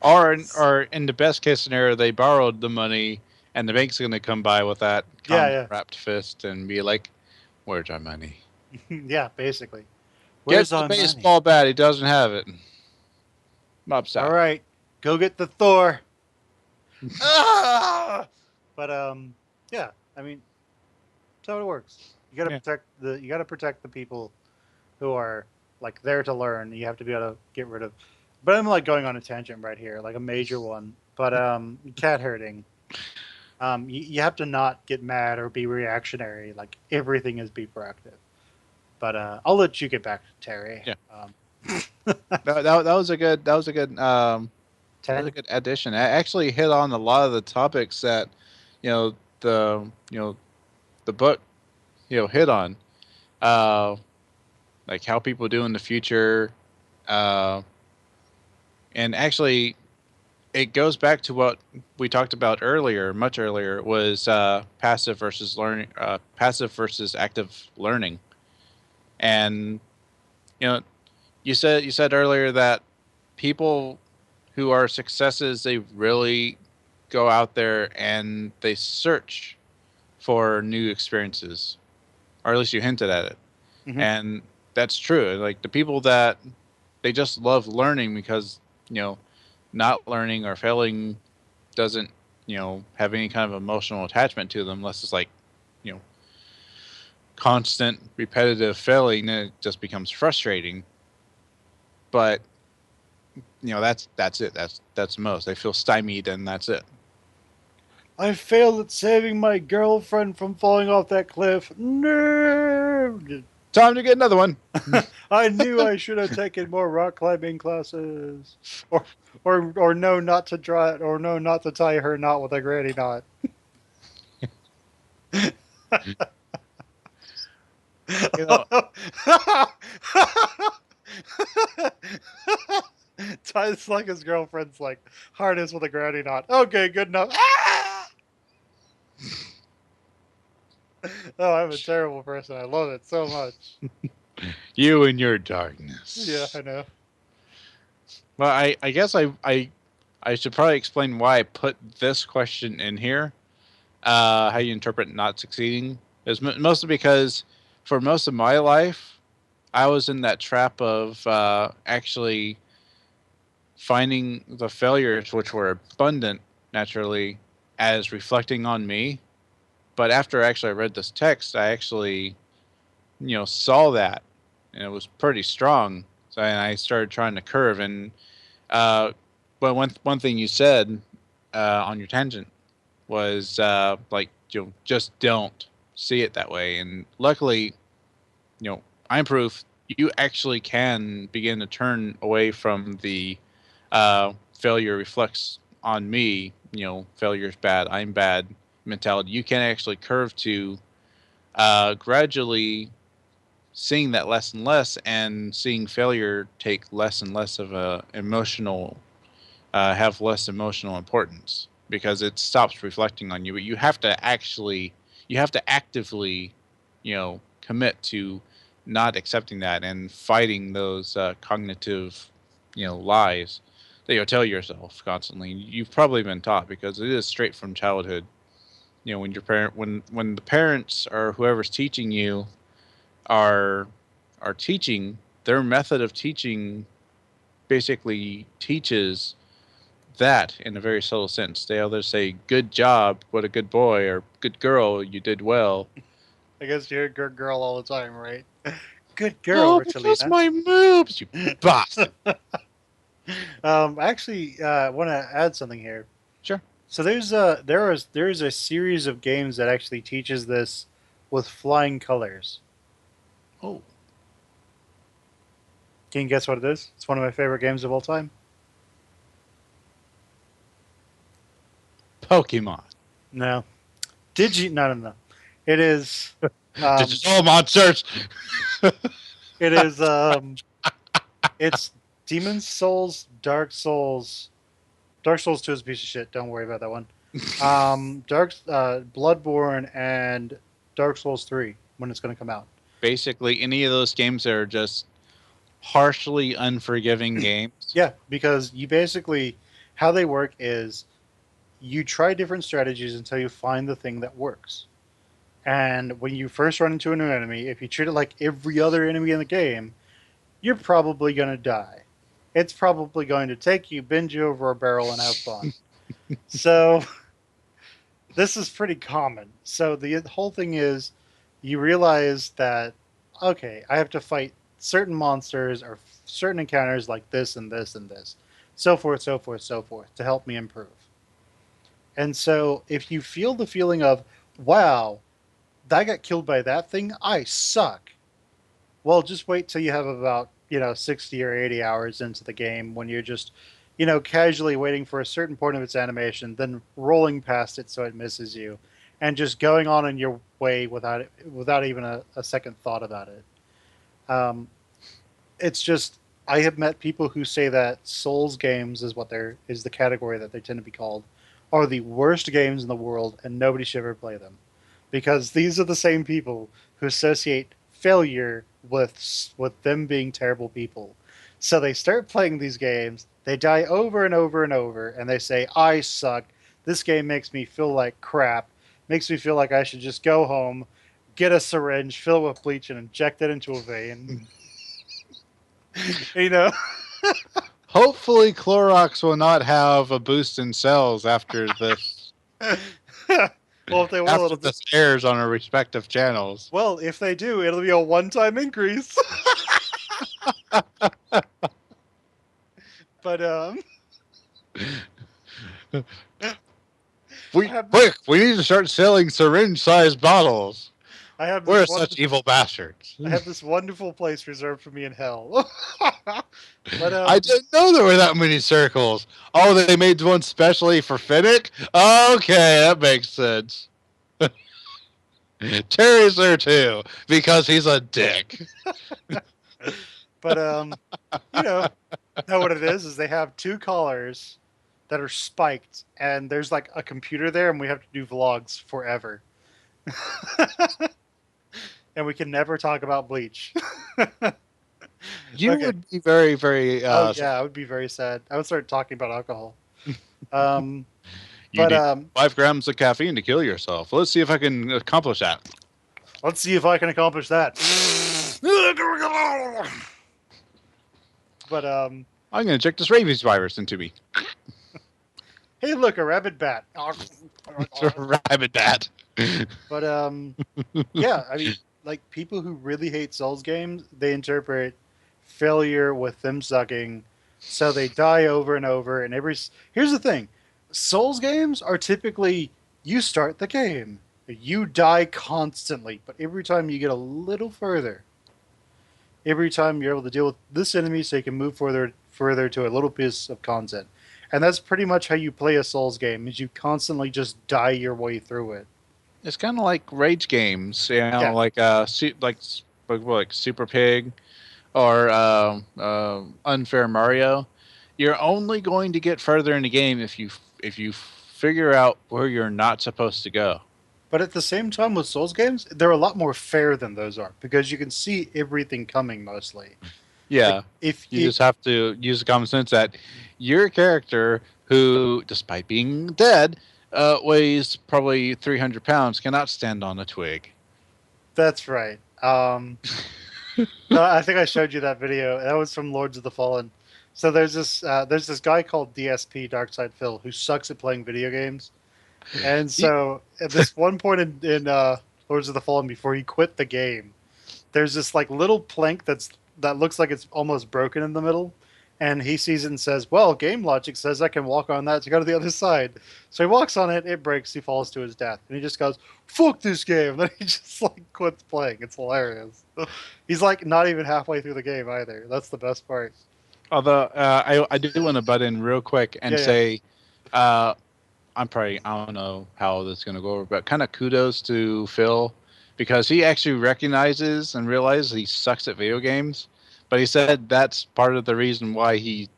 Or in the best case scenario, they borrowed the money, and the bank's going to come by with that Yeah, wrapped fist and be like, "Where's our money? yeah. Yeah, basically. Get Where's the our money? baseball bat. He doesn't have it. All Upside." right, go get the Thor. Ah! But yeah. I mean, that's how it works. Yeah. You got to protect the people who are like there to learn. You have to be able to get rid of. But I'm like going on a tangent right here, like a major one. But cat herding. You have to not get mad or be reactionary. Like everything is be proactive. But I'll let you get back to Terry. Yeah. That was a good. That was a 10. good addition. I actually hit on a lot of the topics that, you know, the you know the book, hit on, uh, like how people do in the future, uh, and actually, it goes back to what we talked about earlier, much earlier, was passive versus active learning, and you know, you said earlier that people who are successes, they really go out there and they search for new experiences, or at least you hinted at it. Hmm. And that's true. Like the people that they just love learning because, you know, not learning or failing doesn't, have any kind of emotional attachment to them unless it's like, you know, constant repetitive failing, then it just becomes frustrating. But, that's it. That's most. They feel stymied and that's it. I failed at saving my girlfriend from falling off that cliff. No. Time to get another one. I knew I should have taken more rock climbing classes, or no, not to draw it, or no, not to tie her knot with a granny knot. You know, Ties like his girlfriend's like harness with a granny knot. Okay, good enough. Ah! Oh, I'm a terrible person. I love it so much. you and your darkness. Yeah, I know. Well, I guess I should probably explain why I put this question in here. how you interpret not succeeding is mostly because for most of my life, I was in that trap of actually finding the failures, which were abundant naturally, as reflecting on me. But after actually I read this text, I actually, saw that, and it was pretty strong. So and I started trying to curve. And uh, but one thing you said on your tangent was like, just don't see it that way. And luckily, I'm proof you actually can begin to turn away from the failure reflects on me. Failure's bad. I'm bad mentality. You can actually curve to gradually seeing that less and less, and seeing failure take less and less of a emotional have less emotional importance because it stops reflecting on you. But you have to actively, commit to not accepting that and fighting those cognitive, lies that you tell yourself constantly. You've probably been taught because it is straight from childhood. When your parent, when the parents or whoever's teaching you are teaching, their method of teaching basically teaches that in a very subtle sense. They either say "good job," "what a good boy," or "good girl, you did well." I guess you're a good girl all the time, right? Good girl, Oh, because Richelina. my moves, you bastard. I actually want to add something here. Sure. So there's a series of games that actually teaches this with flying colors. Oh, Can you guess what it is? It's one of my favorite games of all time. Pokemon. No, no, no, no. It is um, Digital monsters. it is it's Demon Souls, Dark Souls. Dark Souls 2 is a piece of shit. Don't worry about that one. Bloodborne and Dark Souls 3 when it's going to come out. Basically, any of those games that are just harshly unforgiving games. Yeah, because you basically how they work is you try different strategies until you find the thing that works. And when you first run into a new enemy, if you treat it like every other enemy in the game, you're probably going to die. It's probably going to take you, bend you over a barrel, and have fun. So this is pretty common. So the whole thing is you realize that, okay, I have to fight certain monsters or certain encounters like this and this and this, so forth, so forth, so forth, to help me improve. And so if you feel the feeling of, wow, I got killed by that thing, I suck. Well, just wait till you have about, 60 or 80 hours into the game when you're just, casually waiting for a certain point of its animation, then rolling past it so it misses you, and just going on in your way without even a second thought about it. Um, it's just I have met people who say that Souls games is the category that they tend to be called are the worst games in the world, and nobody should ever play them because these are the same people who associate failure with them being terrible people. So they start playing these games, they die over and over and over, and they say, "I suck. This game makes me feel like crap. Makes me feel like I should just go home, get a syringe, fill it with bleach, and inject it into a vein." you know, Hopefully, Clorox will not have a boost in sales after this. well, if they will, After this airs on our respective channels. well, if they do, it'll be a one-time increase. But I have Quick, we need to start selling syringe-sized bottles. I have We're this such evil bastards. I have this wonderful place reserved for me in hell. but I didn't know there were that many circles. Oh, they made one specially for Fennec? Okay, that makes sense. Terry's there too, because he's a dick. but you know what it is they have two collars that are spiked, and there's like a computer there, and we have to do vlogs forever, and we can never talk about Bleach. You Okay. would be very, very. Oh yeah, I would be very sad. I would start talking about alcohol. Um, You But need 5 grams of caffeine to kill yourself. Let's see if I can accomplish that. let's see if I can accomplish that. But I'm going to inject this rabies virus into me. hey, look, a rabbit bat. It's a rabbit bat. But yeah, I mean, like people who really hate Souls games, they interpret failure with them sucking, so they die over and over. And here's the thing, Souls games are typically you start the game, you die constantly, but every time you get a little further, every time you're able to deal with this enemy, so you can move further to a little piece of content. And that's pretty much how you play a Souls game: is you constantly just die your way through it. It's kind of like rage games, you know, Yeah, like Super Pig or Unfair Mario. You're only going to get further in the game if you figure out where you're not supposed to go. but at the same time with Souls games, they're a lot more fair than those are because you can see everything coming mostly. Like Yeah, if you just have to use the common sense that your character, who, despite being dead, weighs probably 300 pounds, cannot stand on a twig. that's right. No, I think I showed you that video. That was from Lords of the Fallen. So there's this guy called DSP Darkside Phil who sucks at playing video games. And so at this one point in Lords of the Fallen, before he quit the game, there's this like little plank that looks like it's almost broken in the middle, and he sees it and says, "Well, game logic says I can walk on that to go to the other side." So he walks on it, it breaks, he falls to his death, and he just goes, "Fuck this game!" And then he just like quits playing. It's hilarious. He's like not even halfway through the game either. That's the best part. Although I do want to butt in real quick and Yeah, yeah. say, I don't know how this is going to go over, but kind of kudos to Phil because he actually recognizes and realizes he sucks at video games. But he said that's part of the reason why he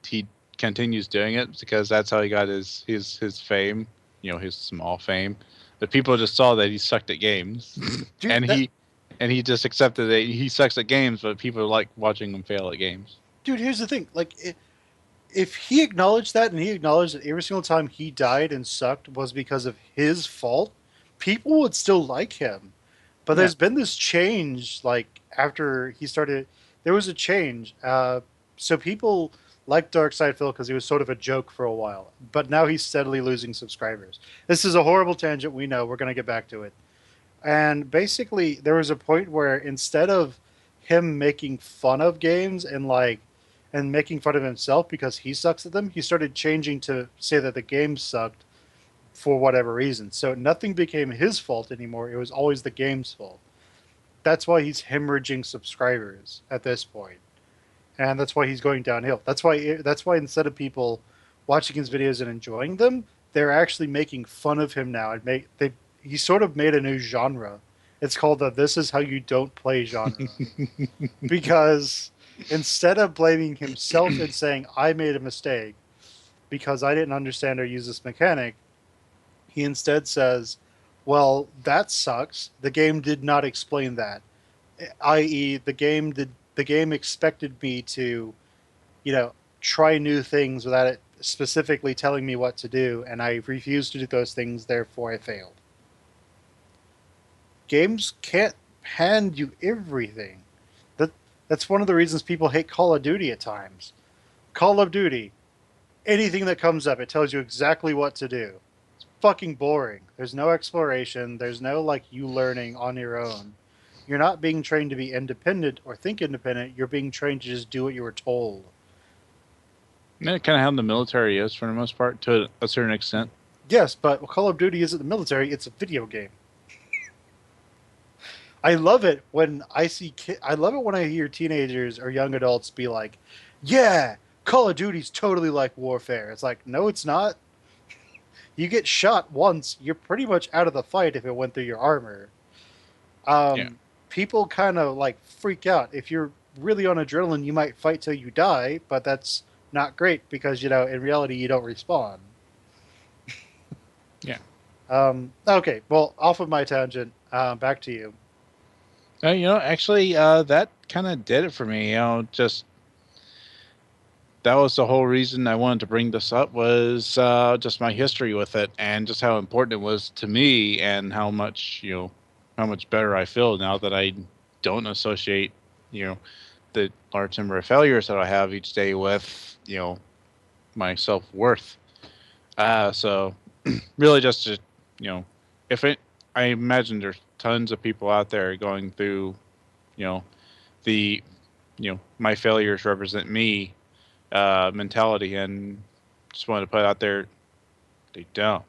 continues doing it because that's how he got his fame, you know, his small fame. The people just saw that he sucked at games, Dude, and he just accepted that he sucks at games, but people like watching him fail at games. dude, here's the thing. Like, if he acknowledged that and he acknowledged that every single time he died and sucked was because of his fault, people would still like him. But there's been this change, like after he started, there was a change. So people liked Darkside Phil because he was sort of a joke for a while, but now he's steadily losing subscribers. This is a horrible tangent. We know we're going to get back to it. And basically, there was a point where instead of him making fun of games and making fun of himself because he sucks at them, he started changing to say that the game sucked for whatever reason. So nothing became his fault anymore. It was always the game's fault. That's why he's hemorrhaging subscribers at this point, and that's why he's going downhill. That's why instead of people watching his videos and enjoying them, they're actually making fun of him now. He sort of made a new genre. It's called the "This is how you don't play" genre because instead of blaming himself and saying I made a mistake because I didn't understand or use this mechanic, he instead says, well, that sucks. The game did not explain that. I.e., the game expected me to, try new things without it specifically telling me what to do, and I refused to do those things, therefore I failed. Games can't hand you everything. That's one of the reasons people hate Call of Duty at times. Call of Duty, anything that comes up, it tells you exactly what to do. Fucking boring. There's no exploration. There's no you learning on your own. You're not being trained to be independent or think independent. You're being trained to just do what you were told. Yeah, kind of how the military is for the most part, to a certain extent. Yes, but Call of Duty isn't the military. It's a video game. I love it when I love it when I hear teenagers or young adults be like, "Yeah, Call of Duty's totally like warfare." It's like, no, it's not. You get shot once, you're pretty much out of the fight if it went through your armor. People kind of freak out. If you're really on adrenaline, you might fight till you die, but that's not great because in reality you don't respawn. Yeah. Okay, well, off of my tangent, back to you. Actually, that kind of did it for me. Just that was the whole reason I wanted to bring this up was just my history with it and just how important it was to me and how much how much better I feel now that I don't associate you know the large number of failures that I have each day with my self worth. So really just to if it I imagine there's tons of people out there going through you know the my failures represent me mentality, and just wanted to put out there they don't,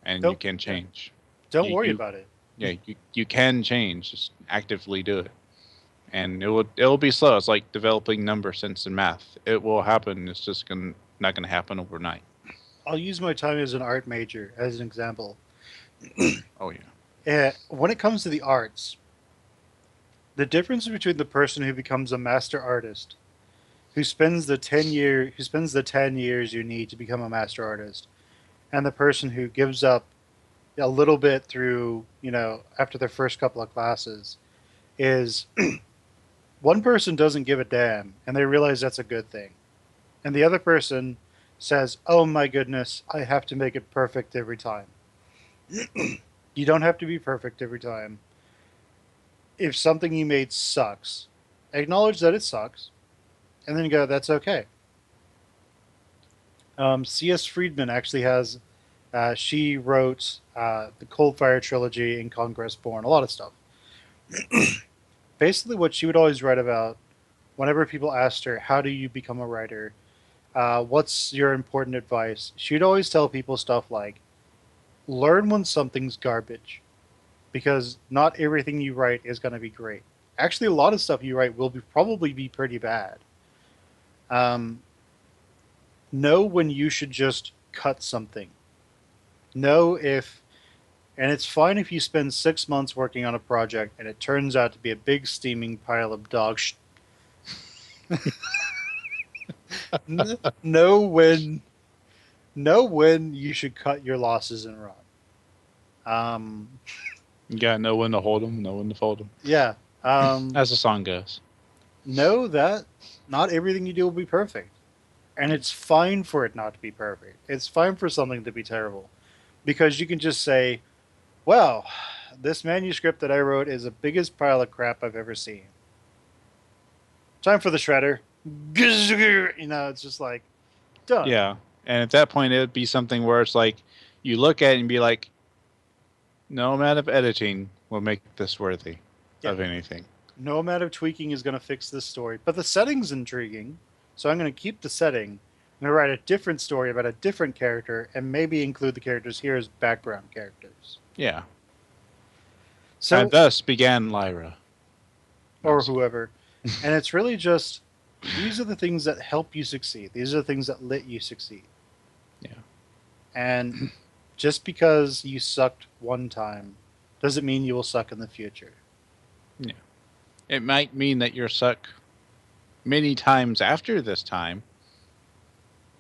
and you Don't can yeah, change. don't You worry you about it. yeah you can change. Just actively do it, and it will be slow. It's like developing number sense in math. It will happen. It's just not gonna happen overnight. I'll use my time as an art major as an example. Oh yeah, When it comes to the arts, the difference between the person who becomes a master artist, who spends the 10 years you need to become a master artist, and the person who gives up a little bit through, after their first couple of classes, is one person doesn't give a damn and they realize that's a good thing. And the other person says, "Oh my goodness, I have to make it perfect every time." You don't have to be perfect every time. If something you made sucks, acknowledge that it sucks and then go, "That's okay." C.S. Friedman actually has, she wrote the Cold Fire trilogy and Conquest Born, a lot of stuff. Basically, what she would always write about whenever people asked her, "How do you become a writer? What's your important advice?" She'd always tell people stuff like, learn when something's garbage, because not everything you write is going to be great. Actually, a lot of stuff you write will probably be pretty bad. Um, know when you should just cut something. Know if, and it's fine if you spend 6 months working on a project and it turns out to be a big steaming pile of dog shit. Know when you should cut your losses and run. Um, you gotta know when to hold them, know when to fold them, yeah. as the song goes. Know that not everything you do will be perfect, and it's fine for it not to be perfect. It's fine for something to be terrible, because you can just say, "Well, this manuscript that I wrote is the biggest pile of crap I've ever seen. Time for the shredder." It's just like done. Yeah, and at that point, it would be something where it's like you look at it and be like, no amount of editing will make this worthy Yeah. of anything. No amount of tweaking is going to fix this story, but the setting's intriguing, so I'm going to keep the setting. I'm going to write a different story about a different character, and maybe include the characters here as background characters. Yeah, So, and thus began Lyra. or whoever, and it's really just, these are the things that help you succeed. These are the things that let you succeed. Yeah. And just because you sucked one time doesn't mean you will suck in the future. Yeah. It might mean that you're suck many times after this time,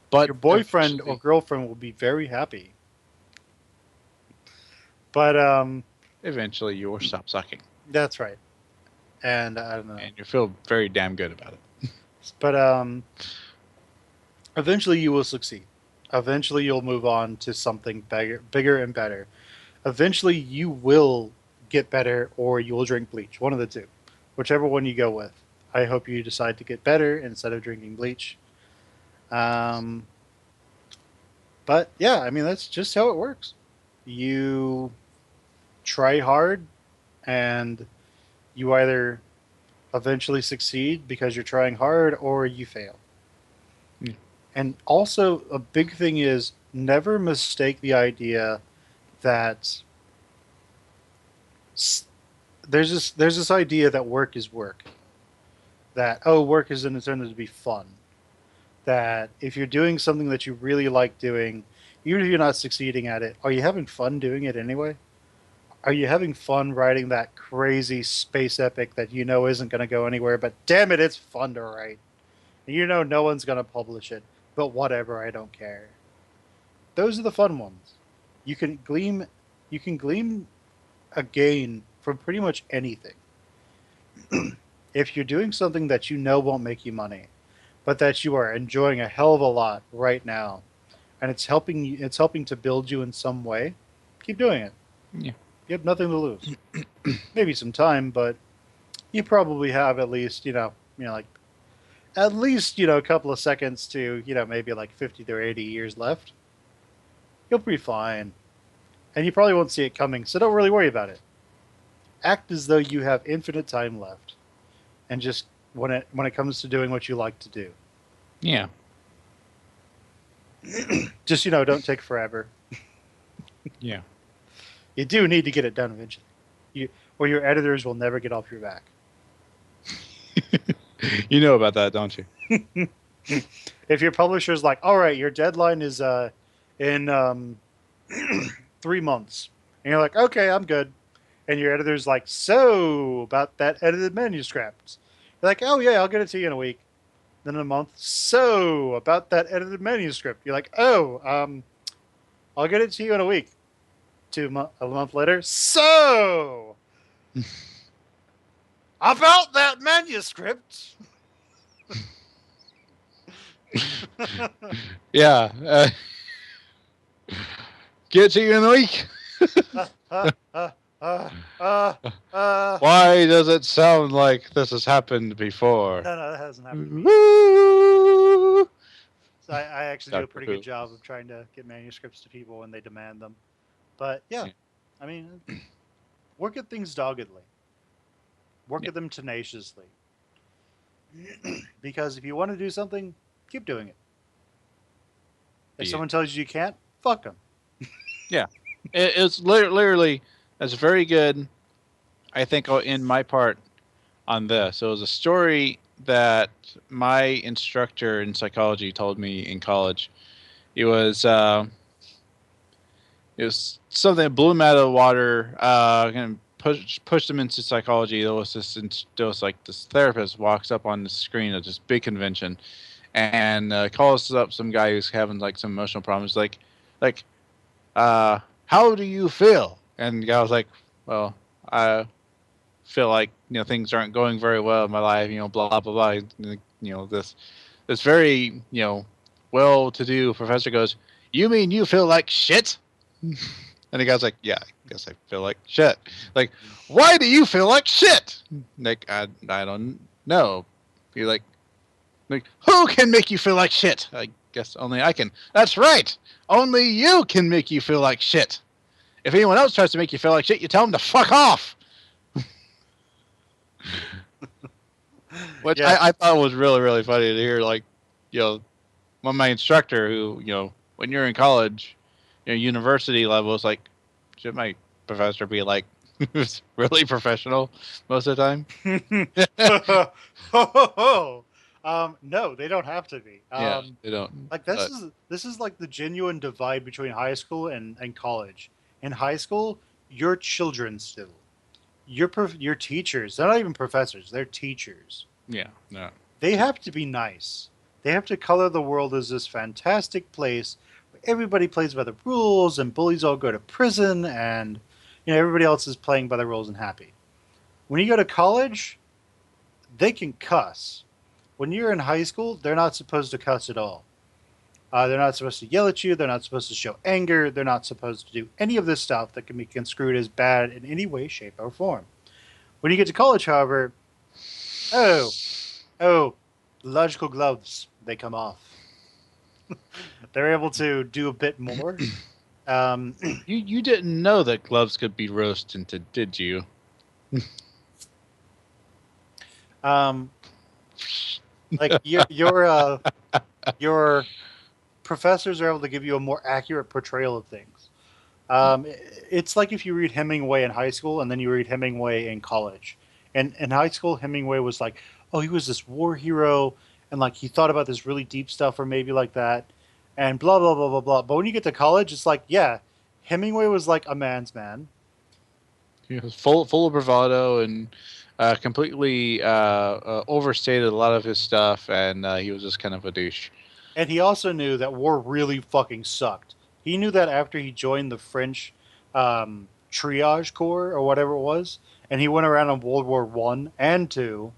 but Your boyfriend or girlfriend will be very happy. But eventually you will stop sucking. that's right. And I don't know. And you feel very damn good about it. But eventually you will succeed. Eventually you'll move on to something bigger and better. Eventually you will get better, or you will drink bleach. One of the two, whichever one you go with. I hope you decide to get better instead of drinking bleach. Um, but yeah, I mean that's just how it works. You try hard, and you either eventually succeed because you're trying hard, or you fail. Yeah. And also, a big thing is never mistake the idea that there's this idea that work is work. That, oh, work is intended to be fun. That if you're doing something that you really like doing, even if you're not succeeding at it, are you having fun doing it anyway? Are you having fun writing that crazy space epic that you know isn't going to go anywhere, but damn it, it's fun to write? You know no one's going to publish it, but whatever, I don't care. Those are the fun ones. You can glean a gain from pretty much anything. If you're doing something that you know won't make you money, but that you are enjoying a hell of a lot right now, and it's helping you. It's helping to build you in some way. Keep doing it. Yeah. You have nothing to lose. Maybe some time, but you probably have at least like at least a couple of seconds to maybe like 50 to 80 years left. You'll be fine, and you probably won't see it coming. So don't really worry about it. Act as though you have infinite time left, and just when it comes to doing what you like to do, Yeah. just don't take forever. Yeah. You do need to get it done eventually, or your editors will never get off your back. You know about that, don't you? If your publisher's like, all right, your deadline is in 3 months, and you're like, okay, I'm good, and your editor's like, so about that edited manuscript, you're like, oh yeah, I'll get it to you in a week. Then in a month, so about that edited manuscript, you're like, oh, I'll get it to you in a week. A month later, so about that manuscript. Yeah. Get to you in a week. uh, uh, uh, uh, Why does it sound like this has happened before? No, that hasn't happened to me. Woo! So I actually do a Doctor pretty Who. good job of trying to get manuscripts to people when they demand them. But yeah, Yeah. I mean, work at things doggedly. Work Yeah. at them tenaciously. Because if you want to do something, keep doing it. If Yeah. someone tells you you can't, fuck them. Yeah. It's literally, that's very good. I think I'll end my part on this. It was a story that my instructor in psychology told me in college. It was something that blew him out of the water. Kind of pushed him into psychology. There was like this therapist walks up on the screen at this big convention, and calls up some guy who's having like some emotional problems. Like, how do you feel? And the guy was like, well, I feel like things aren't going very well in my life. Blah blah blah. This very well-to-do professor goes, "You mean you feel like shit?" And the guy's like, "Yeah, I guess I feel like shit." Like, why do you feel like shit? Like, I don't know. You're like, who can make you feel like shit? I guess only I can. That's right. Only you can make you feel like shit. If anyone else tries to make you feel like shit, you tell them to fuck off. Which Yeah. I thought was really, really funny to hear. Like, my instructor who, when you're in college, university level, it's like, should my professor be like really professional most of the time? No, they don't have to be. Yeah, they don't. Like this is like the genuine divide between high school and college. In high school, you're children still. Your teachers. They're not even professors. They're teachers. Yeah, no. They have to be nice. They have to color the world as this fantastic place where everybody plays by the rules and bullies all go to prison and everybody else is playing by the rules and happy. When you go to college, they can cuss. When you're in high school, they're not supposed to cuss at all. They're not supposed to yell at you. They're not supposed to show anger. They're not supposed to do any of this stuff that can be construed as bad in any way, shape, or form. When you get to college, however, oh, logical gloves, they come off. They're able to do a bit more. You didn't know that gloves could be roasted, did you? Like your professors are able to give you a more accurate portrayal of things. It's like if you read Hemingway in high school and then you read Hemingway in college. And in high school, Hemingway was like, oh, he was this war hero, and like he thought about this really deep stuff, or maybe like that, and blah blah blah blah blah. But when you get to college, it's like, yeah, Hemingway was like a man's man. He was full of bravado and completely overstated a lot of his stuff, and he was just kind of a douche. And he also knew that war really fucking sucked. He knew that after he joined the French triage corps or whatever it was, and he went around in World War I and II,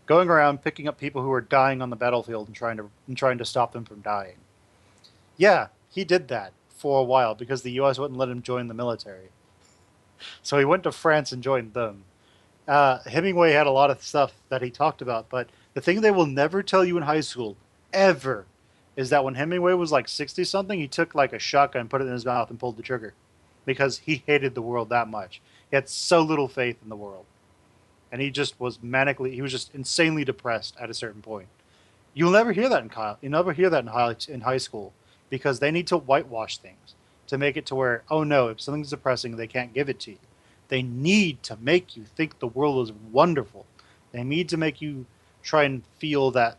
going around picking up people who were dying on the battlefield and trying to stop them from dying. Yeah, he did that for a while because the U.S. wouldn't let him join the military. So he went to France and joined them. Hemingway had a lot of stuff that he talked about, but the thing they will never tell you in high school, ever, is that when Hemingway was like 60 something, he took like a shotgun, put it in his mouth, and pulled the trigger because he hated the world that much. He had so little faith in the world. And he just was he was just insanely depressed at a certain point. You'll never hear that in Kyle. You never hear that in high school because they need to whitewash things to make it to where, oh no, if something's depressing, they can't give it to you. They need to make you think the world is wonderful. They need to make you try and feel that,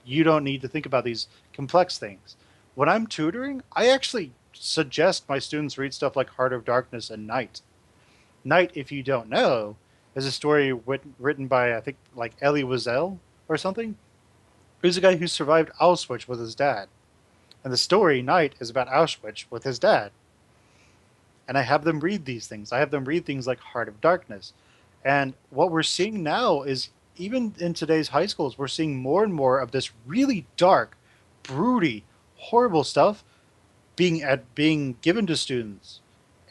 you don't need to think about these complex things. When I'm tutoring, I actually suggest my students read stuff like Heart of Darkness and Night. Night, if you don't know, is a story written by, I think, like Elie Wiesel or something. He's a guy who survived Auschwitz with his dad. And the story, Night, is about Auschwitz with his dad. And I have them read these things. I have them read things like Heart of Darkness. And what we're seeing now is, even in today's high schools, we're seeing more and more of this really dark, broody, horrible stuff being given to students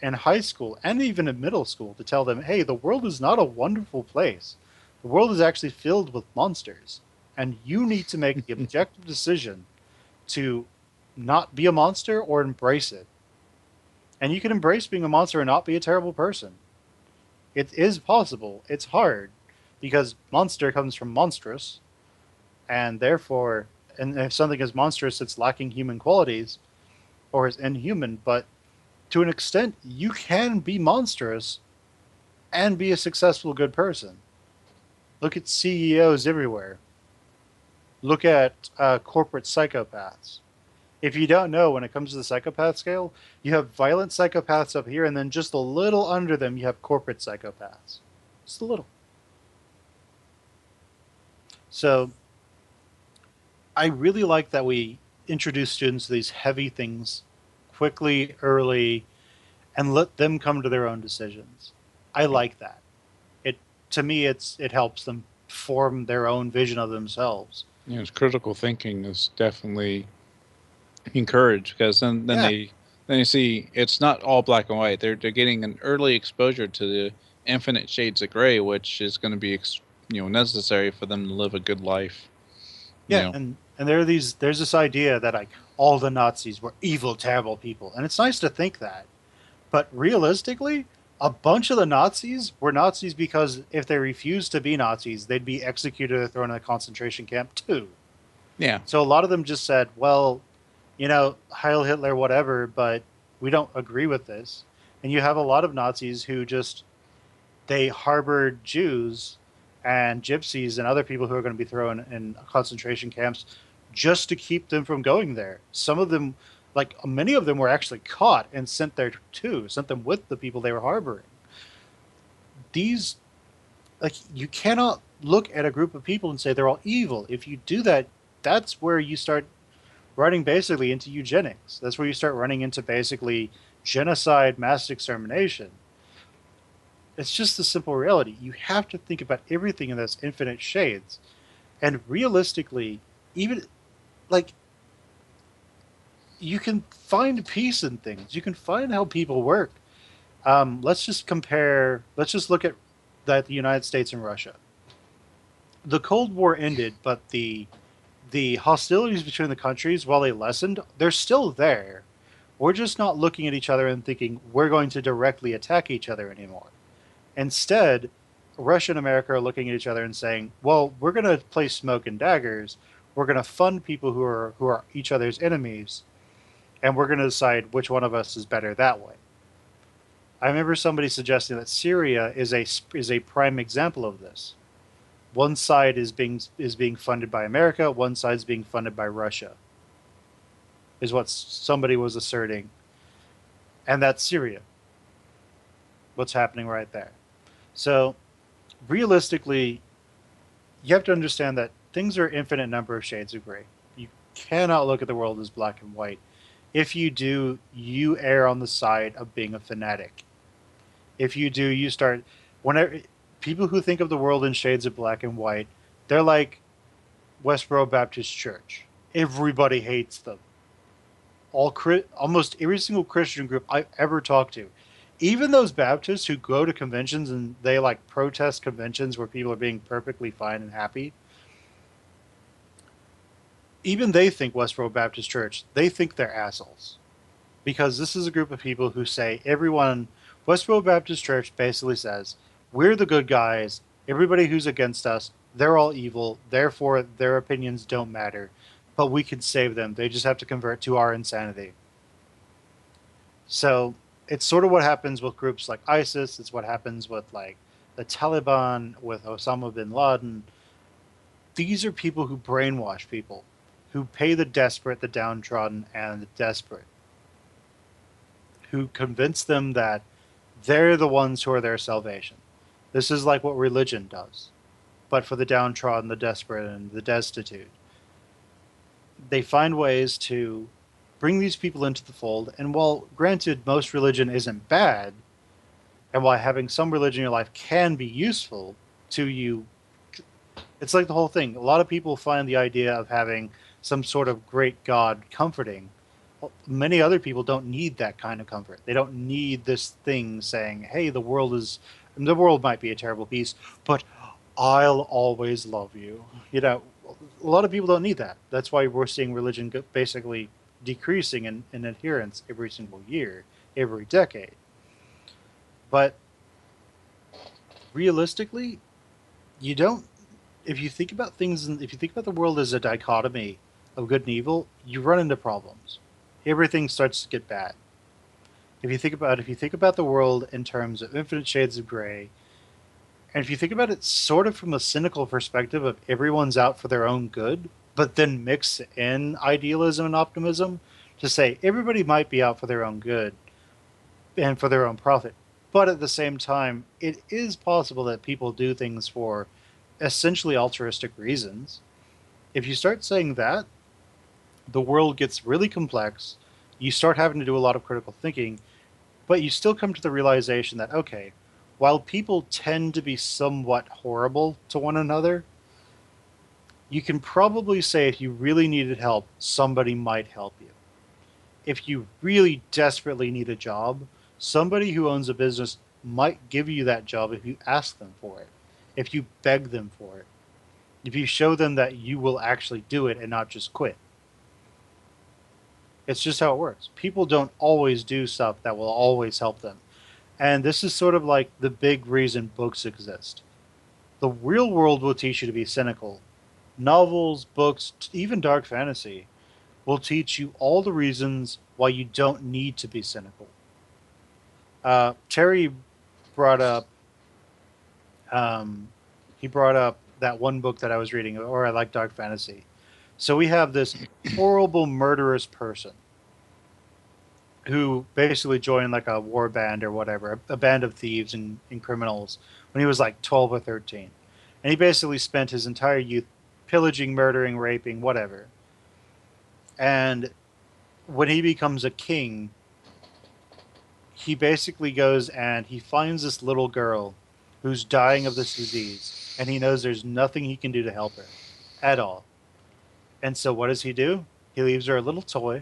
in high school and even in middle school to tell them, hey, the world is not a wonderful place. The world is actually filled with monsters. And you need to make the objective decision to not be a monster or embrace it. And you can embrace being a monster and not be a terrible person. It is possible. It's hard because monster comes from monstrous. And therefore, and if something is monstrous, it's lacking human qualities or is inhuman. But to an extent, you can be monstrous and be a successful, good person. Look at CEOs everywhere. Look at corporate psychopaths. If you don't know, when it comes to the psychopath scale, you have violent psychopaths up here, and then just a little under them, you have corporate psychopaths. Just a little. So I really like that we introduce students to these heavy things quickly, early, and let them come to their own decisions. I like that. It to me, it helps them form their own vision of themselves. It's critical thinking is definitely encouraged because then Yeah, they see it's not all black and white. They're getting an early exposure to the infinite shades of gray, which is going to be necessary for them to live a good life. You yeah, know, and there's this idea that like all the Nazis were evil, terrible people, and it's nice to think that. But realistically, a bunch of the Nazis were Nazis because if they refused to be Nazis, they'd be executed or thrown in a concentration camp too. yeah, So a lot of them just said, well, Heil Hitler, whatever, but we don't agree with this. And you have a lot of Nazis who just, they harbored Jews and gypsies and other people who are going to be thrown in concentration camps just to keep them from going there. Some of them, like many of them, were actually caught and sent there too, sent them with the people they were harboring. These, like, you cannot look at a group of people and say they're all evil. If you do that, that's where you start running basically into eugenics. That's where you start running into basically genocide, mass extermination. It's just the simple reality. You have to think about everything in those infinite shades. And realistically, even like you can find peace in things. You can find how people work. Let's just compare. Let's just look at the United States and Russia. The Cold War ended, but the hostilities between the countries, while they lessened, they're still there. We're just not looking at each other and thinking we're going to directly attack each other anymore. Instead, Russia and America are looking at each other and saying, "Well, we're going to play smoke and daggers. We're going to fund people who are each other's enemies, and we're going to decide which one of us is better that way." I remember somebody suggesting that Syria is a prime example of this. One side is being funded by America, one side is being funded by Russia. Is what somebody was asserting, and that's Syria. What's happening right there? So, realistically, you have to understand that things are infinite number of shades of gray. You cannot look at the world as black and white. If you do, you err on the side of being a fanatic. If you do, you start whenever people who think of the world in shades of black and white They're like Westboro Baptist Church. Everybody hates them. Almost every single Christian group I've ever talked to, even those Baptists who go to conventions and they like protest conventions where people are being perfectly fine and happy, even they think Westboro Baptist Church, they think they're assholes. Because this is a group of people who say Westboro Baptist Church basically says, we're the good guys, everybody who's against us, they're all evil, therefore their opinions don't matter, but we can save them. They just have to convert to our insanity. So it's sort of what happens with groups like ISIS. It's what happens with like the Taliban, with Osama bin Laden. These are people who brainwash people, who pay the desperate, the downtrodden, and the desperate, who convince them that they're the ones who are their salvation. This is like what religion does, but for the downtrodden, the desperate, and the destitute. They find ways to bring these people into the fold. And while, granted, most religion isn't bad, and while having some religion in your life can be useful to you, it's like the whole thing. A lot of people find the idea of having some sort of great God comforting. Many other people don't need that kind of comfort. They don't need this thing saying, "Hey, the world might be a terrible piece, but I'll always love you." You know, a lot of people don't need that. That's why we're seeing religion basically decreasing in adherence every single year, every decade. But realistically, you don't. If you think about things, if you think about the world as a dichotomy of good and evil, you run into problems. Everything starts to get bad. If you think about the world in terms of infinite shades of gray, and if you think about it sort of from a cynical perspective of everyone's out for their own good, but then mix in idealism and optimism to say everybody might be out for their own good and for their own profit. But at the same time, it is possible that people do things for essentially altruistic reasons. If you start saying that, the world gets really complex. You start having to do a lot of critical thinking, but you still come to the realization that, okay, while people tend to be somewhat horrible to one another, you can probably say if you really needed help, somebody might help you. If you really desperately need a job, somebody who owns a business might give you that job if you ask them for it, if you beg them for it, if you show them that you will actually do it and not just quit. It's just how it works. People don't always do stuff that will always help them. And this is sort of like the big reason books exist. The real world will teach you to be cynical. Novels, books, even dark fantasy will teach you all the reasons why you don't need to be cynical. Terry brought up he brought up that one book that I was reading, or I like dark fantasy. So we have this horrible murderous person who basically joined like a war band or whatever, a band of thieves and criminals when he was like 12 or 13. And he basically spent his entire youth pillaging, murdering, raping, whatever. And when he becomes a king, he basically goes and he finds this little girl who's dying of this disease. And he knows there's nothing he can do to help her at all. And so what does he do? He leaves her a little toy,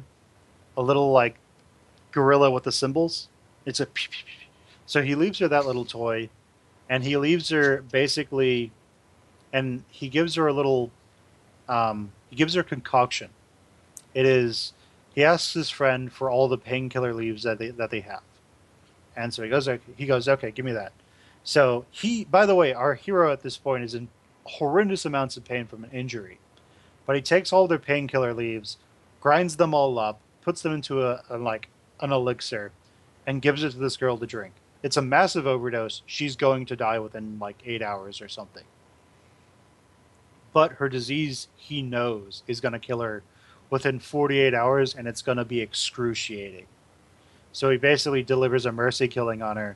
a little like gorilla with the symbols. It's a so he leaves her that little toy, and he leaves her basically, and he gives her a little, he gives her concoction. It is, he asks his friend for all the painkiller leaves that they have, and so he goes, okay, give me that. So he, by the way, our hero at this point is in horrendous amounts of pain from an injury, but he takes all their painkiller leaves, grinds them all up, puts them into a like an elixir, and gives it to this girl to drink. It's a massive overdose. She's going to die within like 8 hours or something. But her disease, he knows, is going to kill her within 48 hours, and it's going to be excruciating. So he basically delivers a mercy killing on her,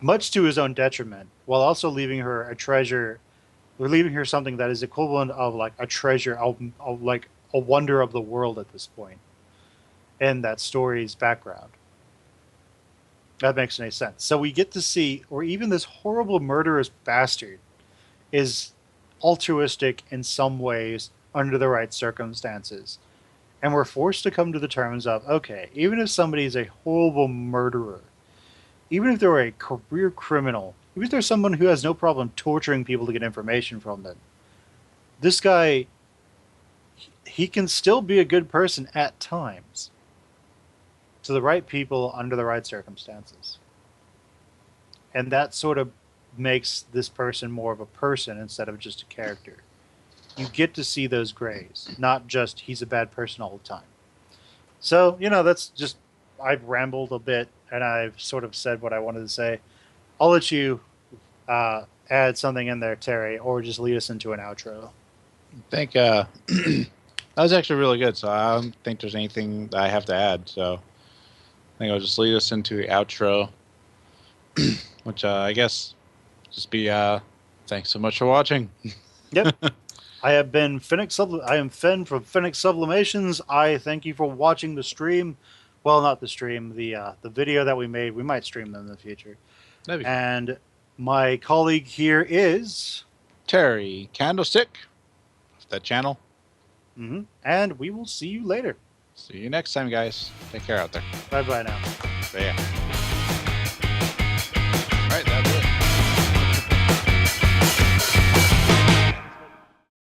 much to his own detriment, while also leaving her a treasure. We're leaving her something that is equivalent of like a treasure, of like a wonder of the world at this point in that story's background. That makes any sense. So we get to see, or even this horrible murderous bastard is altruistic in some ways under the right circumstances. And we're forced to come to the terms of, okay, even if somebody is a horrible murderer, even if they're a career criminal, even if they're someone who has no problem torturing people to get information from them, this guy, he can still be a good person at times to the right people under the right circumstances. And that sort of makes this person more of a person instead of just a character. You get to see those grays, not just he's a bad person all the time. So, that's just, I've rambled a bit and I've sort of said what I wanted to say. I'll let you add something in there, Terry, or just lead us into an outro. I think that was actually really good. So I don't think there's anything that I have to add. So I think I'll just lead us into the outro, which I guess just be thanks so much for watching. Yep. I have been Fennec. I am Fenn from Fennec Sublimations. I thank you for watching the stream. Well, not the stream, the video that we made. We might stream them in the future. And my colleague here is Terry Candlestick. That channel. Mm-hmm. And we will see you later. See you next time, guys. Take care out there. Bye-bye now. See ya.